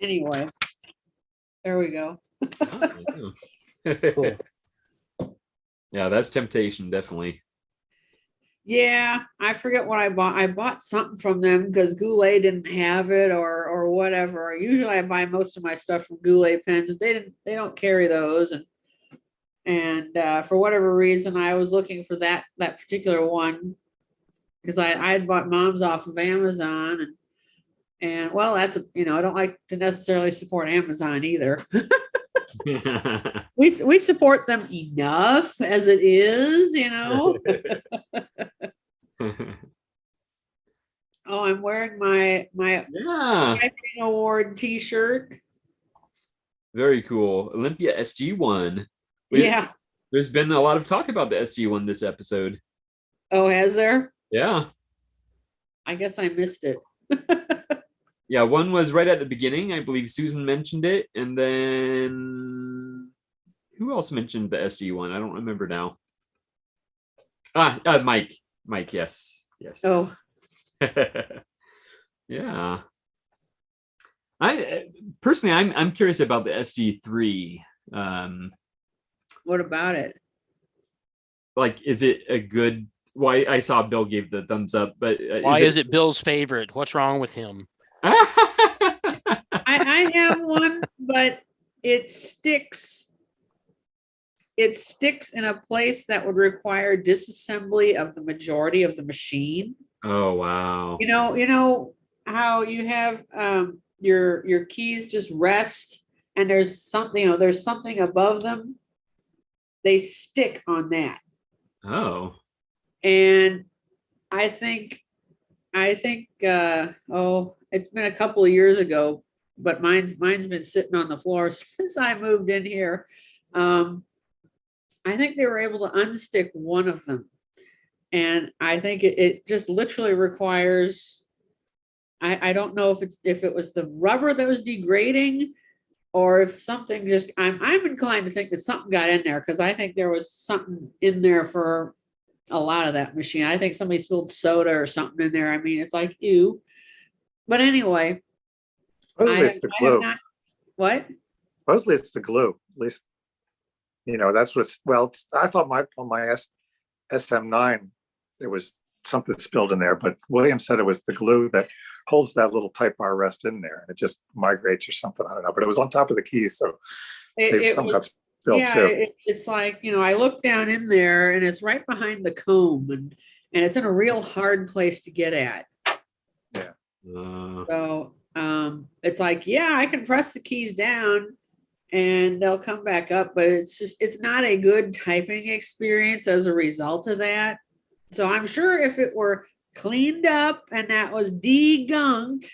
anyway, there we go. Cool. Yeah, that's temptation, definitely. Yeah, I forget what I bought. I bought something from them because Goulet didn't have it or whatever. Usually I buy most of my stuff from Goulet pens. They don't carry those, and for whatever reason I was looking for that particular one because I had bought Mom's off of Amazon and well, that's I don't like to necessarily support Amazon either. We support them enough as it is, Oh, I'm wearing my Typing Award T-shirt. Very cool. Olympia SG1. Yeah. There's been a lot of talk about the SG1 this episode. Oh, has there? Yeah. I guess I missed it. Yeah, one was right at the beginning. I believe Susan mentioned it. And then who else mentioned the SG1? I don't remember now. Mike. Mike, yes. Oh. Yeah. I'm curious about the SG3. What about it? Like, is it a good? Why I saw Bill gave the thumbs up, but why is it Bill's favorite? What's wrong with him? I have one, but it sticks. It sticks in a place that would require disassembly of the majority of the machine. Oh wow! You know how you have your keys just rest, and there's something above them. They stick on that. Oh. And I think I think, oh, it's been a couple of years ago, but mine's been sitting on the floor since I moved in here. I think they were able to unstick one of them. And I think it just literally requires, I don't know if it was the rubber that was degrading or if something just, I'm inclined to think that something got in there because I think there was something in there for a lot of that machine. I think somebody spilled soda or something in there. I mean, it's like, ew. But anyway. Mostly it's the glue. What? Mostly it's the glue. At least, that's what's, well, I thought on my SM9, there was something spilled in there, but William said it was the glue that holds that little type bar rest in there. And it just migrates or something. I don't know, but it was on top of the keys. So maybe some got spilled too. It's like, I look down in there and it's right behind the comb and it's in a real hard place to get at. Yeah. So it's like, yeah, I can press the keys down and they'll come back up, but it's not a good typing experience as a result of that. So I'm sure if it were cleaned up and that was degunked,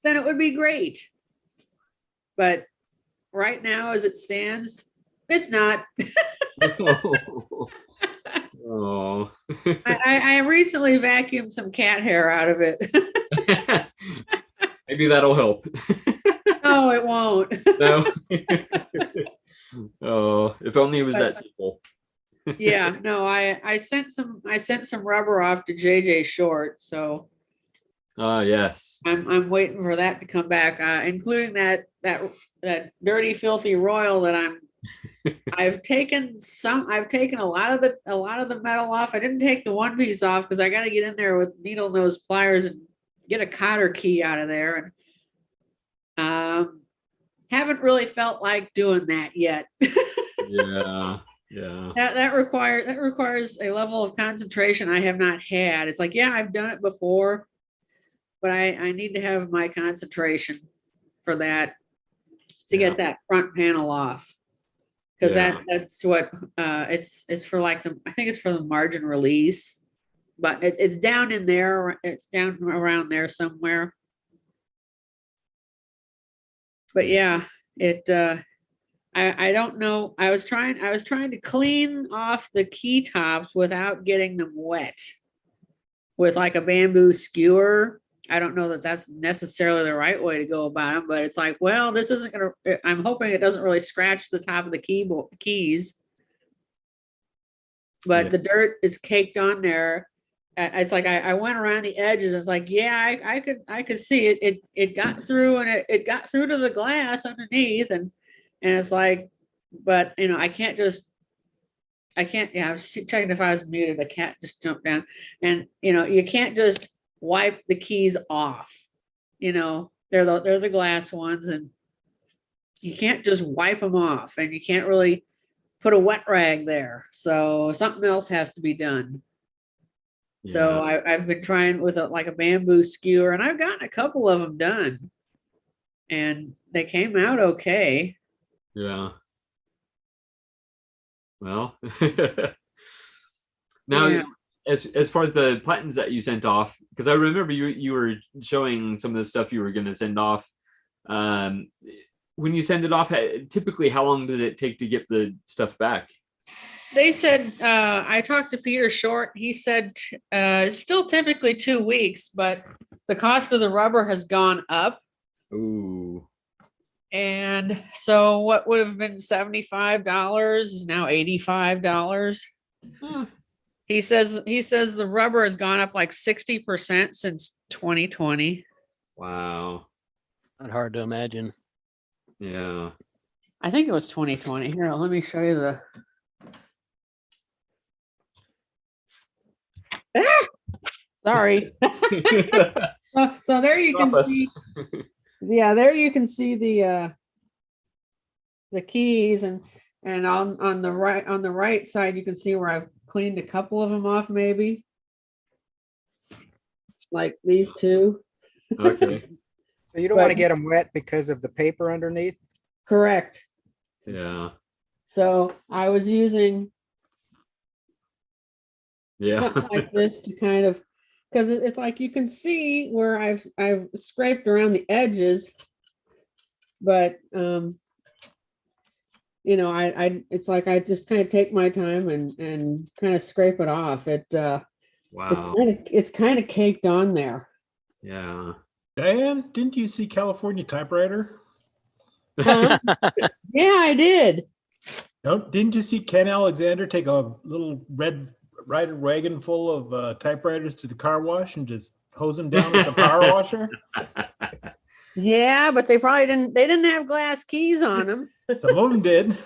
then it would be great. But right now, as it stands, it's not. Oh. I recently vacuumed some cat hair out of it. Maybe that'll help. No, it won't. No. Oh, if only it was that simple. Yeah, no, I sent some rubber off to JJ Short, so yes. I'm waiting for that to come back, including that dirty, filthy royal that I've taken a lot of the metal off. I didn't take the one piece off because I got to get in there with needle nose pliers and get a cotter key out of there, and haven't really felt like doing that yet. Yeah. That requires a level of concentration I have not had. It's like, yeah, I've done it before, but I need to have my concentration for that to get that front panel off. Because that's what it's for, like I think it's for the margin release, but it's down in there. It's down around there somewhere. But yeah, I don't know. I was trying to clean off the key tops without getting them wet with like a bamboo skewer. I don't know that that's necessarily the right way to go about them, but it's like, well, this isn't going to, I'm hoping it doesn't really scratch the top of the keys, but the dirt is caked on there. It's like, I went around the edges. It's like, yeah, I could see it. It got through, and it got through to the glass underneath. And it's like, but I can't, I was checking if I was muted. The cat just jumped down, and you can't just wipe the keys off. They're the glass ones, and you can't just wipe them off, and you can't really put a wet rag there. So something else has to be done. Yeah. So I've been trying with a bamboo skewer, and I've gotten a couple of them done, and they came out okay. Yeah. Well, now as far as the platens that you sent off, because I remember you were showing some of the stuff you were going to send off. When you send it off, typically how long does it take to get the stuff back? They said, I talked to Peter Short. He said it's still typically 2 weeks, but the cost of the rubber has gone up. Ooh. And so what would have been $75 is now $85. Huh. He says the rubber has gone up like 60% since 2020. Wow. Not hard to imagine. Yeah. I think it was 2020. Here, let me show you the. Sorry. so there you can see. Yeah, there you can see the keys, and on the right side you can see where I've cleaned a couple of them off, maybe like these two. Okay. So you don't want to get them wet because of the paper underneath? Correct. Yeah. So I was using something like this to kind of because it's like you can see where I've scraped around the edges, but you know, it's like I just kind of take my time and kind of scrape it off. Wow. It's kind of caked on there. Yeah. Diane, didn't you see California Typewriter? Huh? Yeah, I did. No, didn't you see Ken Alexander take a little red rider wagon full of typewriters to the car wash and just hose them down with the power washer? Yeah, but they didn't have glass keys on them. Some of them did.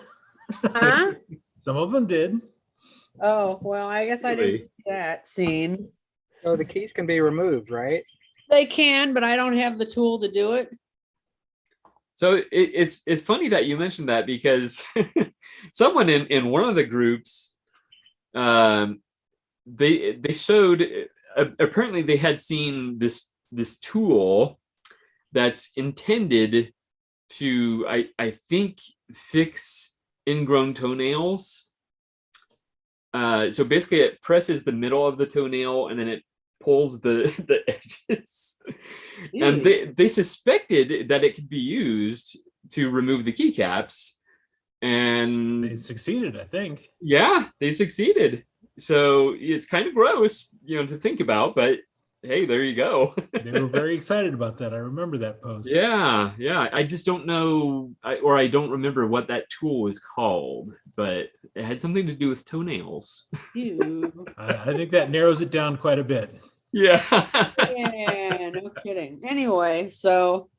Huh? Some of them did. Oh, well, I guess I Really? didn't see that scene. So the keys can be removed, right? They can, but I don't have the tool to do it. So it's funny that you mentioned that, because someone in one of the groups, they showed, apparently they had seen this tool that's intended to I think fix ingrown toenails. So basically it presses the middle of the toenail and then it pulls the edges. And they suspected that it could be used to remove the keycaps, and They succeeded, I think. yeah, they succeeded. So it's kind of gross, to think about, but hey, there you go. They were very excited about that. I remember that post. Yeah. I just don't know, or I don't remember what that tool was called, but it had something to do with toenails. I think that narrows it down quite a bit. Yeah. Yeah, no kidding. Anyway, so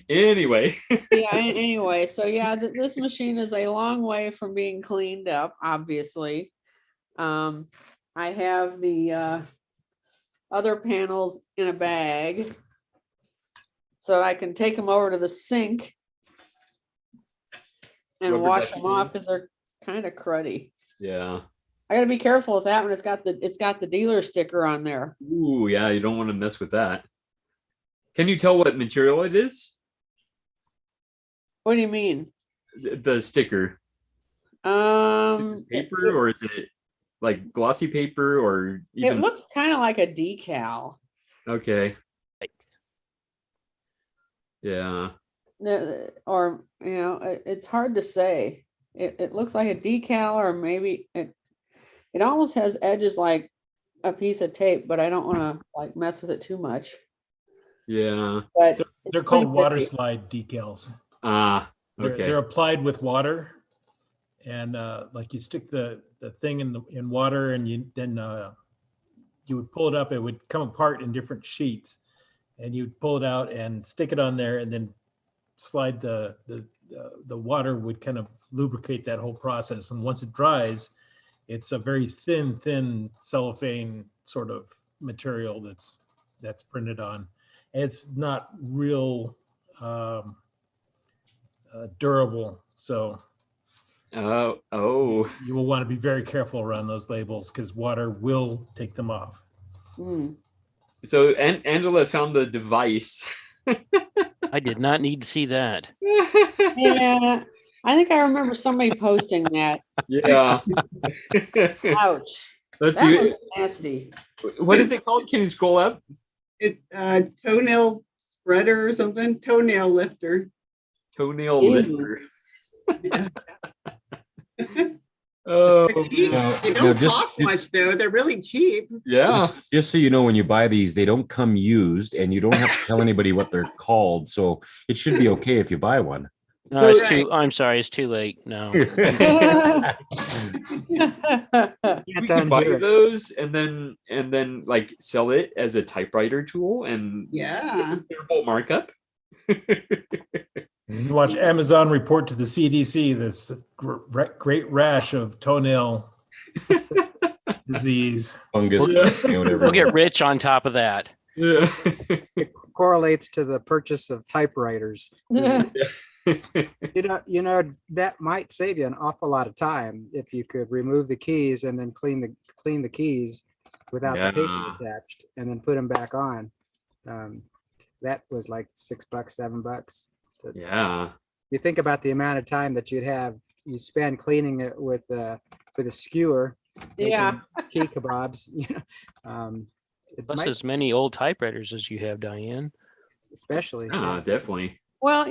Anyway. this machine is a long way from being cleaned up, obviously. I have the other panels in a bag so I can take them over to the sink and Rubber wash ducky them off clean. because they're kind of cruddy. Yeah. I got to be careful with that one. It's got the dealer sticker on there. Ooh, yeah, you don't want to mess with that. Can you tell what material it is? What do you mean? The sticker. Paper, or is it like glossy paper, or even? It looks kind of like a decal. Okay. Yeah. Or, it's hard to say. It looks like a decal, or maybe it almost has edges like a piece of tape, but I don't want to mess with it too much. Yeah. But They're called water slide decals. Ah, okay. They're applied with water, and like you stick the thing in water, and you would pull it up. It would come apart in different sheets, and you'd pull it out and stick it on there, and then slide the water would kind of lubricate that whole process. And once it dries, it's a very thin cellophane sort of material that's printed on. It's not real durable, so oh, you will want to be very careful around those labels because water will take them off. So Angela found the device. I did not need to see that. yeah, I think I remember somebody posting that. Yeah. Ouch. Let's That see. was nasty. What is it called? Can you scroll up? It toenail spreader or something. Toenail lifter. Toenail Ew. lifter. Yeah. Oh, Cheap. No, They no, don't just- cost much though. They're really cheap. yeah. Just so you know, when you buy these, they don't come used, and you don't have to tell anybody what they're called. So it should be okay if you buy one. No, So- I'm sorry, it's too late. No. We Can't can buy undo it. those and then like sell it as a typewriter tool and Yeah. considerable markup. You watch Amazon report to the CDC this great rash of toenail disease. Fungus, whatever. We'll get rich on top of that. Yeah. It correlates to the purchase of typewriters. You know that might save you an awful lot of time if you could remove the keys and then clean the keys without the paper Yeah. attached, and then put them back on. That was like $6, $7. Yeah. You think about the amount of time that you spend cleaning it with a skewer. Yeah. making key kebabs. Plus as many old typewriters as you have, Diane. Especially. Definitely. Well,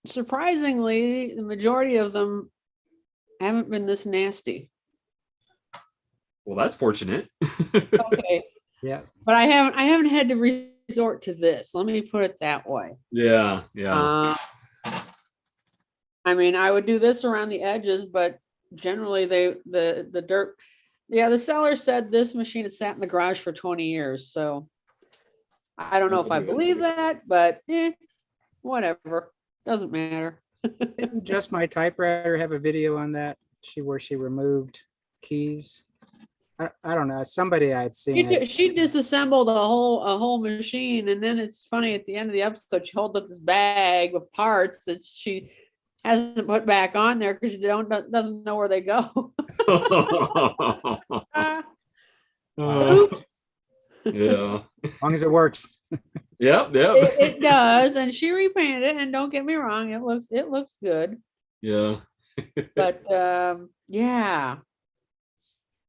surprisingly, the majority of them haven't been this nasty. Well, that's fortunate. Okay. Yeah. But I haven't had to resort to this. Let me put it that way. Yeah. I mean, I would do this around the edges, but generally the dirt. Yeah, the seller said this machine had sat in the garage for 20 years. So I don't know if I believe that, but whatever. Doesn't matter. Didn't Just My Typewriter have a video on that? Where she removed keys. I don't know. Somebody I had seen. She disassembled a whole machine, and then it's funny at the end of the episode, she holds up this bag with parts that she hasn't put back on there because she doesn't know where they go. Yeah. As long as it works. Yep. It does, and she repainted it. And don't get me wrong, it looks good. Yeah. But yeah.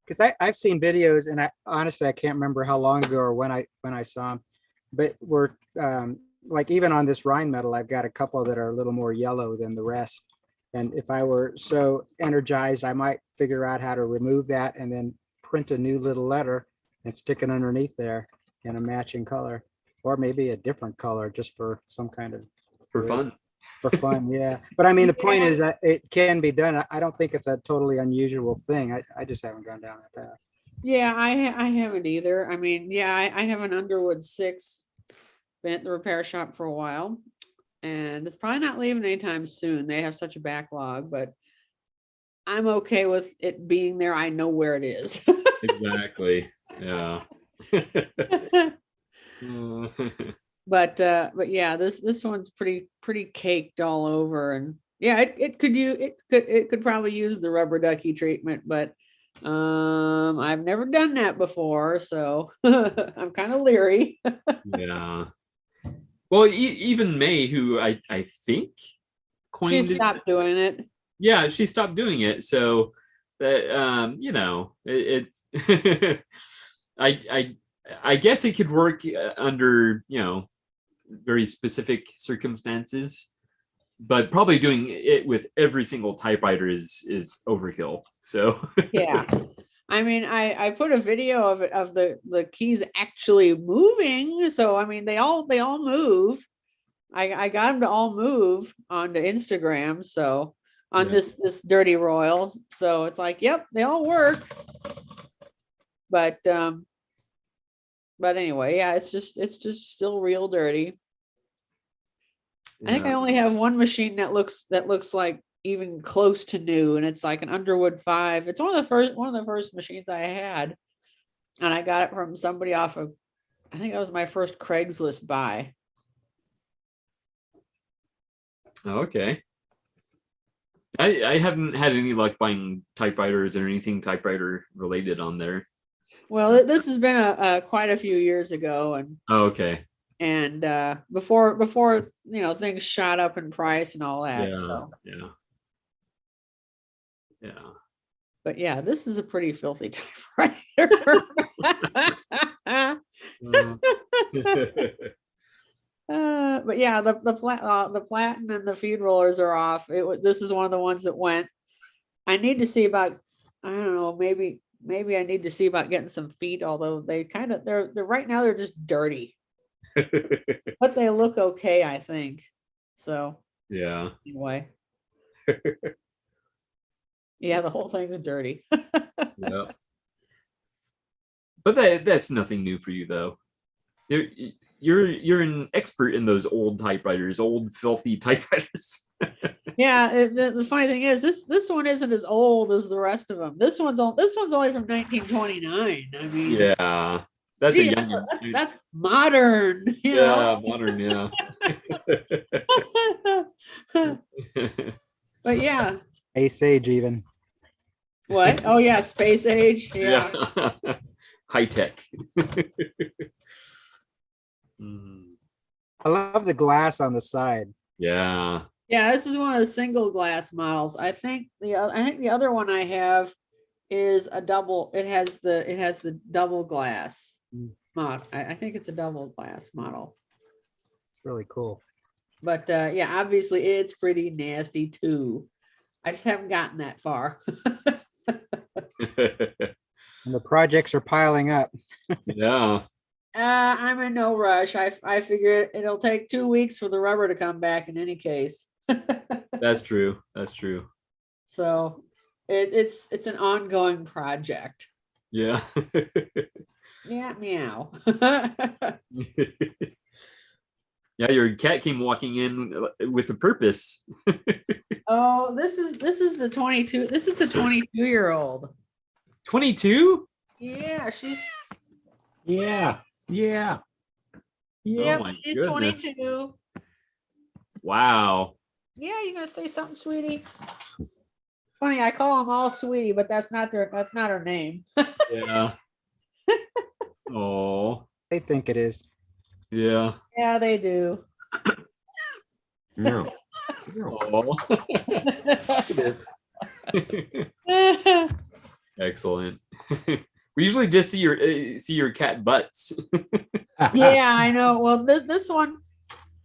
Because I've seen videos, and I honestly I can't remember how long ago or when I saw them, but we're like even on this Rheinmetall, I've got a couple that are a little more yellow than the rest. And if I were so energized, I might figure out how to remove that and then print a new little letter and stick it underneath there in a matching color, or maybe a different color just for some kind of fun. For fun, yeah. But I mean, the point is that it can be done. I don't think it's a totally unusual thing. I just haven't gone down that path. Yeah, I haven't either. I mean, yeah, I have an Underwood 6. Been at the repair shop for a while, and it's probably not leaving anytime soon. They have such a backlog, but I'm okay with it being there. I know where it is. Exactly. Yeah. But yeah, this one's pretty caked all over, and yeah, it could probably use the rubber ducky treatment, but I've never done that before, so I'm kind of leery. Yeah. Well, even May, who I think coined she stopped doing it. Yeah, she stopped doing it. So that I guess it could work under very specific circumstances, but probably doing it with every single typewriter is overkill. So Yeah. I mean, I put a video of the keys actually moving. So I mean, they all move. I got them to all move onto Instagram. So on this Dirty Royal. So it's like, yep, they all work. But anyway, yeah, it's just still real dirty. I think I only have one machine that looks like even close to new, and it's like an Underwood 5. It's one of the first machines I had, and I got it from somebody off of, I think that was my first Craigslist buy. Okay. I haven't had any luck buying typewriters or anything typewriter related on there. Well, this has been quite a few years ago, and okay. And before things shot up in price and all that. Yeah. So. Yeah. But yeah, this is a pretty filthy typewriter. But yeah, the platen and the feed rollers are off. This is one of the ones that went. I need to see about, I don't know, maybe I need to see about getting some feet, although they're right now they're just dirty. But they look okay, I think. So yeah. Anyway. Yeah, the whole thing's dirty. Yeah. But that's nothing new for you though. You're an expert in those old typewriters, old filthy typewriters. Yeah, the funny thing is this one isn't as old as the rest of them. This one's only from 1929. I mean, yeah, that's a young. That's modern. You know? Modern. Yeah. But yeah, Space Age even. What? Oh yeah, Space Age. Yeah. High tech. I love the glass on the side. Yeah. Yeah, this is one of the single glass models. I think the other one I have is a double. It has the double glass model. I think it's a double glass model. It's really cool. But yeah, obviously it's pretty nasty too. I just haven't gotten that far. And the projects are piling up. Yeah. I'm in no rush. I figure it'll take 2 weeks for the rubber to come back in any case. That's true. That's true. So it's an ongoing project. Yeah. Yeah, meow. Yeah, your cat came walking in with a purpose. Oh, this is the 22. This is the 22-year-old. 22? Yeah, she's Yeah. yep, my she's goodness. 22. Wow. Yeah, you gonna say something, sweetie? Funny, I call them all sweetie, but that's not her name. Yeah. Oh. They think it is. Yeah. Yeah, they do. No. Oh. Excellent. We usually just see your cat butts. Yeah, I know. Well, this one,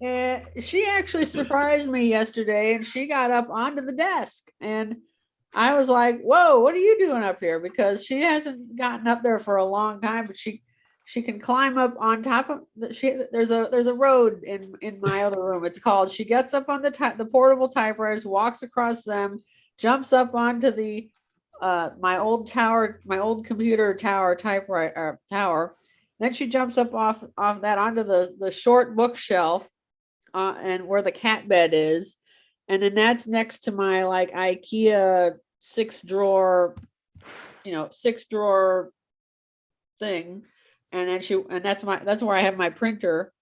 she actually surprised me yesterday, and she got up onto the desk, and I was like, "Whoa, what are you doing up here?" Because she hasn't gotten up there for a long time, but she can climb up on top of there's a road in my other room. It's called. She gets up on the portable typewriters, walks across them, jumps up onto the my old computer tower typewriter tower. Then she jumps up off that onto the short bookshelf, and where the cat bed is, and then that's next to my like IKEA 6-drawer thing, and then that's where I have my printer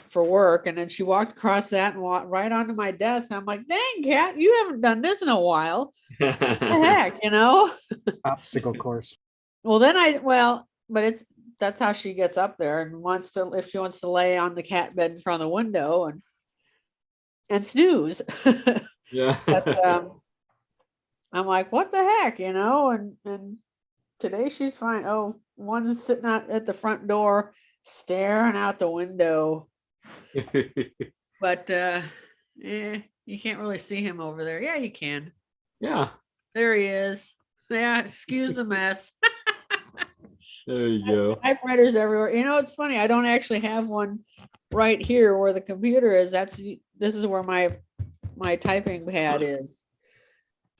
for work. And then she walked across that and walked right onto my desk. And I'm like, dang, cat, you haven't done this in a while. What the heck, Obstacle course. Well, but that's how she gets up there and if she wants to lay on the cat bed in front of the window and snooze. Yeah. But, I'm like, what the heck, and today she's fine. Oh, one's sitting out at the front door staring out the window. But you can't really see him over there. Yeah, you can. Yeah. There he is. Yeah, excuse the mess. There you go. Typewriters everywhere. It's funny. I don't actually have one right here where the computer is. This is where my typing pad is.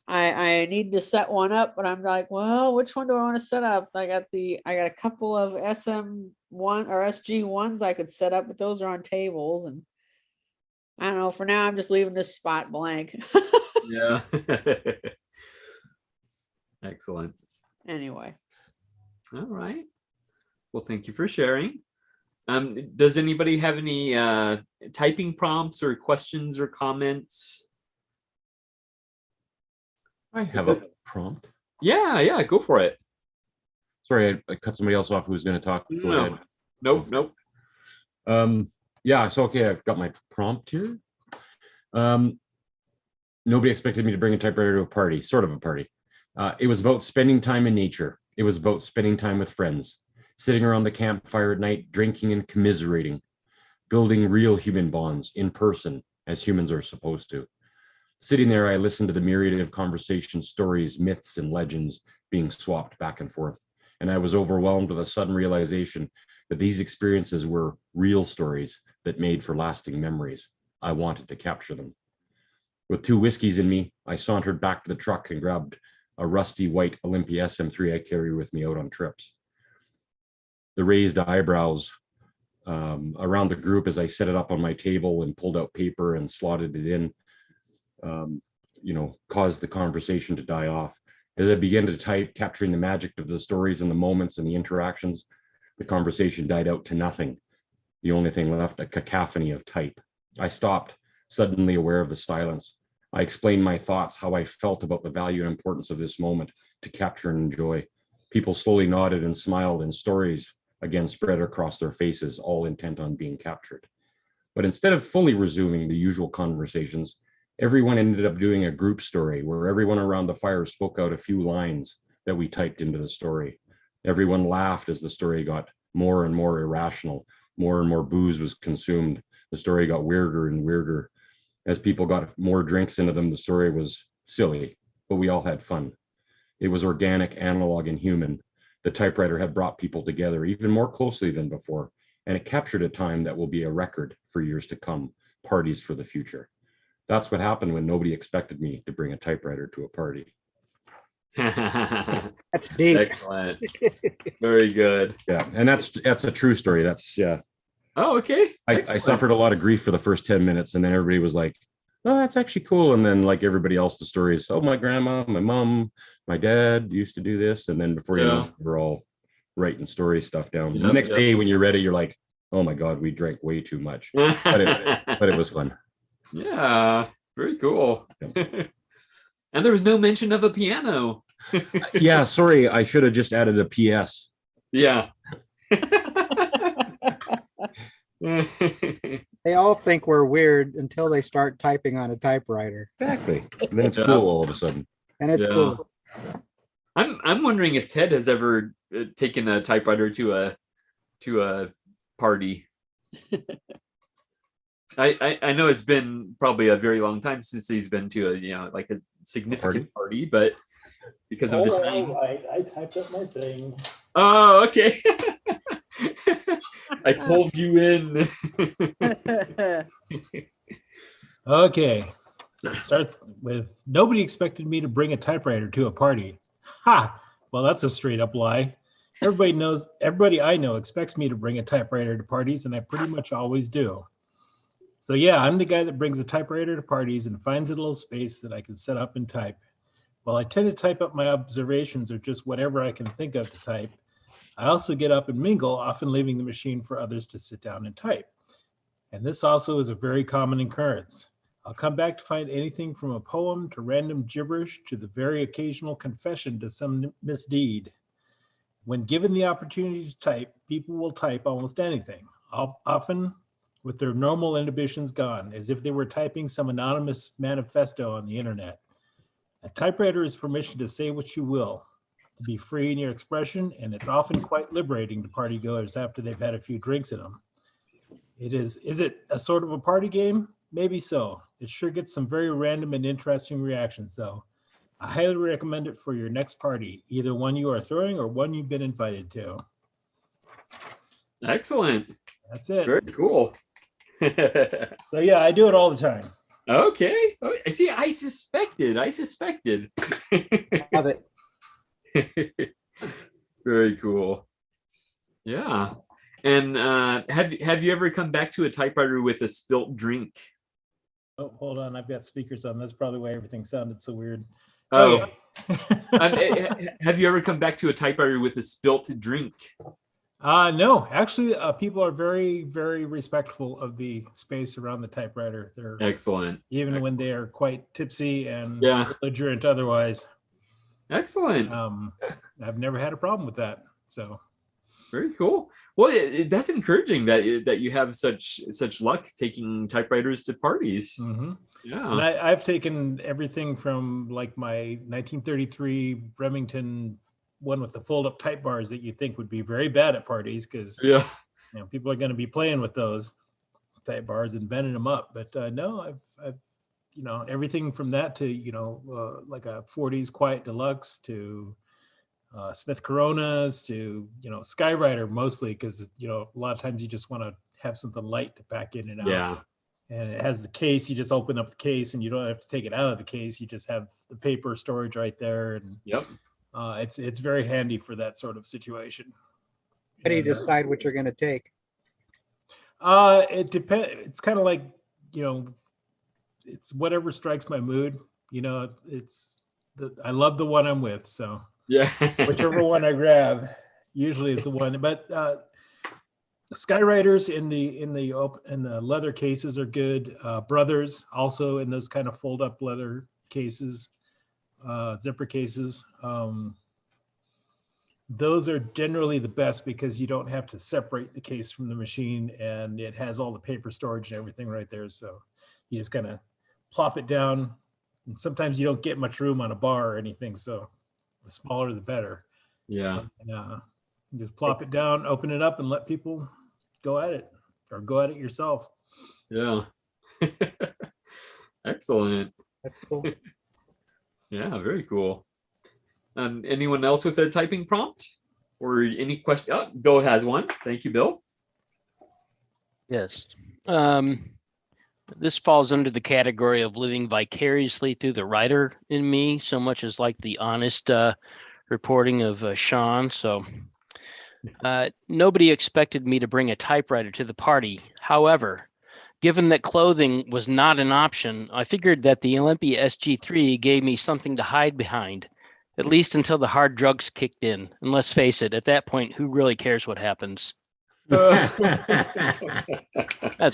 I need to set one up, but I'm like, well, which one do I want to set up? I got a couple of SM1 or SG1s I could set up, but those are on tables, and I don't know. For now, I'm just leaving this spot blank. Yeah. Excellent. Anyway. All right. Well, thank you for sharing. Does anybody have any typing prompts or questions or comments? I have a prompt. Yeah, go for it. Sorry, I cut somebody else off who was going to talk. Go ahead. Nope. Yeah, so okay, I've got my prompt here. Nobody expected me to bring a typewriter to a party, sort of a party. It was about spending time in nature. It was about spending time with friends, sitting around the campfire at night, drinking and commiserating, building real human bonds in person, as humans are supposed to. Sitting there, I listened to the myriad of conversations, stories, myths, and legends being swapped back and forth. And I was overwhelmed with a sudden realization that these experiences were real stories that made for lasting memories. I wanted to capture them. With 2 whiskeys in me, I sauntered back to the truck and grabbed a rusty white Olympia SM3 I carry with me out on trips. The raised eyebrows around the group as I set it up on my table and pulled out paper and slotted it in, caused the conversation to die off. As I began to type, capturing the magic of the stories and the moments and the interactions, the conversation died out to nothing. The only thing left, a cacophony of type. I stopped, suddenly aware of the silence. I explained my thoughts, how I felt about the value and importance of this moment to capture and enjoy. People slowly nodded and smiled, and stories again spread across their faces, all intent on being captured. But instead of fully resuming the usual conversations, everyone ended up doing a group story where everyone around the fire spoke out a few lines that we typed into the story. Everyone laughed as the story got more and more irrational. More and more booze was consumed. The story got weirder and weirder. As people got more drinks into them, the story was silly, but we all had fun. It was organic, analog, and human. The typewriter had brought people together even more closely than before, and it captured a time that will be a record for years to come, parties for the future. That's what happened when nobody expected me to bring a typewriter to a party. That's deep. Excellent. Very good. Yeah, and that's a true story. That's, yeah. Oh, okay. I suffered a lot of grief for the first 10 minutes, and then everybody was like, oh, that's actually cool. And then like everybody else, the story is, oh, my grandma, my mom, my dad used to do this. And then before you know it, we're all writing story stuff down. The next day when you're ready, you're like, oh my God, we drank way too much. But it was fun. Yeah, very cool. And there was no mention of a piano. Yeah, sorry, I should have just added a PS. Yeah. They all think we're weird until they start typing on a typewriter. Exactly. And then it's cool all of a sudden. And it's cool. I'm wondering if Ted has ever taken a typewriter to a party. I know it's been probably a very long time since he's been to a like a significant party, but because of the times. I typed up my thing. Oh, okay. I pulled you in. Okay. It starts with nobody expected me to bring a typewriter to a party. Ha! Well, that's a straight up lie. Everybody I know expects me to bring a typewriter to parties, and I pretty much always do. So yeah, I'm the guy that brings a typewriter to parties and finds a little space that I can set up and type. While I tend to type up my observations or just whatever I can think of to type, I also get up and mingle, often leaving the machine for others to sit down and type. And this also is a very common occurrence. I'll come back to find anything from a poem to random gibberish to the very occasional confession to some misdeed. When given the opportunity to type, people will type almost anything, often with their normal inhibitions gone, as if they were typing some anonymous manifesto on the internet. A typewriter is permission to say what you will, to be free in your expression, and it's often quite liberating to partygoers after they've had a few drinks in them. Is it a sort of a party game? Maybe so. It sure gets some very random and interesting reactions though. I highly recommend it for your next party, either one you are throwing or one you've been invited to. Excellent. That's it. Very cool. So yeah, I do it all the time. Okay. Oh, see, I suspected. Love it. Very cool. Yeah. And have you ever come back to a typewriter with a spilt drink? Oh, hold on. I've got speakers on. That's probably why everything sounded so weird. Oh. Have you ever come back to a typewriter with a spilt drink? No, actually, people are very, very respectful of the space around the typewriter. They're excellent, even when they are quite tipsy and belligerent otherwise. Excellent. I've never had a problem with that. So very cool. Well, that's encouraging that you have such luck taking typewriters to parties. Mm-hmm. Yeah, and I've taken everything from like my 1933 Remington one with the fold-up type bars that you think would be very bad at parties because people are going to be playing with those type bars and bending them up. But no, I've everything from that to like a 40s Quiet Deluxe to Smith Coronas to Skywriter mostly because a lot of times you just want to have something light to pack in and out. Yeah. And it has the case. You just open up the case and you don't have to take it out of the case. You just have the paper storage right there. And it's very handy for that sort of situation. How do you decide what you're going to take? It depends. It's kind of like, it's whatever strikes my mood. I love the one I'm with. So whichever one I grab usually is the one. But Skywriters in the leather cases are good. Brothers also in those kind of fold up leather cases. Zipper cases. Those are generally the best because you don't have to separate the case from the machine and it has all the paper storage and everything right there. So you just kind of plop it down. And sometimes you don't get much room on a bar or anything. So The smaller, the better. Yeah. And, just plop it down, open it up, and let people go at it, or go at it yourself. Yeah. Excellent. That's cool. Yeah, very cool. Anyone else with a typing prompt or any question? Oh, Bill has one. Thank you, Bill. Yes. This falls under the category of living vicariously through the writer in me, so much as like the honest reporting of Sean. So nobody expected me to bring a typewriter to the party. However, given that clothing was not an option, I figured that the Olympia SG3 gave me something to hide behind, at least until the hard drugs kicked in. And let's face it, at that point, who really cares what happens? That's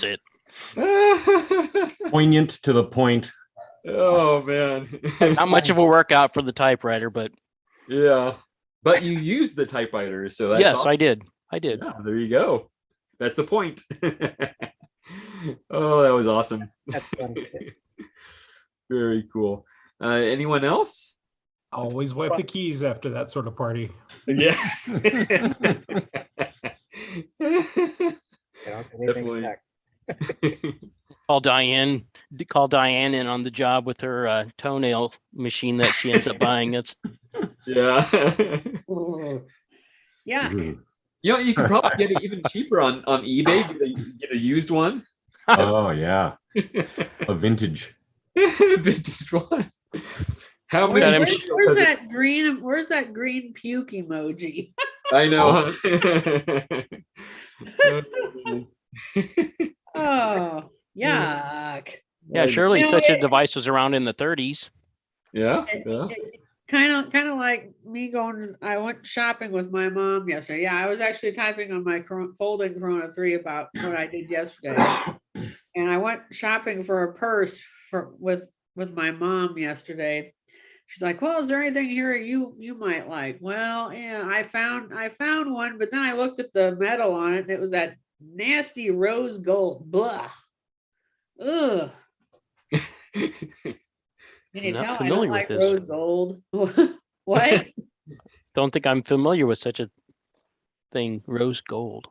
it. Poignant to the point. Oh man. Not much of a workout for the typewriter, but yeah. But you use the typewriter, so that's yes, awesome. I did. Yeah, there you go. That's the point. Oh, that was awesome. That's fun. Very cool. Anyone else? Always wipe the keys after that sort of party. Yeah. Definitely. Call Diane in on the job with her toenail machine that she ends up buying. It's yeah. Yeah. You know, you could probably get it even cheaper on eBay. Get a used one. Oh yeah, a vintage. Vintage one. How many? Where's that green? Where's that green puke emoji? I know. Oh, yuck. yeah, surely such a device was around in the 30s. Yeah. Kind of like me going. I went shopping with my mom yesterday. Yeah, I was actually typing on my folding Corona 3 about what I did yesterday, and I went shopping for a purse with my mom yesterday. She's like, "Well, is there anything here you might like?" Well, yeah, I found one, but then I looked at the metal on it, and it was that nasty rose gold. Blah. Ugh. Can you tell I don't like rose gold? What? Don't think I'm familiar with such a thing, rose gold.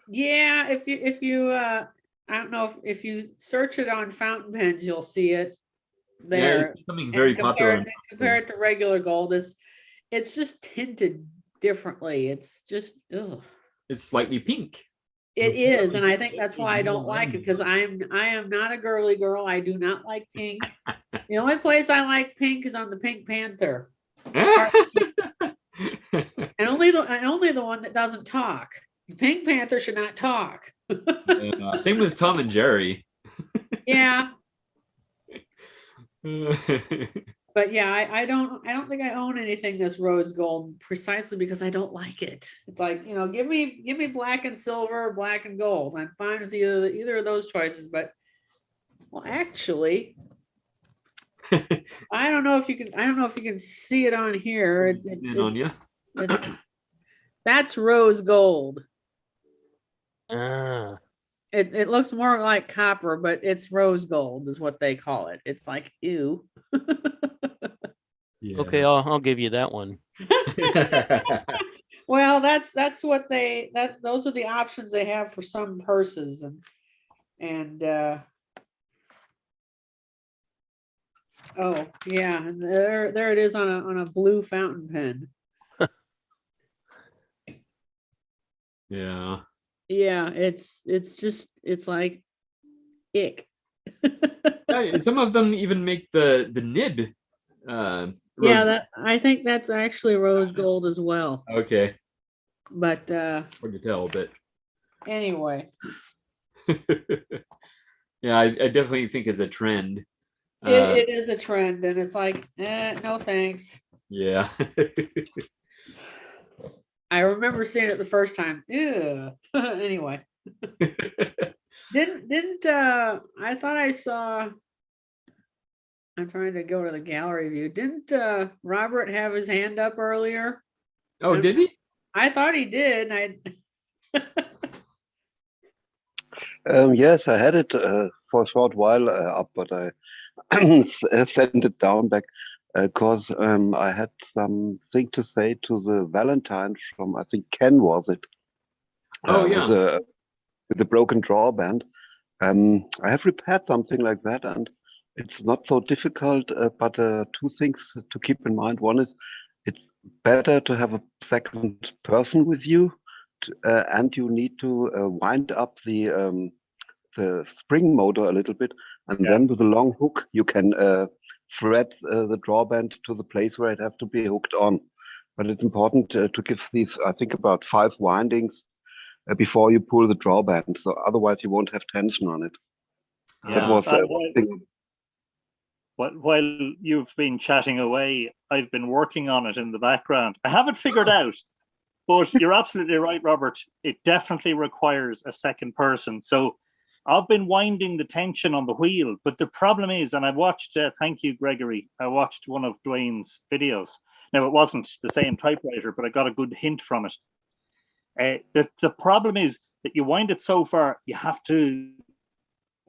Yeah, if you I don't know if you search it on fountain pens, you'll see it there. Yeah, it's becoming very popular. Compared to regular gold, it's just tinted differently. It's just ugh. It's slightly pink. It is, and I think that's why I don't like it, because I am not a girly girl. I do not like pink. The only place I like pink is on the Pink Panther. And only the one that doesn't talk. The Pink Panther should not talk. Same with Tom and Jerry. Yeah. But yeah, I don't think I own anything that's rose gold, precisely because I don't like it. It's like, give me black and silver, black and gold. I'm fine with either of those choices, but well, actually, I don't know if you can see it on here. That's rose gold. It looks more like copper, but it's rose gold is what they call it. It's like, ew. Yeah. Okay, I'll give you that one. Well, that's what those are the options they have for some purses, and oh yeah, and there it is on a blue fountain pen. Yeah. Yeah, it's like ick. Yeah, some of them even make the nib. Yeah, I think that's actually rose gold as well. Okay. But hard to tell, but anyway. Yeah, I definitely think it's a trend. It is a trend, and it's like, no thanks. Yeah. I remember seeing it the first time. Ew. Anyway. Didn't I thought I saw, I'm trying to go to the gallery view. Didn't Robert have his hand up earlier? Oh, did he? I thought he did. Yes, I had it for a short while up, but I sent it down back. because I had something to say to the Valentine from, I think Ken was it, Oh yeah. with the broken drawband. I have repaired something like that, and it's not so difficult. But two things to keep in mind. One is it's better to have a second person with you, and you need to wind up the spring motor a little bit, and then with a long hook you can thread the drawband to the place where it has to be hooked on. But it's important to give these, I think, about 5 windings before you pull the drawband. So otherwise you won't have tension on it. Yeah. That was one thing. While you've been chatting away, I've been working on it in the background. I haven't figured out, but you're absolutely right, Robert. It definitely requires a second person. So I've been winding the tension on the wheel, but the problem is, and I watched, thank you, Gregory, I watched one of Dwayne's videos. Now, it wasn't the same typewriter, but I got a good hint from it. The problem is that you wind it so far, you have to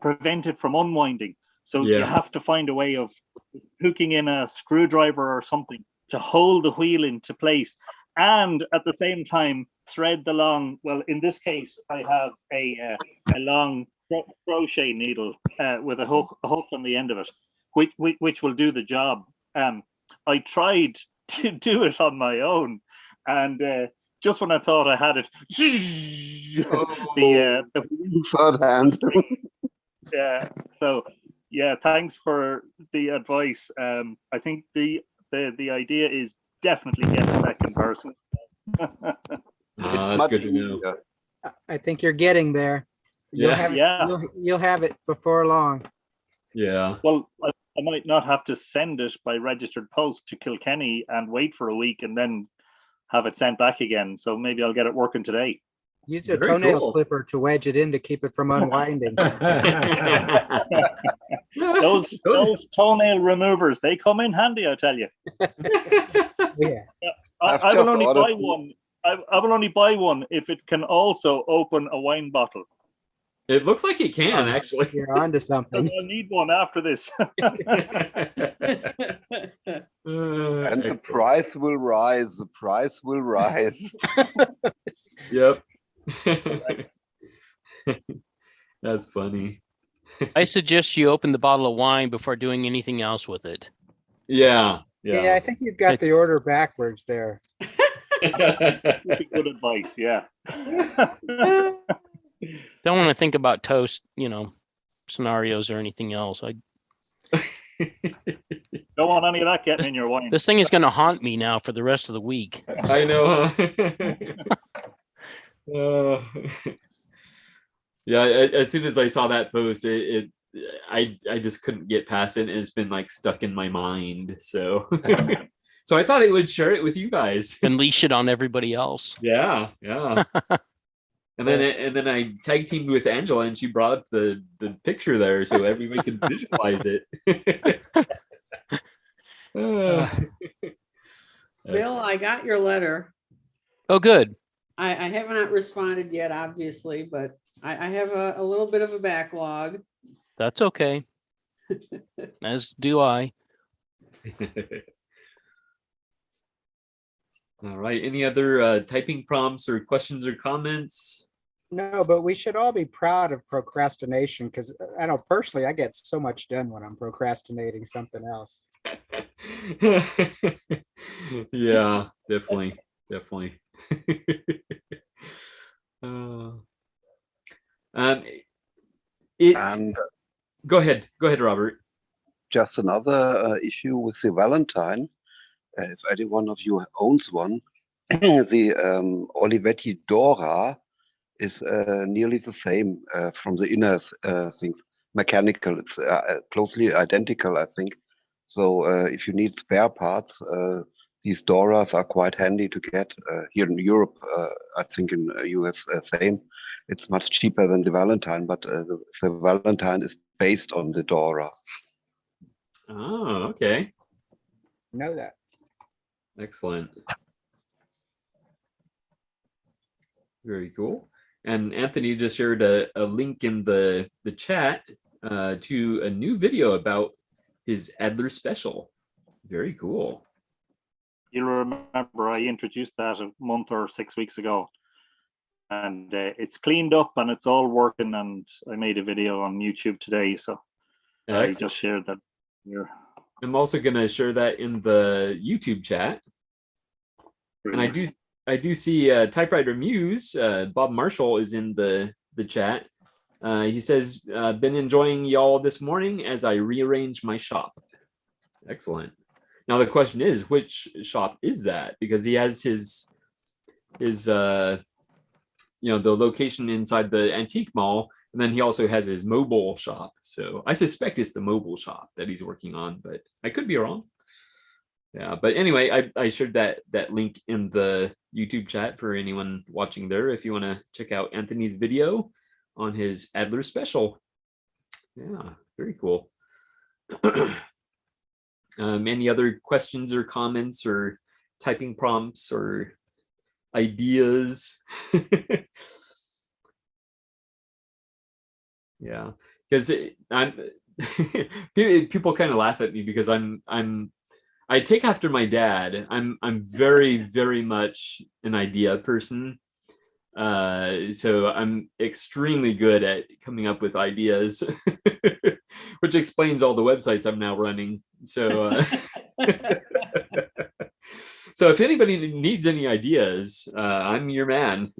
prevent it from unwinding. So you have to find a way of hooking in a screwdriver or something to hold the wheel into place. And at the same time, thread the long, well, in this case, I have a long crochet needle with a hook on the end of it, which will do the job. I tried to do it on my own, and just when I thought I had it, the third hand. Yeah. So yeah, thanks for the advice. I think the idea is definitely get a second person. That's good to know. I think you're getting there. You'll have it, you'll have it before long. Yeah. Well, I might not have to send it by registered post to Kilkenny and wait for a week and then have it sent back again. So maybe I'll get it working today. Use a toenail clipper to wedge it in to keep it from unwinding. those toenail removers, they come in handy, I tell you. Yeah. I will only buy one. I will only buy one if it can also open a wine bottle. It looks like it can, actually. You're onto something. I'll need one after this. And the price will rise. The price will rise. Yep. That's funny. I suggest you open the bottle of wine before doing anything else with it. Yeah. Yeah, I think you've got the order backwards there. Good advice, yeah. Don't want to think about toast, scenarios or anything else. I don't want any of that getting in your wine. This thing is going to haunt me now for the rest of the week. I know. Yeah, as soon as I saw that post, I just couldn't get past it, and it's been like stuck in my mind. So so I thought I would share it with you guys. Unleash it on everybody else. Yeah. And then I tag teamed with Angela, and she brought up the picture there so everybody could visualize it. Bill, I got your letter. Oh, good. I have not responded yet, obviously, but I have a little bit of a backlog. That's okay. As do I. All right. Any other typing prompts or questions or comments? No, but we should all be proud of procrastination, because I know personally I get so much done when I'm procrastinating something else. Yeah, definitely. Go ahead, Robert. Just another issue with the Valentine. If any one of you owns one, the Olivetti Dora is nearly the same from the inner things. Mechanical, it's closely identical, I think. So if you need spare parts, these Doras are quite handy to get here in Europe. I think in US same. It's much cheaper than the Valentine, but the Valentine is based on the Dora. Oh, okay. Know that. Excellent. Very cool. And Anthony just shared a link in the chat to a new video about his Adler special. Very cool. You'll remember I introduced that a month or 6 weeks ago, and it's cleaned up and it's all working. And I made a video on YouTube today, so I just shared that here. I'm also going to share that in the YouTube chat. And I do see Typewriter Muse, Bob Marshall is in the chat. He says, been enjoying y'all this morning as I rearrange my shop. Excellent. Now the question is, which shop is that? Because he has his the location inside the antique mall, and then he also has his mobile shop. So I suspect it's the mobile shop that he's working on, but I could be wrong. Yeah, but anyway, I shared that link in the YouTube chat for anyone watching there if you want to check out Anthony's video on his Adler special. Yeah, very cool. Any other questions or comments or typing prompts or ideas? Yeah, because people kind of laugh at me because I take after my dad. I'm very, very much an idea person. So I'm extremely good at coming up with ideas, which explains all the websites I'm now running. So, so if anybody needs any ideas, I'm your man.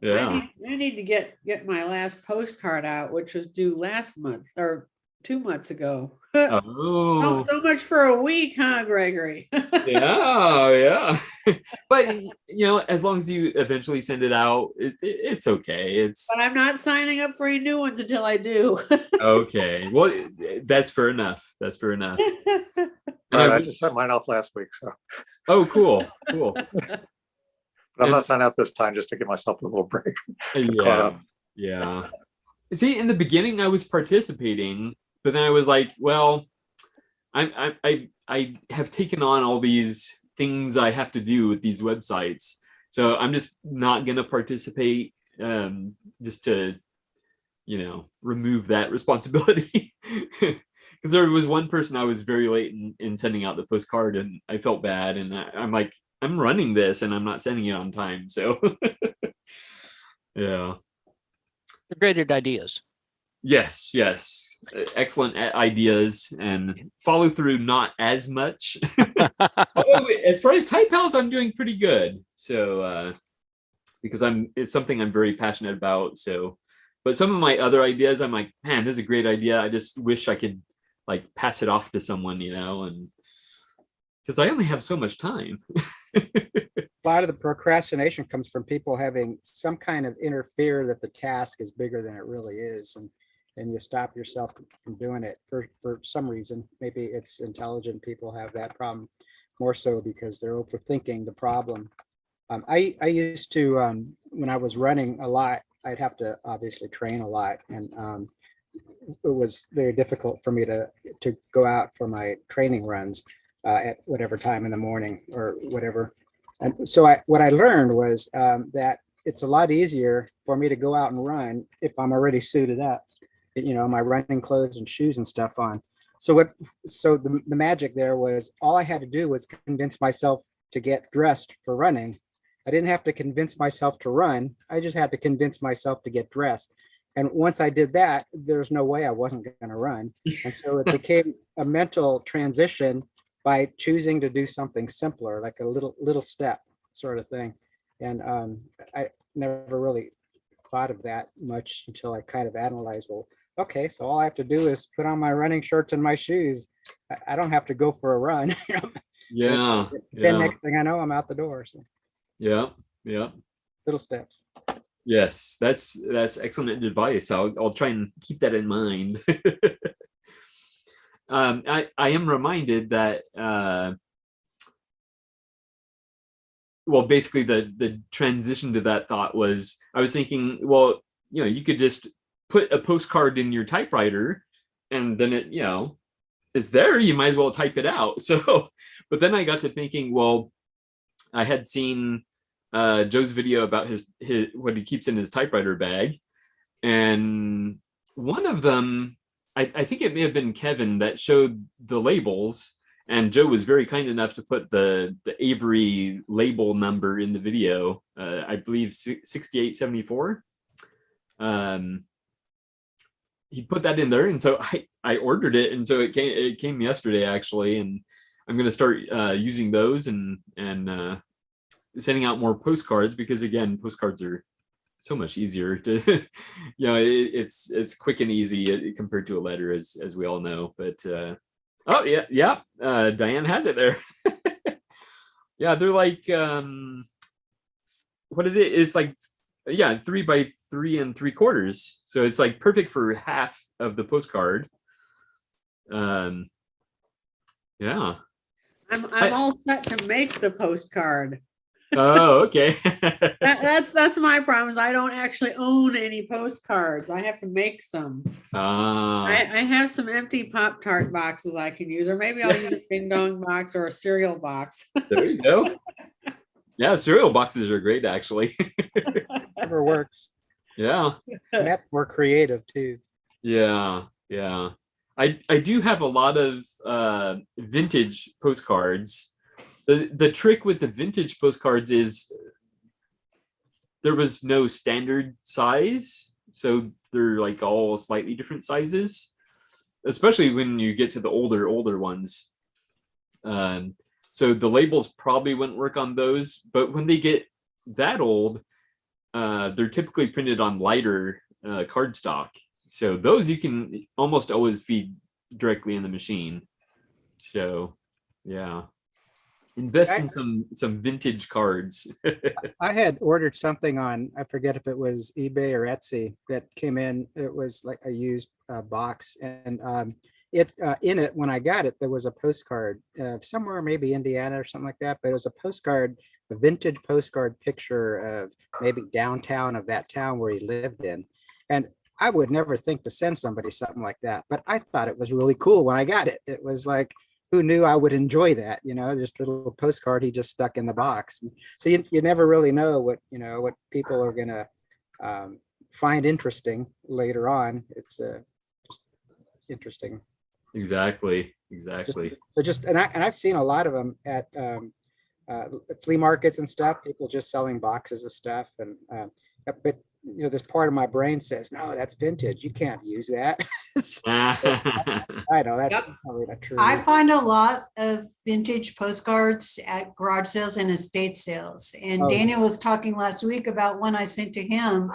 Yeah. I need to get my last postcard out, which was due last month or 2 months ago. Oh, So much for a week, huh, Gregory? yeah. But as long as you eventually send it out, it's okay. But I'm not signing up for any new ones until I do. Okay. Well, that's fair enough. That's fair enough. Right, I just sent mine off last week, so. Oh, cool. But I'm not signing up this time just to give myself a little break. Yeah. See, in the beginning, I was participating, but then I was like, well, I have taken on all these things I have to do with these websites, so I'm just not going to participate, just to, remove that responsibility. Because there was one person I was very late in sending out the postcard, and I felt bad, and I'm like, I'm running this, and I'm not sending it on time, so yeah. The great ideas. Yes. Excellent ideas, and follow through not as much. Although, as far as Type Pals, I'm doing pretty good. So because it's something I'm very passionate about. So, but some of my other ideas, I'm like, man, this is a great idea. I just wish I could pass it off to someone, and because I only have so much time. A lot of the procrastination comes from people having some kind of inner fear that the task is bigger than it really is, and you stop yourself from doing it for some reason. Maybe it's intelligent people have that problem more so because they're overthinking the problem. I used to, when I was running a lot, I'd have to obviously train a lot, and it was very difficult for me to go out for my training runs at whatever time in the morning or whatever. And so what I learned was that it's a lot easier for me to go out and run if I'm already suited up, my running clothes and shoes and stuff on. So the magic there was all I had to do was convince myself to get dressed for running. I didn't have to convince myself to run. I just had to convince myself to get dressed. And once I did that, there's no way I wasn't going to run. And so it became a mental transition by choosing to do something simpler, like a little step sort of thing. And I never really thought of that much until I kind of analyzed, well, okay, so all I have to do is put on my running shorts and my shoes. I don't have to go for a run. Yeah. Then next thing I know, I'm out the door. So Yeah. little steps. Yes, that's excellent advice. I'll try and keep that in mind. I am reminded that basically the transition to that thought was, I was thinking, well, you could just put a postcard in your typewriter and then it, it's there, you might as well type it out. So, but then I got to thinking, well, I had seen Joe's video about his what he keeps in his typewriter bag, and one of them, I think it may have been Kevin that showed the labels, And Joe was very kind enough to put the Avery label number in the video. I believe 6874. He put that in there, and so I ordered it, and so it came yesterday actually, and I'm going to start using those and sending out more postcards, because again, postcards are so much easier to, it's quick and easy compared to a letter, as we all know. But oh yeah, Diane has it there. Yeah, they're like what is it? It's like 3 by 3 3/4, so it's like perfect for half of the postcard. Yeah. I'm all set to make the postcard. Oh, okay. That's my problem, is I don't actually own any postcards. I have to make some. I have some empty Pop-Tart boxes I can use, or maybe I'll use a ding dong box or a cereal box. There you go. Yeah, cereal boxes are great, actually. Whatever works. Yeah. And that's more creative too. Yeah. I do have a lot of vintage postcards. The trick with the vintage postcards is there was no standard size, so they're like all slightly different sizes, especially when you get to the older ones. So the labels probably wouldn't work on those, but when they get that old, they're typically printed on lighter cardstock. So those you can almost always feed directly in the machine. So yeah. Invest in some vintage cards. I had ordered something on, I forget if it was eBay or Etsy, that came in. It was like a used box, and in it, when I got it, there was a postcard somewhere, maybe Indiana or something like that. But it was a postcard, a vintage postcard picture of maybe downtown of that town where he lived in, and I would never think to send somebody something like that, but I thought it was really cool when I got it. It was like, who knew I would enjoy that? Just a little postcard he just stuck in the box. So you never really know what people are gonna find interesting later on. It's just interesting. Exactly. And I've seen a lot of them at flea markets and stuff. People just selling boxes of stuff, and but this part of my brain says, no, that's vintage. You can't use that. I know that's probably not true. I find a lot of vintage postcards at garage sales and estate sales. And Daniel was talking last week about one I sent to him,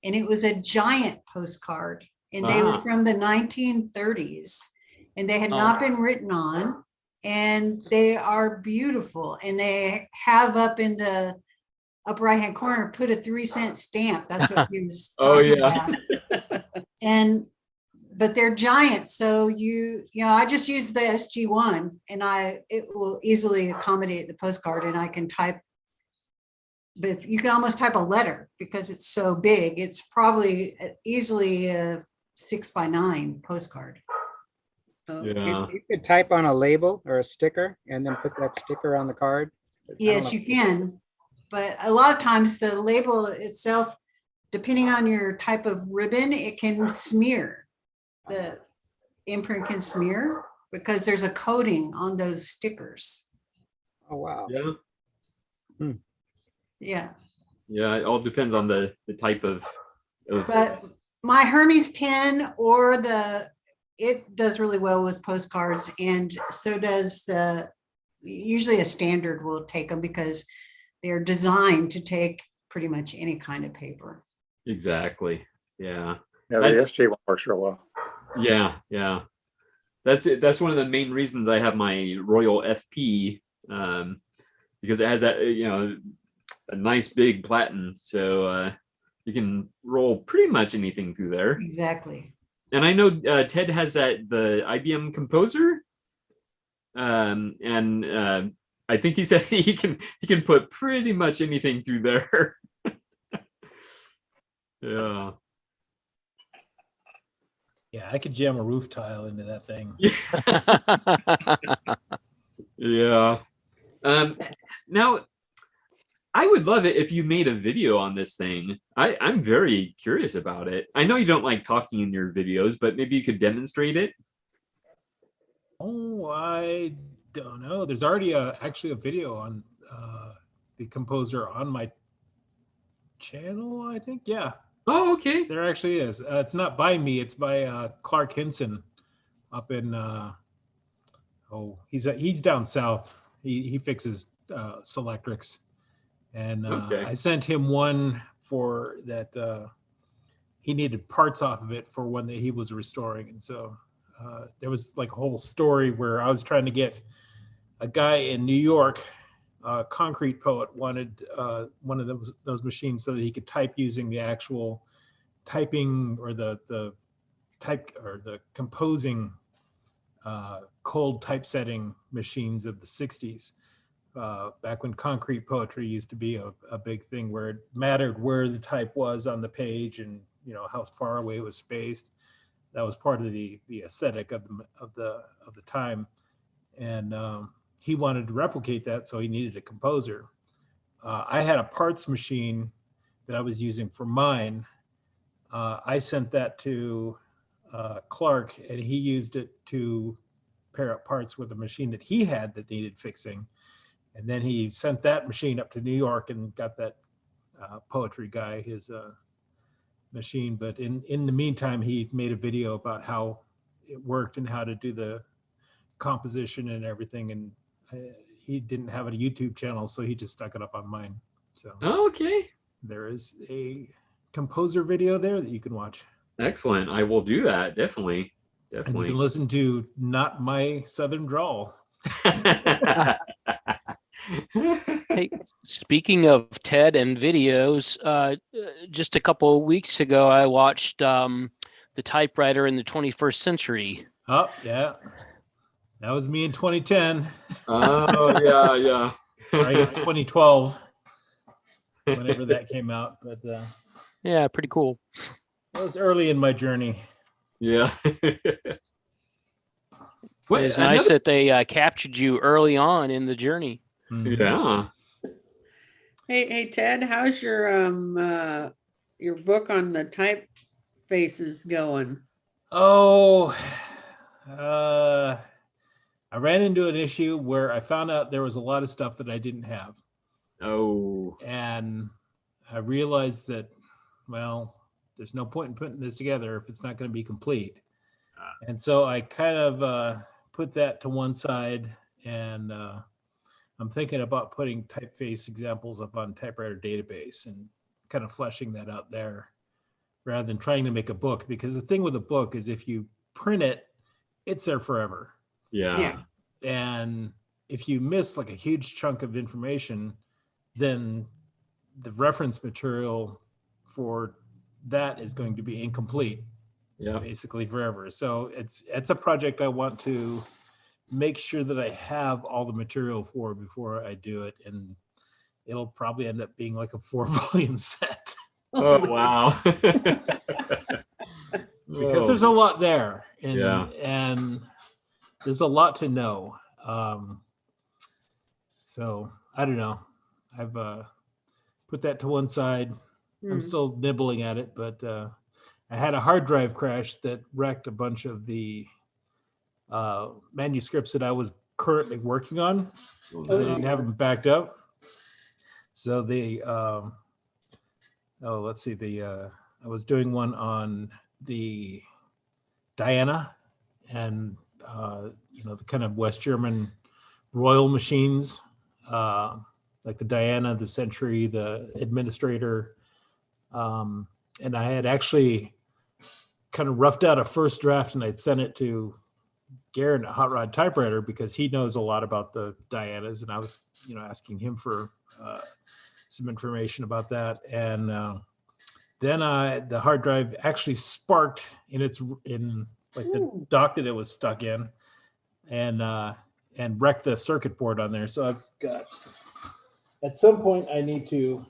and it was a giant postcard, and they were from the 1930s, and they had not been written on, and they are beautiful. And they have up in the upper right hand corner, put a 3-cent stamp. That's what he was talking about. But they're giant, so I just use the SG1, and it will easily accommodate the postcard, and I can type. But you can almost type a letter because it's so big. It's probably easily a 6 by 9 postcard. You could type on a label or a sticker and then put that sticker on the card. Yes, you can. But a lot of times the label itself, depending on your type of ribbon, it can smear. The imprint can smear because there's a coating on those stickers. Oh, wow. Yeah. Yeah. Yeah, it all depends on the type of. But my Hermes 10 it does really well with postcards, and so does usually a standard will take them because they're designed to take pretty much any kind of paper. Exactly. Yeah. Yeah, the SG one works real well. Yeah. That's one of the main reasons I have my Royal FP, because it has that a nice big platen, so you can roll pretty much anything through there. Exactly. And I know Ted has the IBM Composer, and I think he said he can put pretty much anything through there. Yeah. Yeah, I could jam a roof tile into that thing. Yeah. Now, I would love it if you made a video on this thing. I'm very curious about it. I know you don't like talking in your videos, but maybe you could demonstrate it. Oh, I don't know. There's already actually a video on the composer on my channel, I think. Yeah. Oh, okay. There actually is. It's not by me. It's by Clark Hinson up in. He's down south. He fixes Selectrics, and Okay. I sent him one for that. He needed parts off of it for one that he was restoring, and so there was like a whole story where I was trying to get a guy in New York, a concrete poet, wanted one of those machines so that he could type using the actual typing or the type or the composing cold typesetting machines of the 60s, back when concrete poetry used to be a big thing, where it mattered where the type was on the page and how far away it was spaced. That was part of the aesthetic of the time, and he wanted to replicate that, so he needed a composer. I had a parts machine that I was using for mine. I sent that to Clark, and he used it to pair up parts with a machine that he had that needed fixing. And then he sent that machine up to New York and got that poetry guy his machine. But in the meantime, he made a video about how it worked and how to do the composition and everything. And he didn't have a YouTube channel, so he just stuck it up on mine. So okay, there is a composer video there that you can watch. Excellent. I will do that. Definitely. And you can listen to Not My Southern Drawl. Hey, speaking of TED and videos, just a couple of weeks ago, I watched The Typewriter in the 21st Century. Oh, yeah. That was me in 2010. Oh, yeah. Or I guess 2012, whenever that came out. But yeah, pretty cool. It was early in my journey. Yeah. It's nice that they captured you early on in the journey. Yeah. Hey Ted, how's your book on the typefaces going? Oh, I ran into an issue where I found out there was a lot of stuff that I didn't have. Oh. And I realized that, well, there's no point in putting this together if it's not going to be complete. And so I kind of put that to one side, and I'm thinking about putting typeface examples up on Typewriter database and kind of fleshing that out there rather than trying to make a book. Because the thing with a book is if you print it, it's there forever. Yeah. And if you miss like a huge chunk of information, then the reference material for that is going to be incomplete. Yeah. Basically forever. So it's a project I want to make sure that I have all the material for before I do it, and it'll probably end up being like a 4-volume set. Oh wow. Because there's a lot there, and there's a lot to know. So I don't know. I've put that to one side. I'm still nibbling at it, but I had a hard drive crash that wrecked a bunch of the manuscripts that I was currently working on because I didn't have them backed up. So let's see, I was doing one on the Diana and the kind of West German royal machines, like the Diana, the Century, the Administrator, and I had actually kind of roughed out a first draft, and I'd sent it to Garen at Hot Rod Typewriter because he knows a lot about the Dianas, and I was, asking him for some information about that. And then the hard drive actually sparked in the dock that it was stuck in, and wrecked the circuit board on there. So I've got, at some point, I need to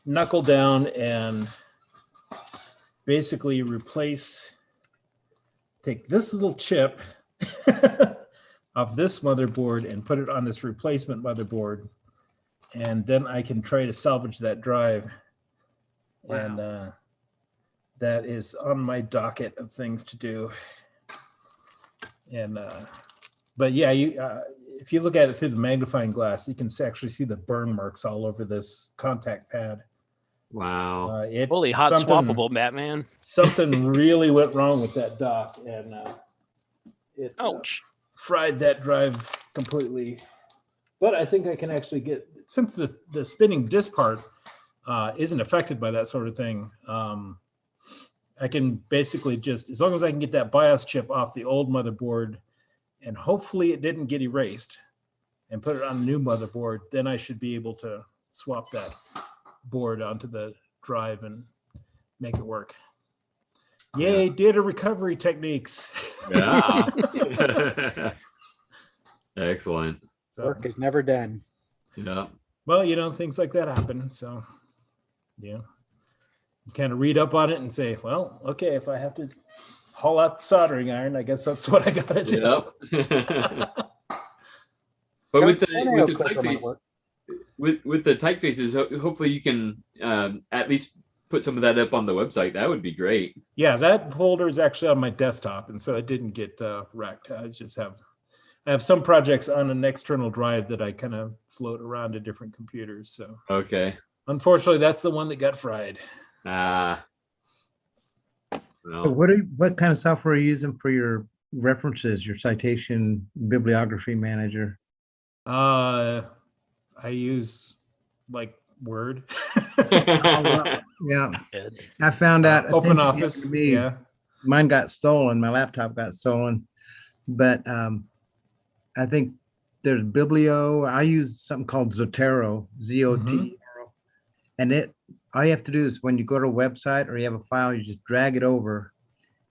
knuckle down and basically take this little chip off this motherboard and put it on this replacement motherboard, and then I can try to salvage that drive. Wow. And that is on my docket of things to do. And but yeah, you if you look at it through the magnifying glass, you can actually see the burn marks all over this contact pad. Wow. Fully hot swappable, Batman. Something really went wrong with that dock, and it fried that drive completely. But I think I can actually get, since the spinning disk part isn't affected by that sort of thing, I can basically just, as long as I can get that BIOS chip off the old motherboard, and hopefully it didn't get erased, and put it on a new motherboard, then I should be able to swap that board onto the drive and make it work. Yay, data recovery techniques. Yeah. Excellent. So, work is never done. Yeah. Well, you know, things like that happen. So, yeah, you kind of read up on it and say, well, okay, if I have to haul out the soldering iron, I guess that's what I got to do. Yep. But with the typeface, with the typefaces, hopefully you can at least put some of that up on the website. That would be great. Yeah, that folder is actually on my desktop, and so it didn't get wrecked. I have some projects on an external drive that I kind of float around to different computers. So okay, unfortunately, that's the one that got fried. Well. What kind of software are you using for your references, your citation bibliography manager? I use like Word. Yeah, I found out Open Office. Yeah, mine got stolen. My laptop got stolen, but I think there's Biblio. I use something called Zotero, Z-O-T-E-R-O, and all you have to do is when you go to a website or you have a file, you just drag it over,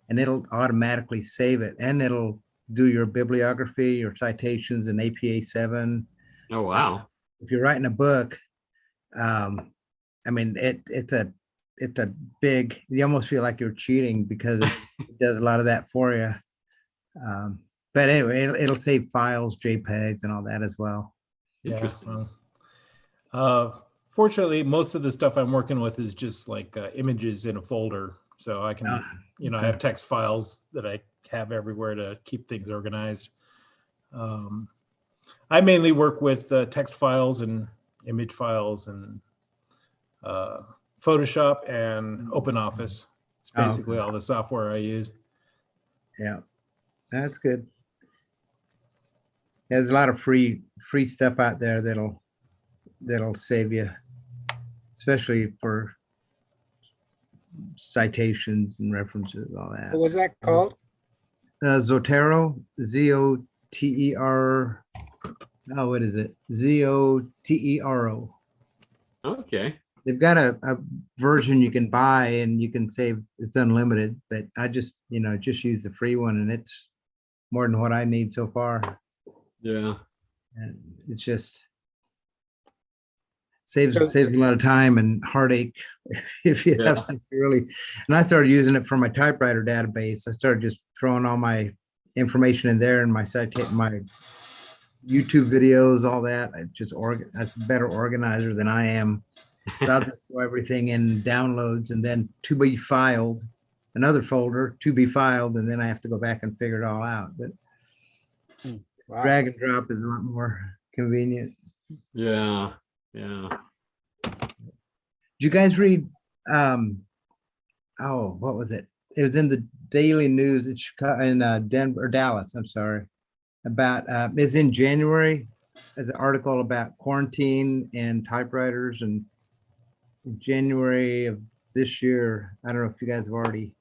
and it'll automatically save it, and it'll do your bibliography, your citations, and APA 7. Oh wow! If you're writing a book, I mean, it's a big. You almost feel like you're cheating because it does a lot of that for you. But anyway, it'll save files, JPEGs, and all that as well. Interesting. Fortunately, most of the stuff I'm working with is just like images in a folder, so I can, I have text files that I have everywhere to keep things organized. I mainly work with text files and image files and Photoshop and Open Office. It's basically all the software I use. Yeah, that's good. There's a lot of free stuff out there that'll save you, especially for citations and references, all that. What was that called? Zotero, Z-O-T-E-R. Oh, what is it? Z-O-T-E-R-O. Okay. They've got a version you can buy and you can save. It's unlimited, but I just use the free one, and it's more than what I need so far. Yeah. And it's just saves a lot of time and heartache if you have something really. And I started using it for my typewriter database. I started just throwing all my information in there and my YouTube videos, all that. That's a better organizer than I am. So I'll just throw everything in downloads and then to be filed, another folder to be filed, and then I have to go back and figure it all out. But drag and drop is a lot more convenient. Yeah. Yeah. Did you guys read what was it? It was in the Daily News in Chicago, in Dallas, I'm sorry, about it's in January, as an article about quarantine and typewriters, and in January of this year. I don't know if you guys have already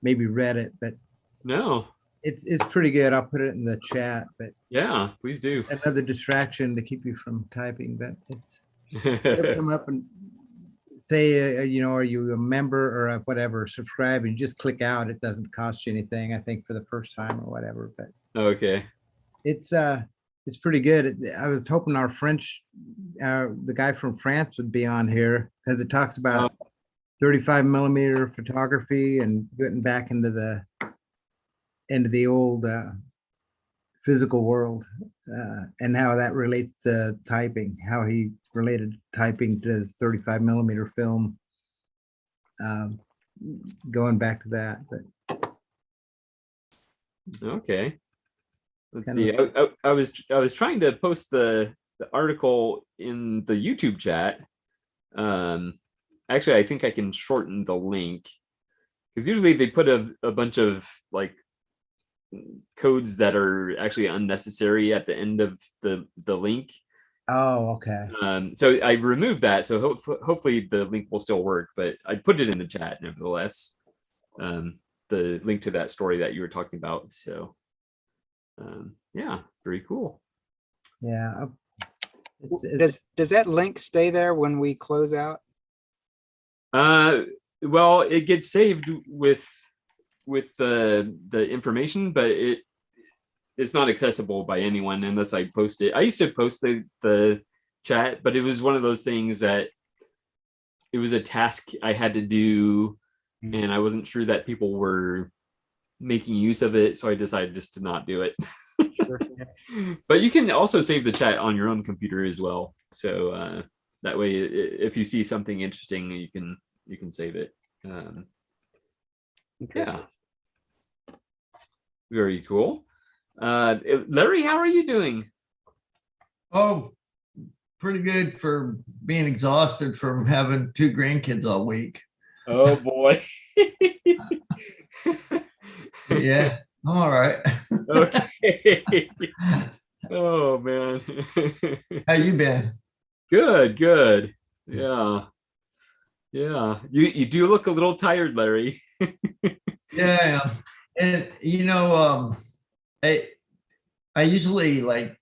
maybe read it, but no, it's pretty good. I'll put it in the chat, but yeah, please do. Another distraction to keep you from typing, but it'll come up and say, are you a member or whatever, subscribe, and you just click out. It doesn't cost you anything, I think, for the first time or whatever, but okay. It's pretty good. I was hoping our French, the guy from France would be on here, because it talks about 35 millimeter photography and getting back into the old physical world, and how that relates to typing, how he related typing to his 35 millimeter film, going back to that. But okay. Let's see. I was trying to post the article in the YouTube chat. Actually, I think I can shorten the link, because usually they put a bunch of like codes that are actually unnecessary at the end of the link. Oh, okay. So I removed that. So hopefully the link will still work, but I put it in the chat nevertheless. The link to that story that you were talking about. So yeah, very cool. Yeah. Does that link stay there when we close out? Well, it gets saved with the information, but it's not accessible by anyone unless I post it. I used to post the chat, but it was one of those things that it was a task I had to do, and I wasn't sure that people were making use of it, so I decided just to not do it. Sure. But you can also save the chat on your own computer as well. So that way, if you see something interesting, you can save it. Yeah, very cool. Larry, how are you doing? Oh, pretty good for being exhausted from having 2 grandkids all week. Oh boy. Yeah, I'm all right. Okay. Oh man. How you been? Good. Yeah. You do look a little tired, Larry. Yeah, and I usually like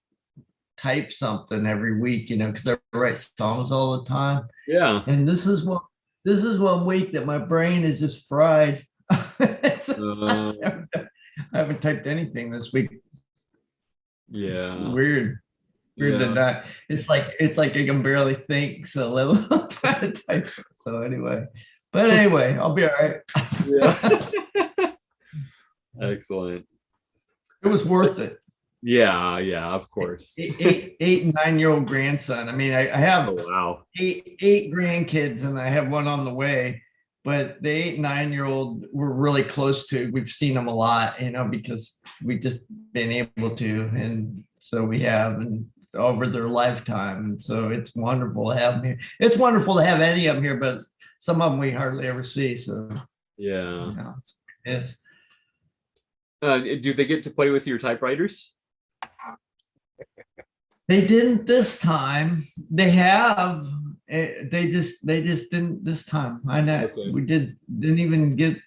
type something every week, because I write songs all the time. Yeah. And this is one week that my brain is just fried. I haven't typed anything this week. Yeah. It's weird. Weird Yeah. than that. It's like I can barely think, so let alone try to type. So anyway, I'll be all right. Yeah. Excellent. It was worth it. Yeah, of course. 8 and 9-year-old grandson. I mean, I have wow. eight grandkids, and I have one on the way. But the 8 and 9-year-old we're really close to. We've seen them a lot, because we just been able to, and so we have, and over their lifetime. And so it's wonderful to have them here. It's wonderful to have any of them here, but some of them we hardly ever see. So yeah. It's do they get to play with your typewriters? They didn't this time. They have. They just didn't this time. I know. Okay. We didn't even get.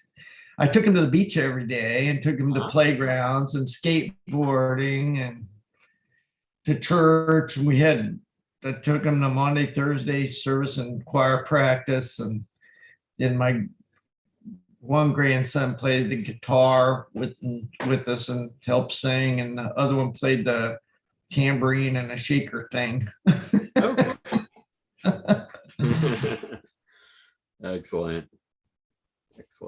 I took him to the beach every day and took him to playgrounds and skateboarding and to church. I took him to Monday, Thursday service and choir practice, and then my one grandson played the guitar with us and helped sing, and the other one played the tambourine and a shaker thing. Okay. Excellent.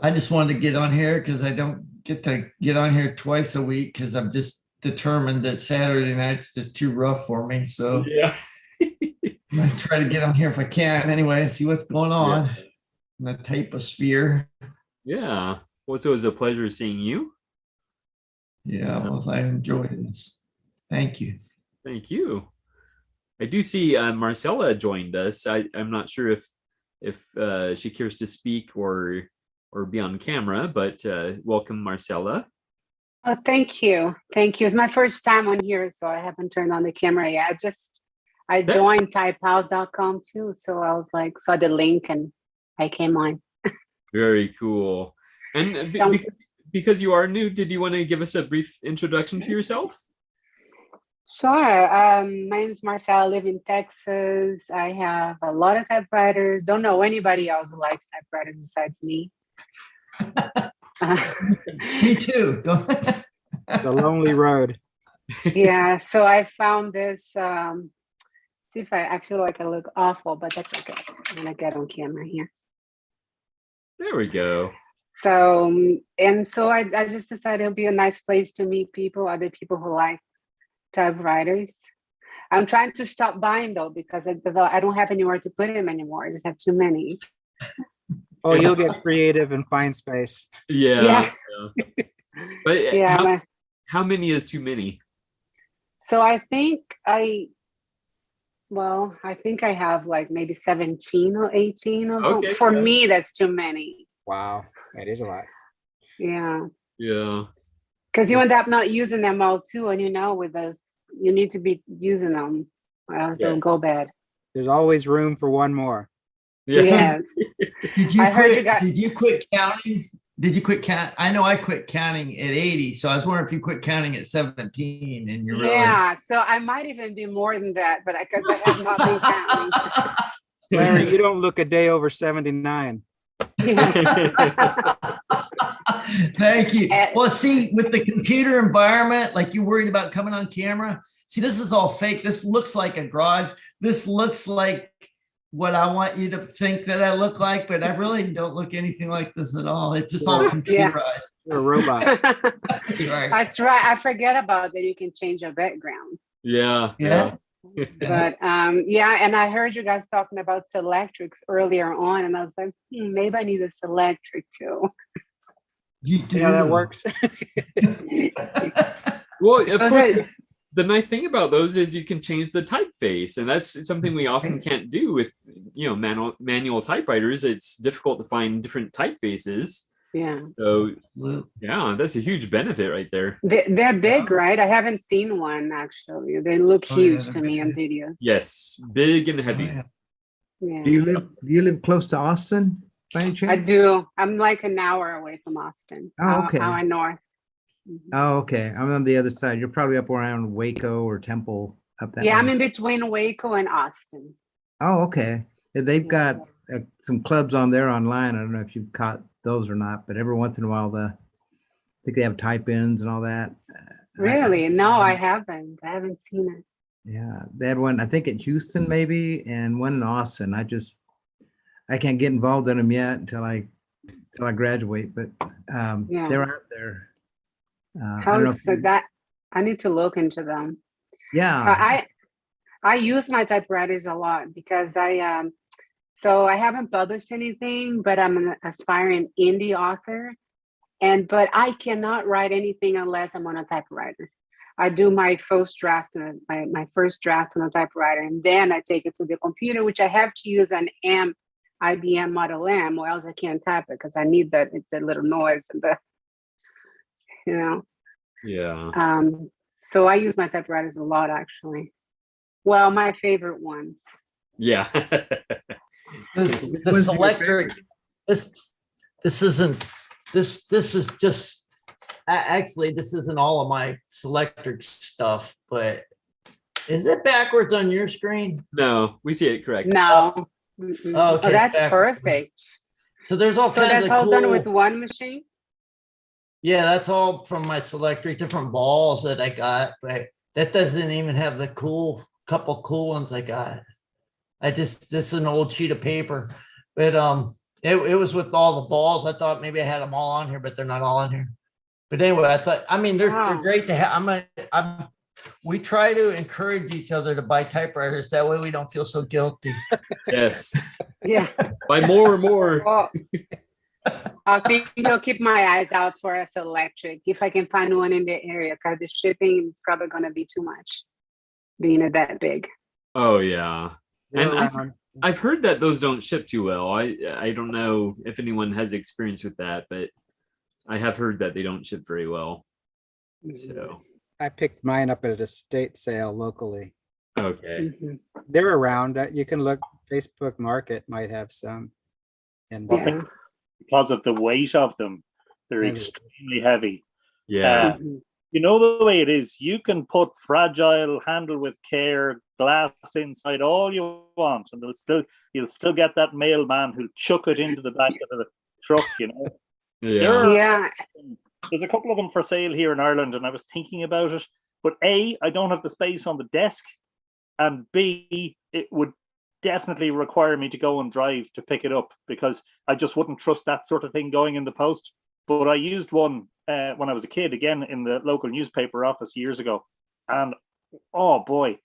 I just wanted to get on here because I don't get to get on here twice a week, because I'm just determined that Saturday night's just too rough for me. So yeah. I try to get on here if I can anyway, see what's going on in the typosphere. Yeah. Well, so it was a pleasure seeing you. Yeah, well, I enjoyed this. Thank you. Thank you. I do see Marcella joined us. I'm not sure if she cares to speak or be on camera, but welcome, Marcella. Oh, thank you. It's my first time on here, so I haven't turned on the camera yet. I joined typehouse.com too, so I was like, saw the link and I came on. Very cool. And because you are new, did you want to give us a brief introduction to yourself? Sure. My name is Marcella. I live in Texas. I have a lot of typewriters. Don't know anybody else who likes typewriters besides me. Me too. The lonely road. Yeah. So I found this. See if I feel like I look awful, but that's okay. I'm gonna get on camera here. There we go. So I just decided it'll be a nice place to meet people, other people who like typewriters. I'm trying to stop buying though, because I don't have anywhere to put them anymore. I just have too many. Oh, you'll get creative and find space. Yeah. But how many is too many? So I think I have like maybe 17 or 18 of them. Okay, For yeah. me, that's too many. Wow, that is a lot. Yeah. Yeah. Because you end up not using them all too, and with those, you need to be using them, or else they'll go Yes. bad. There's always room for one more. Yeah. Yes. Did you I heard quit? you got. Did you quit counting? Did you quit count? I know I quit counting at 80, so I was wondering if you quit counting at 17 and you're really. Yeah, so I might even be more than that, but because I have not been counting. Larry, you don't look a day over 79. Thank you. Well, see, with the computer environment, like you're worried about coming on camera. See, this is all fake. This looks like a garage. This looks like what I want you to think that I look like, but I really don't look anything like this at all. It's just all computerized. You're a robot. Sorry. That's right. I forget about that. You can change your background. Yeah. Yeah. But and I heard you guys talking about Selectrics earlier on, and I was like, maybe I need a Selectric too. You do. Yeah, that works. Well, of course, the nice thing about those is you can change the typeface, and that's something we often can't do with manual typewriters. It's difficult to find different typefaces. Yeah. So yeah, that's a huge benefit right there. They're big, right? I haven't seen one actually. They look huge to me on videos. Yes, big and heavy. Yeah. Do you live close to Austin by any chance? I do. I'm like an hour away from Austin. Oh, okay. Hour north. Oh, okay. I'm on the other side. You're probably up around Waco or Temple up that way. I'm in between Waco and Austin. Oh, okay. They've got some clubs on there online. I don't know if you've caught those or not, but every once in a while, I think they have type-ins and all that. Really? No, I haven't. I haven't seen it. Yeah, they had one, I think at Houston maybe, and one in Austin. I can't get involved in them yet until I graduate, but they're out there. I don't know if I need to look into them. Yeah. I use my typewriters a lot because so I haven't published anything, but I'm an aspiring indie author, but I cannot write anything unless I'm on a typewriter. I do my first draft, my first draft on a typewriter, and then I take it to the computer, which I have to use an IBM Model M, or else I can't type it because I need that little noise and Yeah. So I use my typewriters a lot, actually. Well, my favorite ones. Yeah. The Selectric. This is just actually this isn't all of my Selectric stuff, but is it backwards on your screen? No, we see it correct. No. Okay, Oh, that's perfect. So there's all kinds that's of all done cool- with one machine? Yeah, that's all from my Selectric, different balls that I got, but that doesn't even have the couple cool ones I got. This is an old sheet of paper, but it was with all the balls. I thought maybe I had them all on here, but they're not all on here. But anyway, they're great to have. We try to encourage each other to buy typewriters. That way we don't feel so guilty. Yes. Yeah. Buy more and more. Well, I think I'll keep my eyes out for a Selectric if I can find one in the area, because the shipping is probably going to be too much, being it that big. Oh yeah. They're And around. I've heard that those don't ship too well. I don't know if anyone has experience with that, but I have heard that they don't ship very well. So I picked mine up at a estate sale locally. okay. They're around. You can look. Facebook Market might have some. And Because of the weight of them, they're Heavy. extremely heavy. Yeah. You know the way it is. You can put fragile, handle with care, glass inside all you want, and you'll still get that mailman who'll chuck it into the back of the truck. There's a couple of them for sale here in Ireland, and I was thinking about it. But A, I don't have the space on the desk, and B, it would definitely require me to go and drive to pick it up, because I just wouldn't trust that sort of thing going in the post. But I used one when I was a kid, again in the local newspaper office years ago, and oh boy,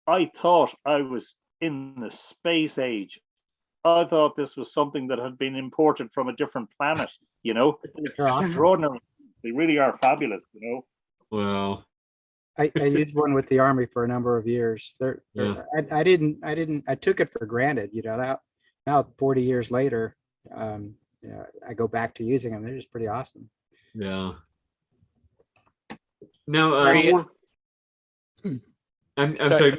I thought I was in the space age. I thought this was something that had been imported from a different planet. It's awesome. extraordinary. They really are fabulous. Well, I used one with the Army for a number of years. I took it for granted, now 40 years later, I go back to using them. They're just pretty awesome. Yeah. Now, I'm sorry,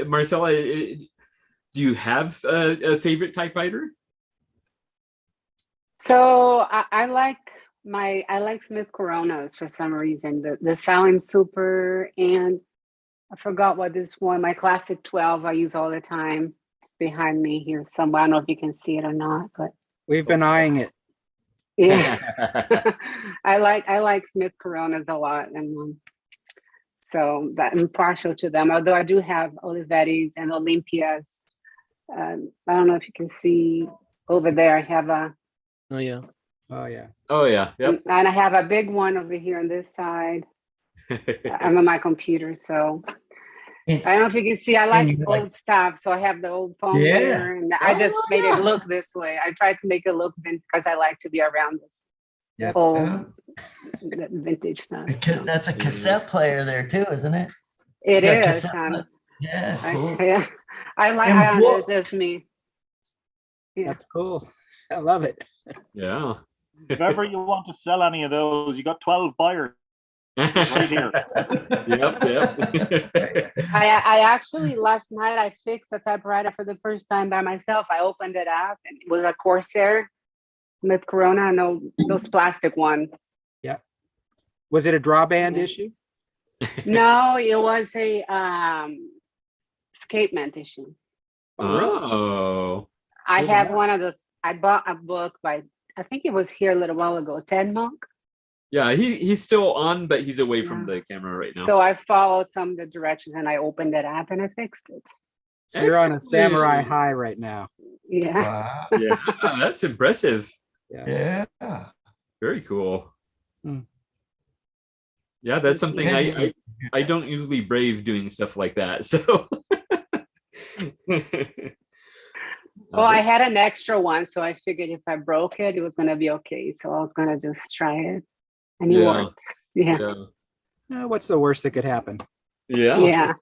Marcella, do you have a favorite typewriter? So I like Smith Coronas for some reason. The Silent Super, and I forgot what this one, my Classic 12 I use all the time. It's behind me here somewhere. I don't know if you can see it or not, but we've been eyeing it. Yeah. I like Smith Coronas a lot, and so that I'm partial to them. Although I do have Olivetti's and Olympias. I don't know if you can see over there. I have a. Oh yeah. Oh yeah. Oh yeah. Yep. And I have a big one over here on this side. I'm on my computer, so I don't know if you can see. I like old stuff, so I have the old phone here, and I just made it look this way. I tried to make it look vintage because I like to be around this old vintage stuff. That's a cassette player there too, isn't it? It is. Yeah, cool. I like. It's just me. Yeah. That's cool. I love it. Yeah. If ever you want to sell any of those, you got 12 buyers. Right here. Yep. I actually last night I fixed a typewriter for the first time by myself. I opened it up and it was a Corsair Smith Corona, no, those plastic ones. Yeah. Was it a drawband issue? No, it was a escapement issue. Oh. I have one of those. I bought a book by, I think it was here a little while ago, Ted Monk. Yeah, he's still on, but he's away from the camera right now. So I followed some of the directions and I opened it up and I fixed it. So you're on a samurai high right now. Yeah. Wow. Yeah, that's impressive. Yeah. Very cool. Yeah, that's something I don't usually brave doing stuff like that. So well, I had an extra one, so I figured if I broke it, it was gonna be okay. So I was gonna just try it. And it worked. Yeah. What's the worst that could happen? Yeah.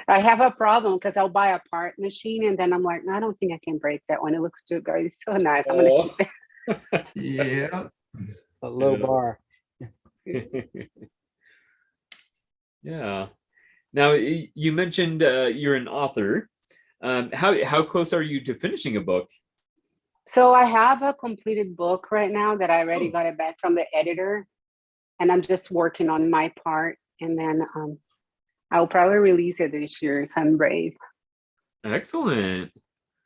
I have a problem because I'll buy a part machine and then I'm like, I don't think I can break that one. It looks too good. It's so nice. I'm gonna keep it. Yeah. A low bar. Yeah. Now you mentioned you're an author. How close are you to finishing a book? So I have a completed book right now that I already got it back from the editor, and I'm just working on my part, and then I'll probably release it this year if I'm brave. Excellent.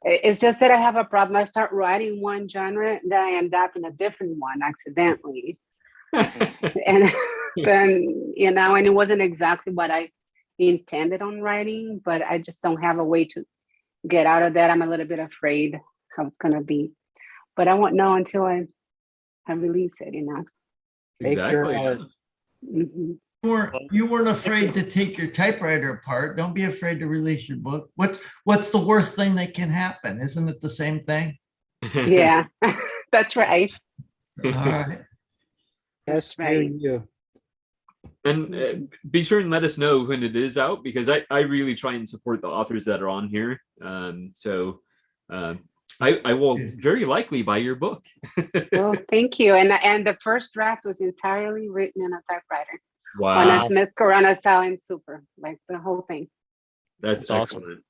It's just that I have a problem. I start writing one genre, then I end up in a different one accidentally. And then, and it wasn't exactly what I intended on writing, but I just don't have a way to get out of that. I'm a little bit afraid how it's going to be, but I won't know until I release it, Exactly. Mm-hmm. You weren't afraid to take your typewriter apart. Don't be afraid to release your book. What's the worst thing that can happen? Isn't it the same thing? Yeah, that's right. All right. That's right. You. And be sure and let us know when it is out, because I really try and support the authors that are on here. I will very likely buy your book. Well, thank you. And the first draft was entirely written in a typewriter. Wow. On a Smith Corona Silent Super, like the whole thing. That's excellent.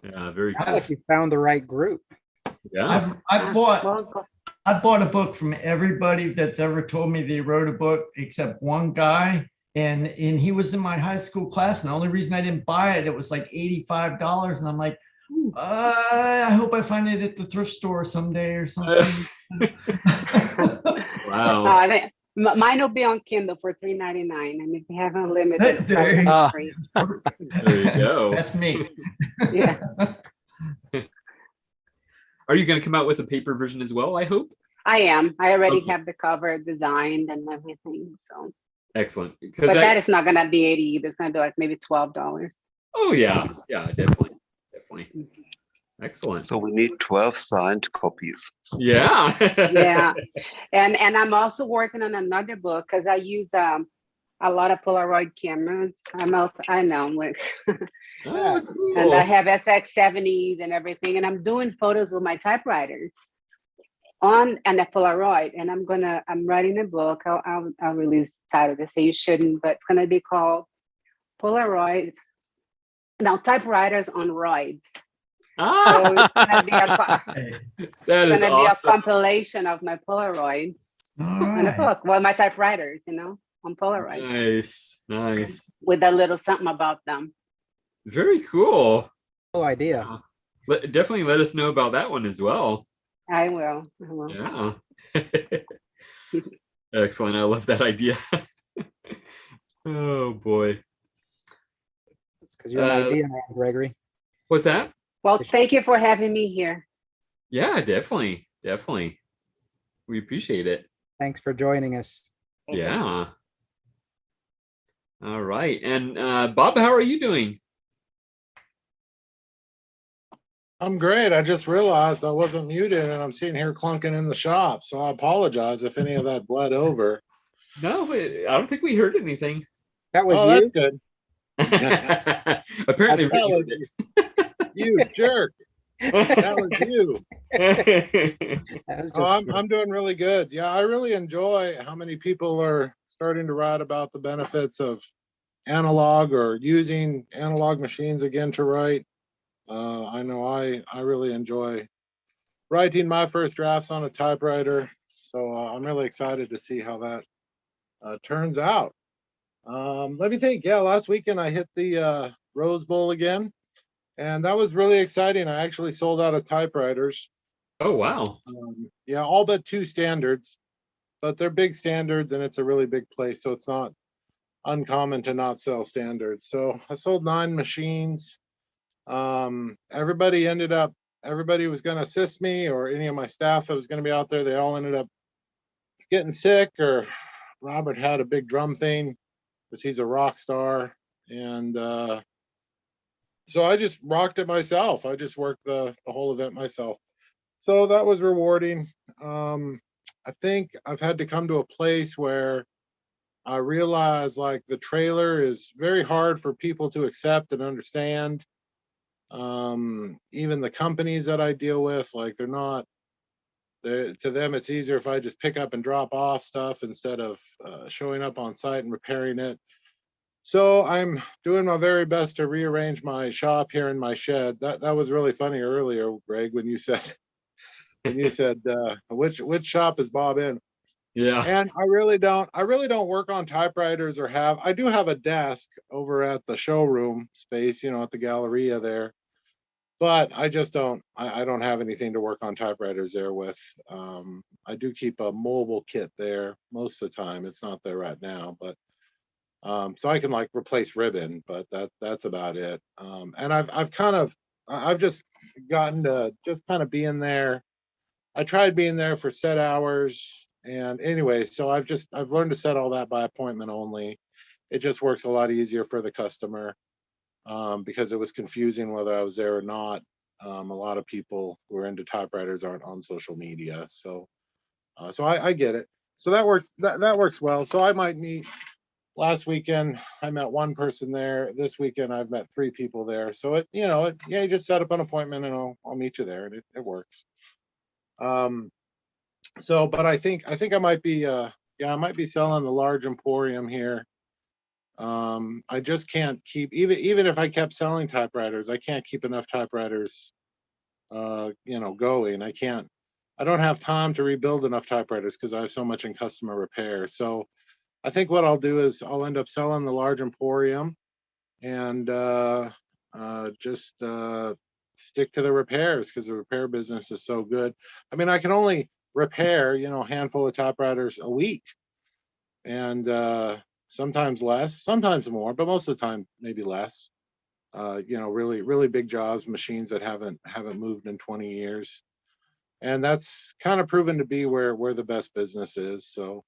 Yeah, very Sounds cool. like you found the right group. Yeah. I bought a book from everybody that's ever told me they wrote a book except one guy. And he was in my high school class. And the only reason I didn't buy it, it was like $85. And I'm like, I hope I find it at the thrift store someday or something. Wow. Mine will be on Kindle for $3.99, and if you have unlimited, there you go. That's me. Yeah. Are you going to come out with a paper version as well, I hope? I am. I already have the cover designed and everything. So excellent. But that is not going to be 80 either. It's going to be like maybe $12. Oh, yeah. Yeah, definitely. Excellent. So we need 12 signed copies. Yeah. Yeah. And I'm also working on another book because I use a lot of Polaroid cameras. I know, like, Oh, and I cool. have SX70s and everything, and I'm doing photos with my typewriters and a Polaroid, and I'm writing a book. I'll release the title. They say you shouldn't, but it's gonna be called Polaroid. Now, Typewriters on Roids. So it's gonna be That is awesome. compilation of my Polaroids and a book. Well, my typewriters, on Polaroid. Nice. With a little something about them. Very cool. Cool idea. Definitely let us know about that one as well. I will. Yeah. Excellent. I love that idea. Oh boy. It's because you're an idea man, Gregory. What's that? Well, thank you for having me here. Yeah, definitely. We appreciate it. Thanks for joining us. Yeah. All right. And Bob, how are you doing? I'm great. I just realized I wasn't muted and I'm sitting here clunking in the shop. So I apologize if any of that bled over. No, I don't think we heard anything. That was oh, you? That's good. Apparently, that was you jerk. That was you. I'm doing really good. Yeah, I really enjoy how many people are starting to write about the benefits of analog or using analog machines again to write. I know I really enjoy writing my first drafts on a typewriter. So I'm really excited to see how that turns out. Let me think. Yeah, last weekend I hit the Rose Bowl again, and that was really exciting. I actually sold out of typewriters. Oh, wow. Yeah, all but 2 standards, but they're big standards and it's a really big place. So it's not uncommon to not sell standards. So I sold 9 machines. Everybody was going to assist me, or any of my staff that was going to be out there. They all ended up getting sick, or Robert had a big drum thing because he's a rock star. And so I just rocked it myself. I just worked the whole event myself. So that was rewarding. I think I've had to come to a place where I realize like the trailer is very hard for people to accept and understand. Even the companies that I deal with, like to them, it's easier if I just pick up and drop off stuff instead of showing up on site and repairing it. So I'm doing my very best to rearrange my shop here in my shed. That was really funny earlier, Greg, when you said which shop is Bob in? Yeah. And I really don't work on typewriters I do have a desk over at the showroom space, at the Galleria there. But I just don't have anything to work on typewriters there with. I do keep a mobile kit there most of the time. It's not there right now, but so I can like replace ribbon, but that's about it. And I've just gotten to just kind of being there. I tried being there for set hours, and anyway, so I've learned to set all that by appointment only. It just works a lot easier for the customer. Because it was confusing whether I was there or not. A lot of people who are into typewriters aren't on social media, so I get it. So that works well. So I might meet. Last weekend I met 1 person there. This weekend I've met 3 people there. So you just set up an appointment and I'll meet you there, and it works. So, but I think I might be I might be selling the large emporium here. I just can't keep, even if I kept selling typewriters, I can't keep enough typewriters going. I don't have time to rebuild enough typewriters because I have so much in customer repair. So I think what I'll do is I'll end up selling the large emporium and just stick to the repairs, because the repair business is so good. I mean, I can only repair a handful of typewriters a week, and sometimes less, sometimes more, but most of the time maybe less. Really, really big jobs, machines that haven't moved in 20 years. And that's kind of proven to be where the best business is. So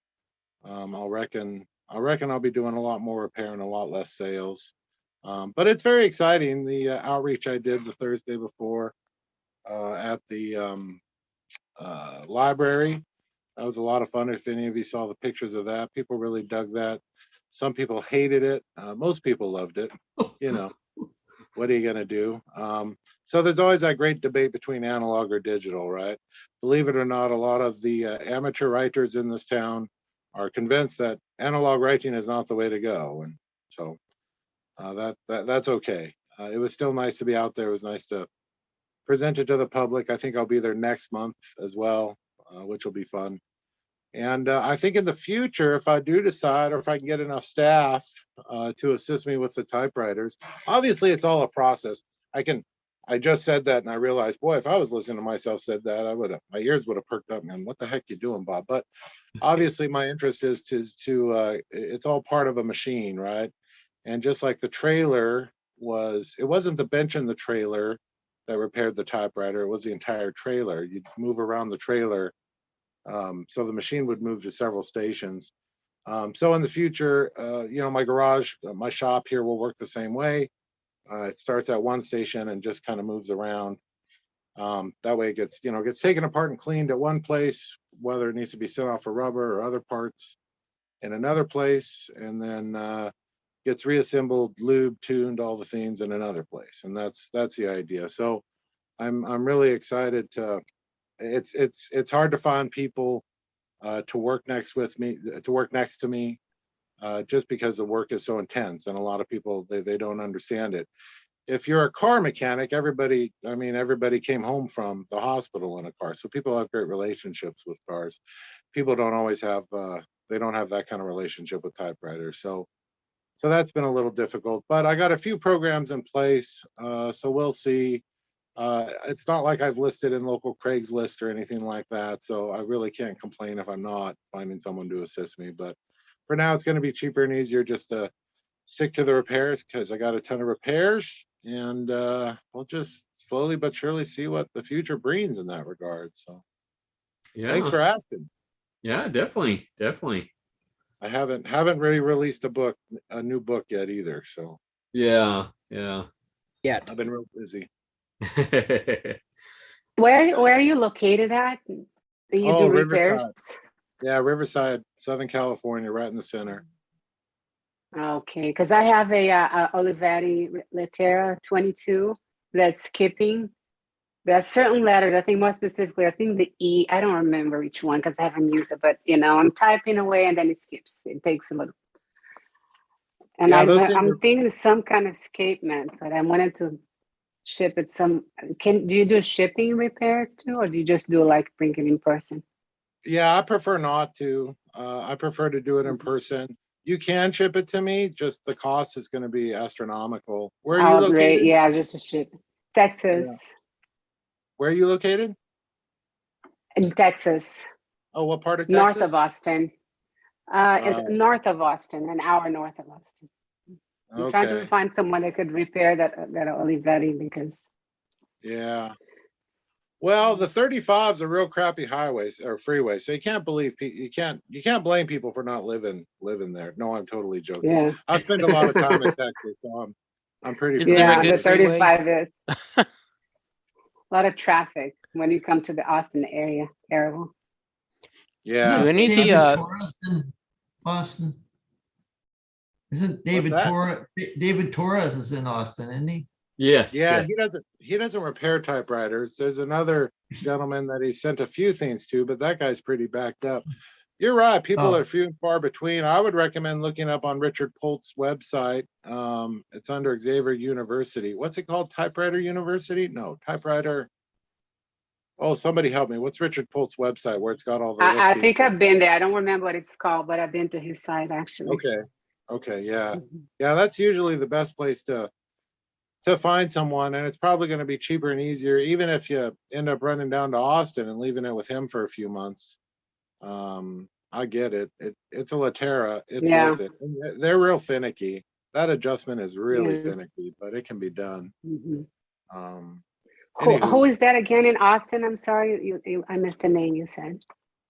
I reckon I'll be doing a lot more repair and a lot less sales. But it's very exciting. The outreach I did the Thursday before at the library, that was a lot of fun. If any of you saw the pictures of that, people really dug that. Some people hated it. Most people loved it. You know, what are you going to do? So there's always that great debate between analog or digital, right? Believe it or not, a lot of the amateur writers in this town are convinced that analog writing is not the way to go. And so that's okay. It was still nice to be out there. It was nice to present it to the public. I think I'll be there next month as well, which will be fun. And I think in the future, if I do decide, or if I can get enough staff to assist me with the typewriters, obviously it's all a process. I just said that and I realized, boy, if I was listening to myself said that, my ears would have perked up, man. What the heck you doing, Bob? But obviously my interest is to it's all part of a machine, right? And just like the trailer it wasn't the bench in the trailer that repaired the typewriter, it was the entire trailer. You'd move around the trailer. So the machine would move to several stations. So in the future, my garage, my shop here will work the same way. It starts at one station and just kind of moves around. That way it gets taken apart and cleaned at one place, whether it needs to be sent off for rubber or other parts in another place, and then gets reassembled, lubed, tuned, all the things in another place. And that's the idea. So I'm really excited to. It's hard to find people to work next to me, just because the work is so intense, and a lot of people they don't understand it. If you're a car mechanic, everybody came home from the hospital in a car, so people have great relationships with cars. People don't always have they don't have that kind of relationship with typewriters, so that's been a little difficult. But I got a few programs in place, so we'll see. It's not like I've listed in local Craigslist or anything like that, so I really can't complain if I'm not finding someone to assist me. But for now, it's going to be cheaper and easier just to stick to the repairs, because I got a ton of repairs, and we'll just slowly but surely see what the future brings in that regard. So Yeah. Thanks for asking. Yeah, definitely. I haven't really released a new book yet either. So yeah. I've been real busy. Where are you located at? Do you do repairs? Riverside. Yeah, Riverside, Southern California, right in the center. Okay, because I have a Olivetti Lettera 22 that's skipping. There are certain letters, I think more specifically, I think the E, I don't remember which one because I haven't used it, but I'm typing away and then it skips. It takes a little. And Yeah, I'm thinking some kind of escapement, but I wanted to ship it do you do shipping repairs too, or do you just do like bring it in person? Yeah, I prefer not to. I prefer to do it in person. You can ship it to me, just the cost is going to be astronomical. Where are you located? Great. Yeah, just a ship. Texas. Yeah. Where are you located? In Texas. Oh, what part of Texas? North of Austin. It's north of Austin, an hour north of Austin. I'm trying to find someone that could repair that Olivetti because. Yeah. Well, the 35 is a real crappy highways or freeway, so you can't blame people for not living there. No, I'm totally joking. Yeah. I spent a lot of time in Texas, so I'm pretty. Yeah, the 35 is a lot of traffic when you come to the Austin area. Terrible. Yeah. Isn't David Torres in Austin? Isn't David Torres is in Austin, isn't he? Yes. Yeah, he doesn't repair typewriters. There's another gentleman that he sent a few things to, but that guy's pretty backed up. You're right. People are few and far between. I would recommend looking up on Richard Polt's website. It's under Xavier University. What's it called? Typewriter University? No, Typewriter. Oh, somebody help me. What's Richard Polt's website where it's got all the I think I've been there. I don't remember what it's called, but I've been to his site actually. Okay, yeah. Yeah, that's usually the best place to find someone, and it's probably going to be cheaper and easier, even if you end up running down to Austin and leaving it with him for a few months. I get it. It's a Lettera. It's worth it. And they're real finicky. That adjustment is really finicky, but it can be done. Who is that again in Austin? I'm sorry, I missed the name you said.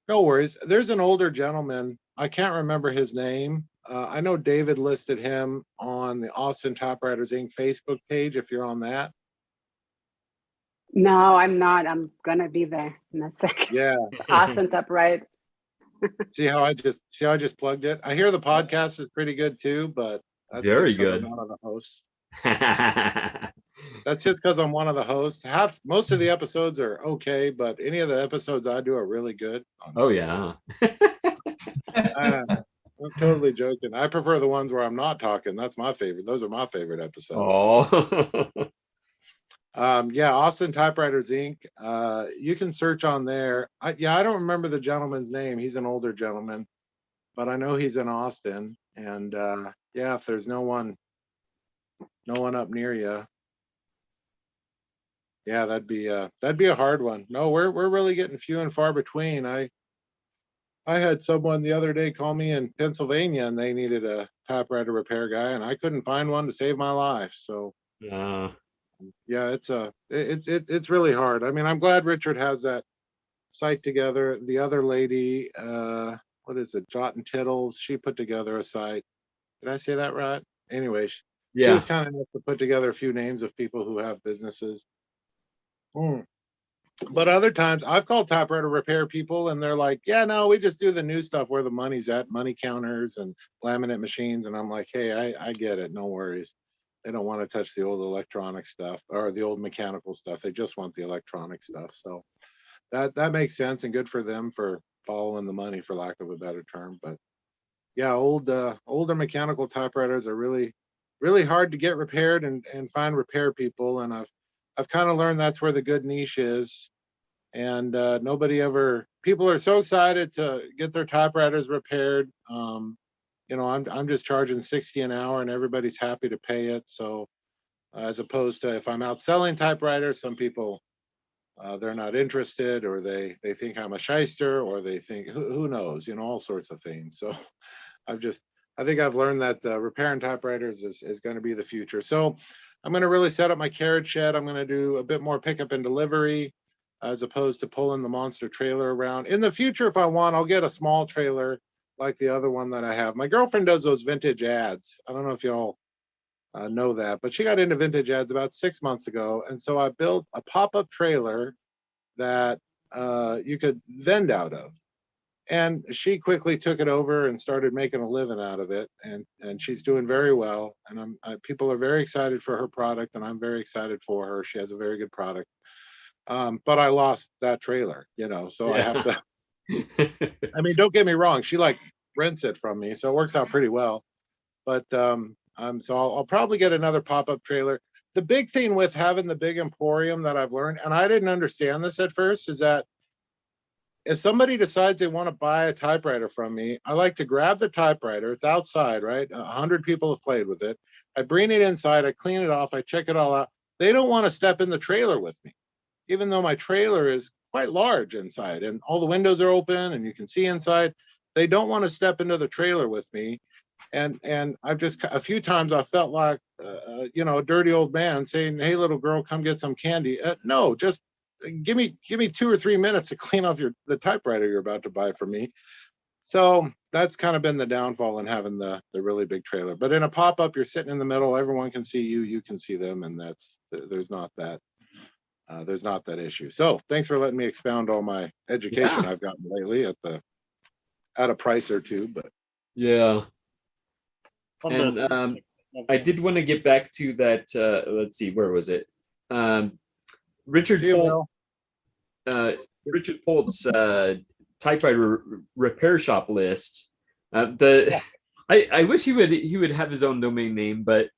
No worries. There's an older gentleman. I can't remember his name. I know David listed him on the Austin Typewriters Inc. Facebook page, if you're on that. No, I'm not. I'm gonna be there in a second. Yeah. Austin Typewriter. See how I just plugged it? I hear the podcast is pretty good too, but that's Very just 'cause I'm good. one of the hosts. That's just because I'm one of the hosts. Most of the episodes are okay, but any of the episodes I do are really good. Oh yeah. I'm totally joking. I prefer the ones where I'm not talking. That's my favorite. Those are my favorite episodes. Oh. Yeah, Austin Typewriters Inc. You can search on there. I don't remember the gentleman's name. He's an older gentleman, but I know he's in Austin. And yeah, if there's no one up near you, yeah, that'd be a hard one. No, we're really getting few and far between. I had someone the other day call me in Pennsylvania, and they needed a typewriter repair guy, and I couldn't find one to save my life. So Yeah. yeah, it's really hard. I mean, I'm glad Richard has that site together. The other lady, what is it, Jot and Tittles, she put together a site. Did I say that right? Anyway, she Yeah. was kind enough to put together a few names of people who have businesses. But other times I've called typewriter repair people and they're like, yeah, no, we just do the new stuff where the money's at, money counters and laminate machines. And I'm like, hey, I get it. No worries. They don't want to touch the old electronic stuff or the old mechanical stuff. They just want the electronic stuff. So that makes sense and good for them for following the money, for lack of a better term. But yeah, older mechanical typewriters are really, really hard to get repaired and find repair people. And I've kind of learned that's where the good niche is. And people are so excited to get their typewriters repaired. I'm just charging 60 an hour and everybody's happy to pay it. So as opposed to if I'm out selling typewriters, some people, they're not interested, or they think I'm a shyster, or they think, who knows, all sorts of things. So I think I've learned that repairing typewriters is going to be the future. So I'm going to really set up my carriage shed. I'm going to do a bit more pickup and delivery as opposed to pulling the monster trailer around. In the future, if I want, I'll get a small trailer like the other one that I have. My girlfriend does those vintage ads. I don't know if y'all know that, but she got into vintage ads about 6 months ago. And so I built a pop-up trailer that you could vend out of. And she quickly took it over and started making a living out of it. And she's doing very well. And people are very excited for her product, and I'm very excited for her. She has a very good product. But I lost that trailer, so I have to, I mean, don't get me wrong. She rents it from me, so it works out pretty well. But so I'll probably get another pop-up trailer. The big thing with having the big emporium that I've learned, and I didn't understand this at first, is that if somebody decides they want to buy a typewriter from me, I like to grab the typewriter. It's outside, right? 100 people have played with it. I bring it inside, I clean it off, I check it all out. They don't want to step in the trailer with me, even though my trailer is quite large inside and all the windows are open and you can see inside. They don't want to step into the trailer with me. And I've just, a few times I felt like, a dirty old man saying, hey, little girl, come get some candy. No, just give me 2 or 3 minutes to clean off the typewriter you're about to buy from me. So that's kind of been the downfall in having the really big trailer. But in a pop-up, you're sitting in the middle, everyone can see you, you can see them, and there's not that issue. So thanks for letting me expound all my education I've gotten lately at a price or two. But yeah. And I did want to get back to that. Let's see, where was it? Richard Polt's typewriter repair shop list. I wish he would have his own domain name, but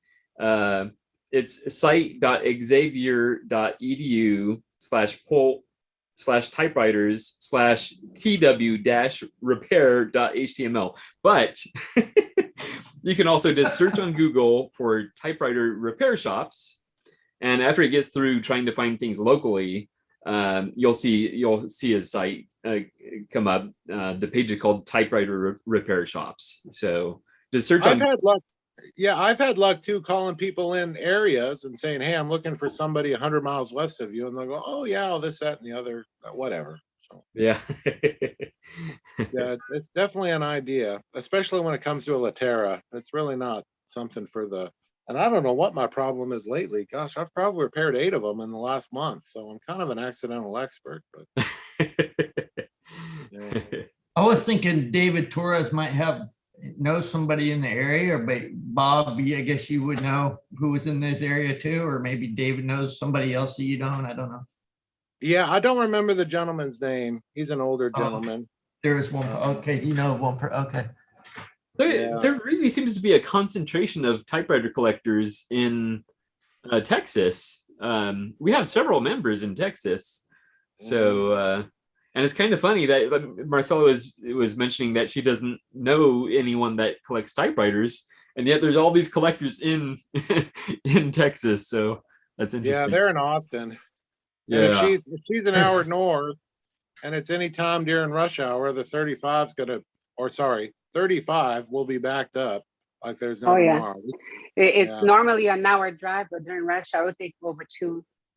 it's site.xavier.edu/polt/typewriters/tw-repair.html. But you can also just search on Google for typewriter repair shops, and after it gets through trying to find things locally, you'll see his site come up. The page is called Typewriter Repair Shops. So just search. I've had luck. Yeah, I've had luck too, calling people in areas and saying, hey, I'm looking for somebody 100 miles west of you. And they'll go, oh yeah, this, that, and the other, whatever. So yeah. Yeah, it's definitely an idea, especially when it comes to a Latera. It's really not something and I don't know what my problem is lately. Gosh, I've probably repaired 8 of them in the last month. So I'm kind of an accidental expert, but yeah. I was thinking David Torres might know somebody in the area, but Bob, I guess you would know who was in this area too, or maybe David knows somebody else that you don't. I don't know. Yeah, I don't remember the gentleman's name. He's an older gentleman. There is one. Okay, you know one. Okay. There really seems to be a concentration of typewriter collectors in Texas. We have several members in Texas, so and it's kind of funny that Marcella was mentioning that she doesn't know anyone that collects typewriters, and yet there's all these collectors in in Texas. So that's interesting. Yeah, they're in Austin. Yeah, and if she's an hour north, and it's any time during rush hour, the 35's gonna, or sorry, 35 will be backed up like there's no tomorrow. It's normally an hour drive, but during rush hour, it would take over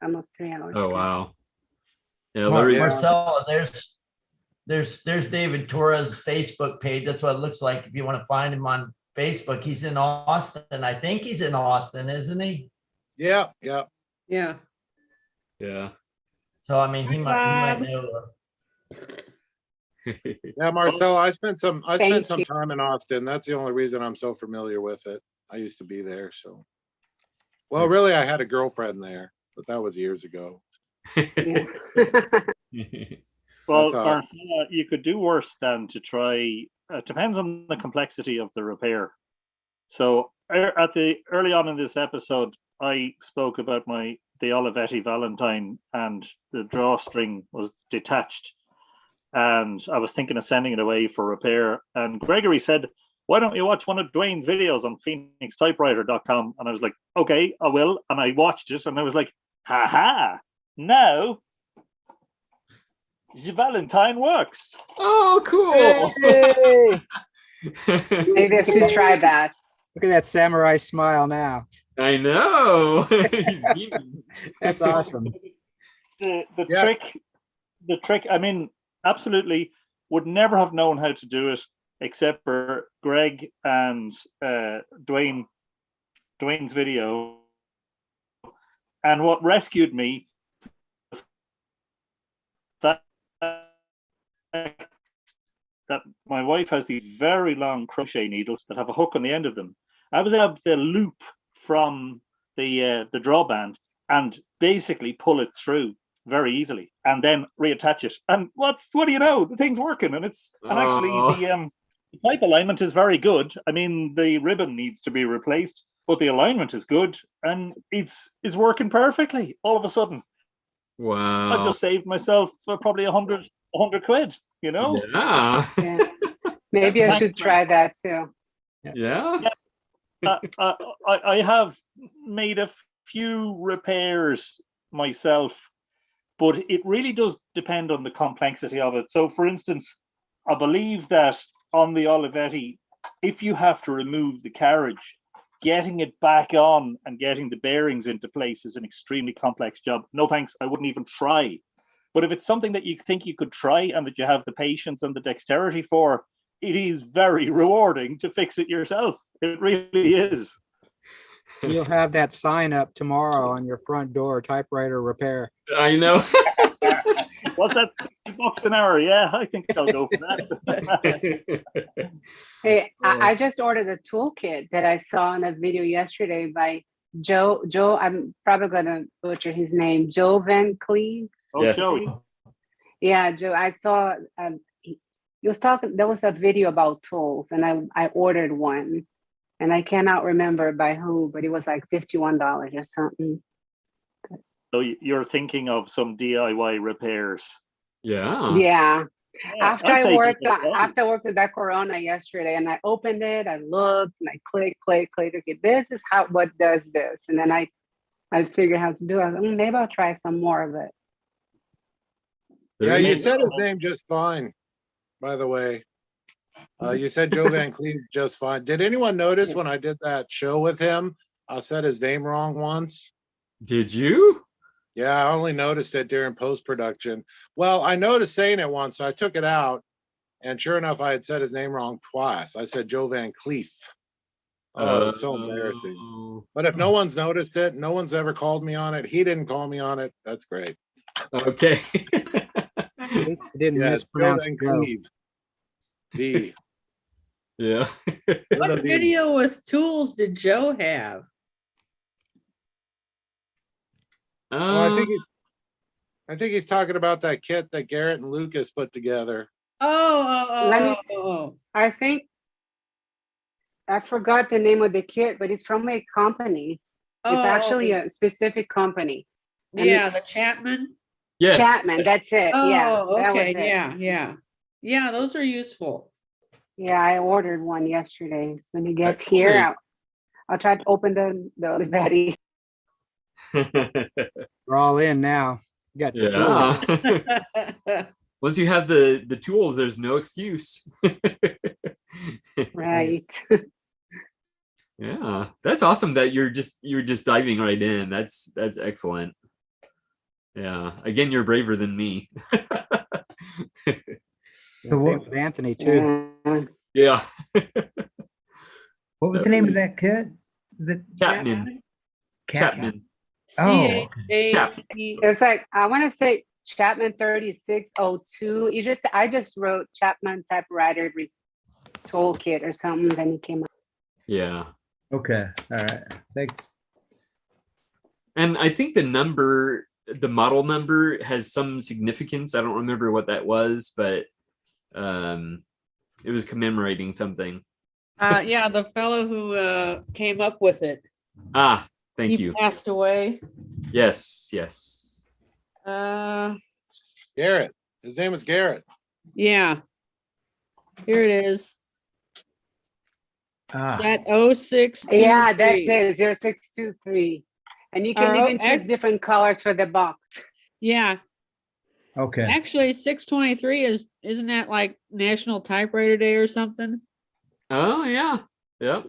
almost 3 hours. Oh wow. Yeah, Marcella, there's David Torres' Facebook page. That's what it looks like. If you want to find him on Facebook, he's in Austin. I think he's in Austin, isn't he? Yeah. Yeah. So I mean, he might know. Yeah, Marcel, I spent some time in Austin. That's the only reason I'm so familiar with it. I used to be there, so. Well, really, I had a girlfriend there, but that was years ago. Well, Marcella, you could do worse than to try. It depends on the complexity of the repair. So early on in this episode, I spoke about the Olivetti Valentine, and the drawstring was detached, and I was thinking of sending it away for repair. And Gregory said, "Why don't you watch one of Dwayne's videos on PhoenixTypewriter.com?" And I was like, "Okay, I will." And I watched it, and I was like, "Ha ha! Now the Valentine works." Oh, cool! Maybe I should try that. Look at that samurai smile now. I know. That's awesome. The trick. I mean, absolutely would never have known how to do it except for Greg and Dwayne's video. And what rescued me, that my wife has these very long crochet needles that have a hook on the end of them. I was able to loop from the drawband and basically pull it through very easily, and then reattach it. And what do you know? The thing's working, and actually the type alignment is very good. I mean, the ribbon needs to be replaced, but the alignment is good, and it's working perfectly. All of a sudden, wow! I just saved myself probably 100 quid. You know? Yeah. Maybe I should try that too. Yeah. I have made a few repairs myself, but it really does depend on the complexity of it. So, for instance, I believe that on the Olivetti, if you have to remove the carriage, getting it back on and getting the bearings into place is an extremely complex job. No thanks, I wouldn't even try. But if it's something that you think you could try and that you have the patience and the dexterity for, it is very rewarding to fix it yourself. It really is. You'll have that sign up tomorrow on your front door, typewriter repair. I know. What's that, $60 an hour? Yeah, I think I'll go for that. Hey, I just ordered a toolkit that I saw in a video yesterday by Joe, I'm probably going to butcher his name, Joe Van Cleve. Oh, yes. Joey. Yeah, Joe, I saw, he was talking, there was a video about tools, and I ordered one, and I cannot remember by who, but it was like $51 or something. So you're thinking of some DIY repairs? Yeah. Yeah. After I worked at that Corona yesterday, and I opened it, I looked, and I click. Okay, this is what does this, and then I figured how to do it. I was like, maybe I'll try some more of it. Yeah, you said his name just fine, by the way. You said Joe Van Cleve just fine. Did anyone notice when I did that show with him, I said his name wrong once? Did you? Yeah, I only noticed it during post-production. Well, I noticed saying it once, so I took it out, and sure enough, I had said his name wrong twice. I said Joe Van Cleef. Oh, it was so embarrassing. But if no one's noticed it, no one's ever called me on it. He didn't call me on it. That's great. Okay. He didn't mispronounce Joe. V. Yeah. What video with tools did Joe have? I think he's talking about that kit that Garrett and Lucas put together. Let me I think I forgot the name of the kit, but it's from a company. It's actually a specific company. And Yeah, the Chapman. Yes. Chapman, that's it. Oh, Yes, that was okay. it. Yeah, those are useful. Yeah, I ordered one yesterday. So when it gets here, I'll try to open the Olivetti. We're all in now. You got the tools. Yeah. Once you have the tools, there's no excuse. Right. Yeah, that's awesome that you're just diving right in. That's excellent. Yeah, again, you're braver than me. So what, Anthony too. Yeah. What was the name of that kit? The Chapman. Chapman. Oh, Chapman. It's like I want to say Chapman 3602. I just wrote Chapman typewriter toolkit or something. Then it came out. Yeah. Okay. All right. Thanks. And I think the model number has some significance. I don't remember what that was, but it was commemorating something. Yeah, the fellow who came up with it. Ah, thank you. He passed away. Yes. Garrett. His name is Garrett. Yeah. Here it is. Set 0623. Yeah, that's it. 0623. And you can even choose different colors for the box. Yeah. Okay. Actually, 623 isn't that like National Typewriter Day or something? Oh yeah. Yep.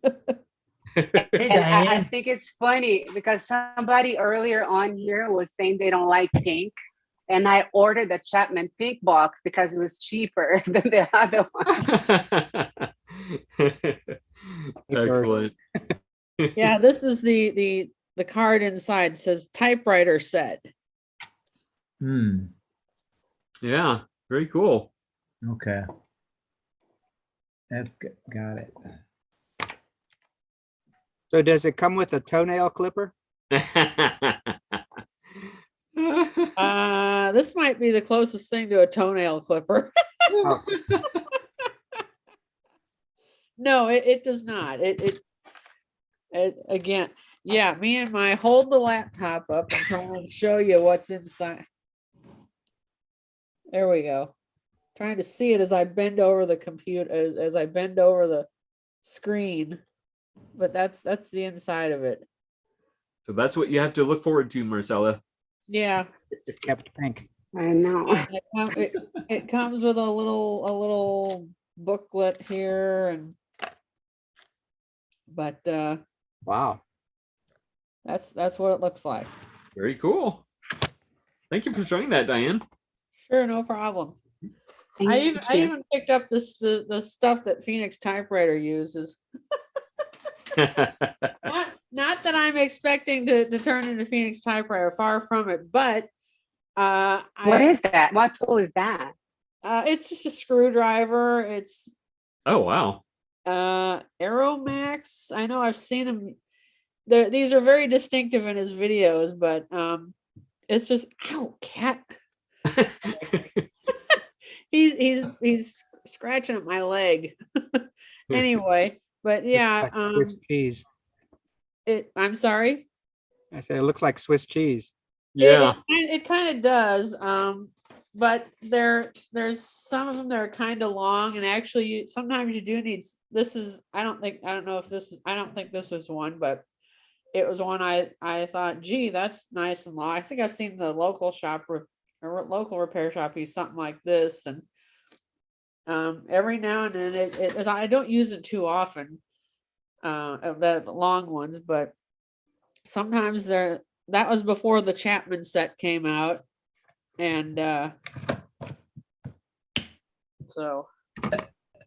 And I think it's funny because somebody earlier on here was saying they don't like pink. And I ordered the Chapman pink box because it was cheaper than the other one. Excellent. Yeah, this is the card inside. It says typewriter set. Yeah, very cool. Okay. That's good. Got it. So does it come with a toenail clipper? This might be the closest thing to a toenail clipper. Oh. No, it does not. It again, yeah, me and my hold the laptop up and trying to show you what's inside. There we go. Trying to see it as I bend over the computer, as I bend over the screen. But that's the inside of it. So that's what you have to look forward to, Marcella. Yeah. It's kept pink. I know. It comes with a little booklet here, but wow, that's what it looks like. Very cool. Thank you for showing that, Diane. Sure, no problem. I even picked up the stuff that Phoenix Typewriter uses. Not that I'm expecting to turn into Phoenix Typewriter, far from it, but what is that? What tool is that? It's just a screwdriver. It's oh wow. Aeromax. I know I've seen them. These are very distinctive in his videos, but it's just ow, cat. he's scratching at my leg. Anyway, but yeah, Swiss cheese. I'm sorry. I said it looks like Swiss cheese. Yeah, it kind of does. But there's some of them that are kind of long, and actually sometimes you do need. I don't think this was one, but it was one I thought, gee, that's nice and long. I think I've seen the local shop or local repair shop use something like this, and every now and then I don't use it too often, the long ones, but sometimes that was before the Chapman set came out, and so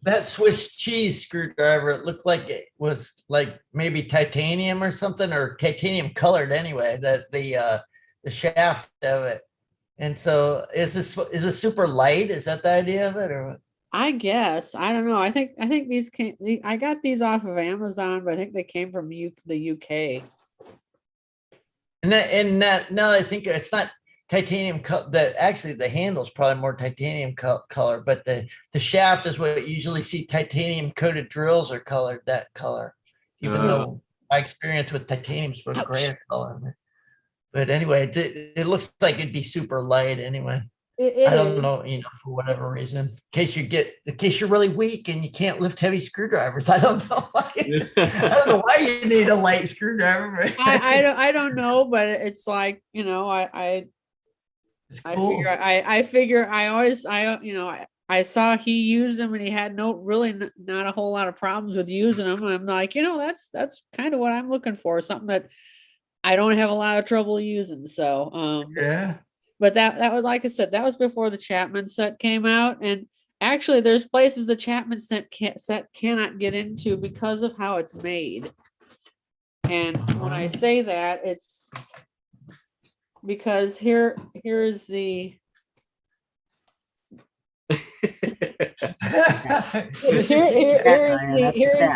that Swiss cheese screwdriver, it looked like it was like maybe titanium or something, or titanium colored anyway, that the shaft of it. And so is this super light? Is that the idea of it, or what? I guess. I don't know. I think these came. I got these off of Amazon, but I think they came from the UK. And that now I think it's not titanium that actually the handle's probably more titanium color, but the shaft is what you usually see titanium coated drills are colored that color. Even though my experience with titanium's was gray color. But anyway, it looks like it'd be super light anyway. I don't know, for whatever reason. In case you're really weak and you can't lift heavy screwdrivers. I don't know why. I don't know why you need a light screwdriver. I don't know, but it's like, I figure I saw he used them and he had not a whole lot of problems with using them. And I'm like, that's kind of what I'm looking for. Something that I don't have a lot of trouble using. So, yeah. But that was, like I said, that was before the Chapman set came out. And actually there's places the Chapman set cannot get into because of how it's made. And when I say that, it's because here's the here's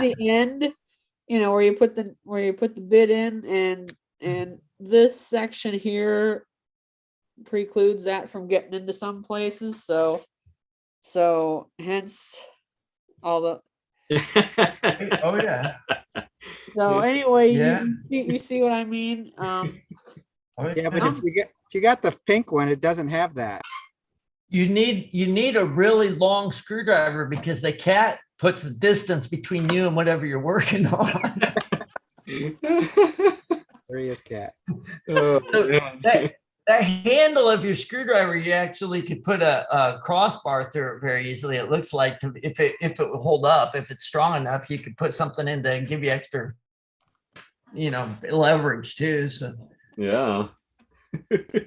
the end, where you put the bit in, and this section here precludes that from getting into some places, so hence all the oh yeah. So anyway, yeah. you see what I mean? Yeah, but if you got the pink one, it doesn't have that. You need a really long screwdriver because the cat puts a distance between you and whatever you're working on. There he is, cat. So that handle of your screwdriver, you actually could put a crossbar through it very easily. It looks like if it will hold up, if it's strong enough, you could put something in to give you extra, leverage too. So yeah.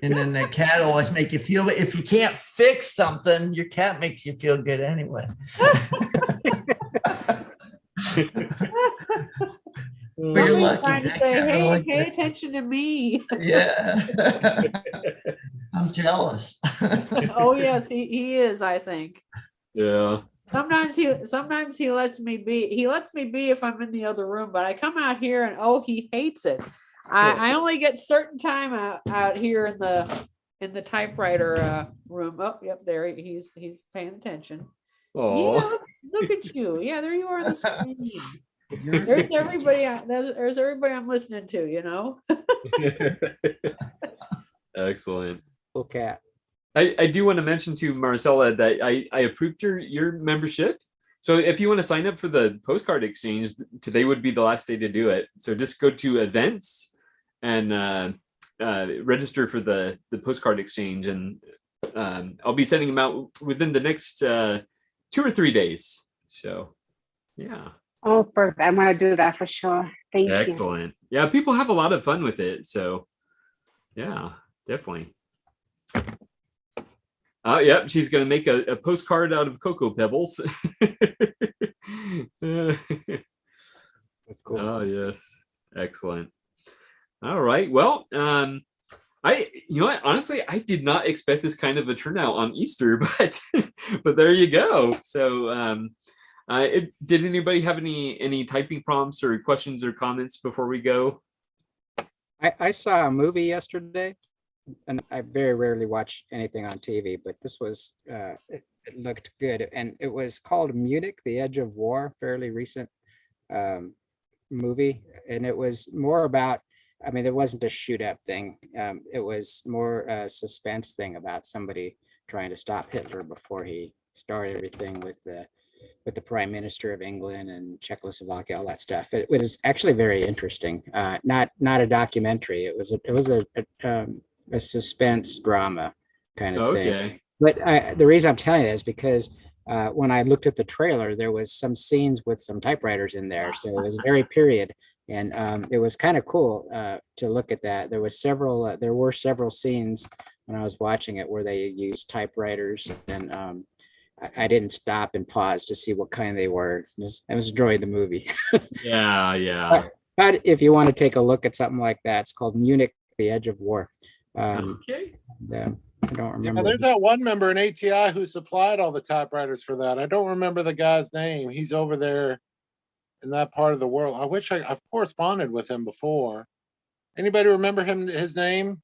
And then the cat always make you feel, but if you can't fix something, your cat makes you feel good anyway. Somebody's trying to say, hey, pay attention to me. Yeah. I'm jealous. Oh yes, he is, I think. Yeah. Sometimes he lets me be. He lets me be if I'm in the other room, but I come out here and he hates it. I only get certain time out here in the typewriter room. Oh, yep, there he's paying attention. Oh, yeah, look at you. Yeah, there you are on the screen. There's everybody. There's everybody I'm listening to. Excellent. Cool cat. I do want to mention to Marcella that I approved your membership. So if you want to sign up for the postcard exchange, today would be the last day to do it. So just go to events and register for the postcard exchange, and I'll be sending them out within the next 2 or 3 days. So yeah. Oh, perfect. I'm gonna do that for sure. Thank you. Excellent. Yeah, people have a lot of fun with it. So yeah, definitely. Oh, yep, she's gonna make a postcard out of Cocoa Pebbles. That's cool. Oh yes, excellent. All right. Well, honestly, I did not expect this kind of a turnout on Easter, but there you go. So did anybody have any typing prompts or questions or comments before we go? I saw a movie yesterday, and I very rarely watch anything on TV, but this was it looked good, and it was called Munich: The Edge of War, fairly recent movie, and it was more about, I mean, it wasn't a shoot up thing. It was more a suspense thing about somebody trying to stop Hitler before he started everything with the Prime Minister of England and Czechoslovakia, all that stuff. It was actually very interesting. Not a documentary. It was a suspense drama kind of thing. But the reason I'm telling you that is because when I looked at the trailer, there was some scenes with some typewriters in there, so it was very period. And it was kind of cool to look at that. There were several scenes when I was watching it where they used typewriters, and I didn't stop and pause to see what kind they were. I was enjoying the movie. Yeah. But if you want to take a look at something like that, it's called Munich: The Edge of War. Okay. I don't Yeah, remember. there's that one member in ATI who supplied all the typewriters for that. I don't remember the guy's name. He's over there in that part of the world. I wish I've corresponded with him before. Anybody remember his name?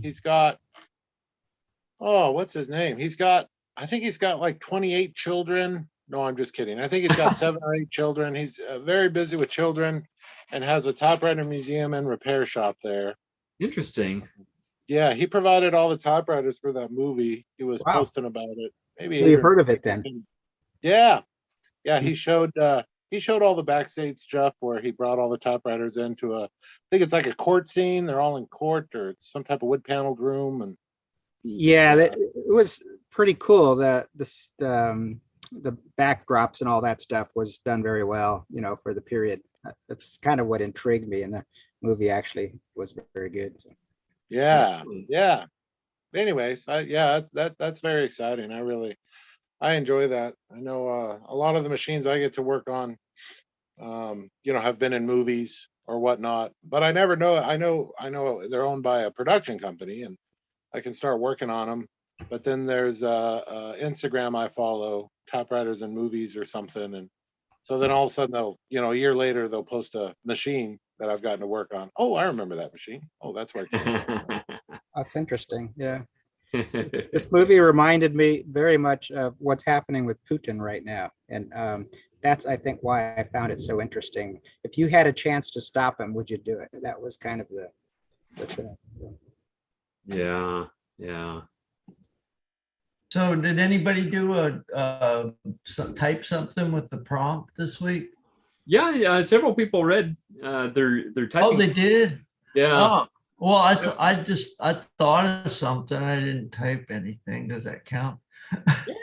He's got, oh, what's his name? I think he's got like 28 children. No, I'm just kidding. I think he's got 7 or 8 children. He's very busy with children and has a typewriter museum and repair shop there. Interesting. Yeah, he provided all the typewriters for that movie. He was Wow. posting about it. Maybe So 8 you've or heard of it then? Yeah. Yeah, he showed all the backstage stuff where he brought all the typewriters into I think it's like a court scene. They're all in court or it's some type of wood paneled room. And Yeah, it was pretty cool. The backdrops and all that stuff was done very well, for the period. That's kind of what intrigued me, and the movie actually was very good. So. yeah. Anyways, that's very exciting. I enjoy that. I know a lot of the machines I get to work on, have been in movies or whatnot, but I never know. I know they're owned by a production company, and I can start working on them. But then there's Instagram I follow, Typewriters and Movies or something, and so then all of a sudden they'll, a year later they'll post a machine that I've gotten to work on. Oh, I remember that machine. Oh, that's where it came from. That's interesting. Yeah. This movie reminded me very much of what's happening with Putin right now. And that's, I think, why I found it so interesting. If you had a chance to stop him, would you do it? That was kind of the thing. Yeah. So did anybody do type something with the prompt this week? Yeah. Several people read their typing. Oh, they did? Yeah. Oh, well, I thought of something. I didn't type anything. Does that count?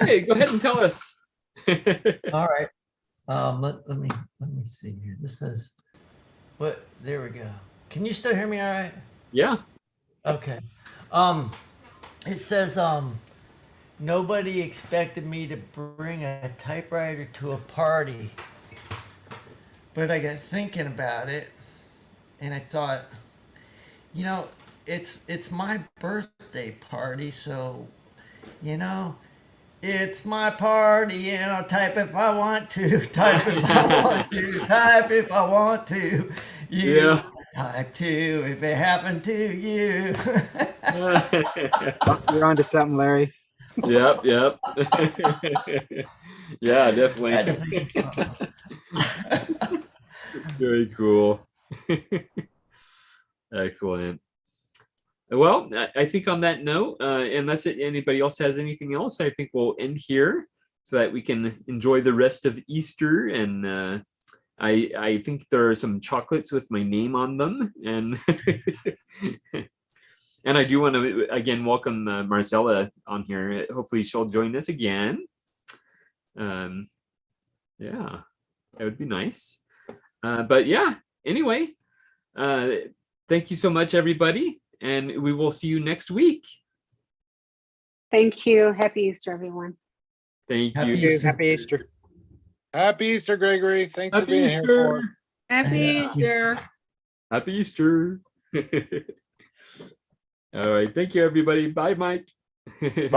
Hey, go ahead and tell us. All right. Let me see here. This says what? There we go. Can you still hear me all right? Yeah. Okay. It says nobody expected me to bring a typewriter to a party. But I got thinking about it and I thought, it's my birthday party, so it's my party and I'll type if I want to, type if I want to, type if I want to. You type too if it happened to you. You're onto something, Larry. Yep. Yeah, definitely. Very cool. Excellent. Well, I think on that note, unless anybody else has anything else, I think we'll end here so that we can enjoy the rest of Easter. And I think there are some chocolates with my name on them, and and I do want to again welcome Marcella on here. Hopefully, she'll join us again. Yeah, that would be nice. But yeah, anyway, thank you so much, everybody. And we will see you next week. Thank you. Happy Easter, everyone. Thank Happy you. Easter. Happy Easter. Happy Easter, Gregory. Thanks for Happy being Easter. here. Happy Easter. Happy Easter. All right. Thank you, everybody. Bye, Mike. Bye.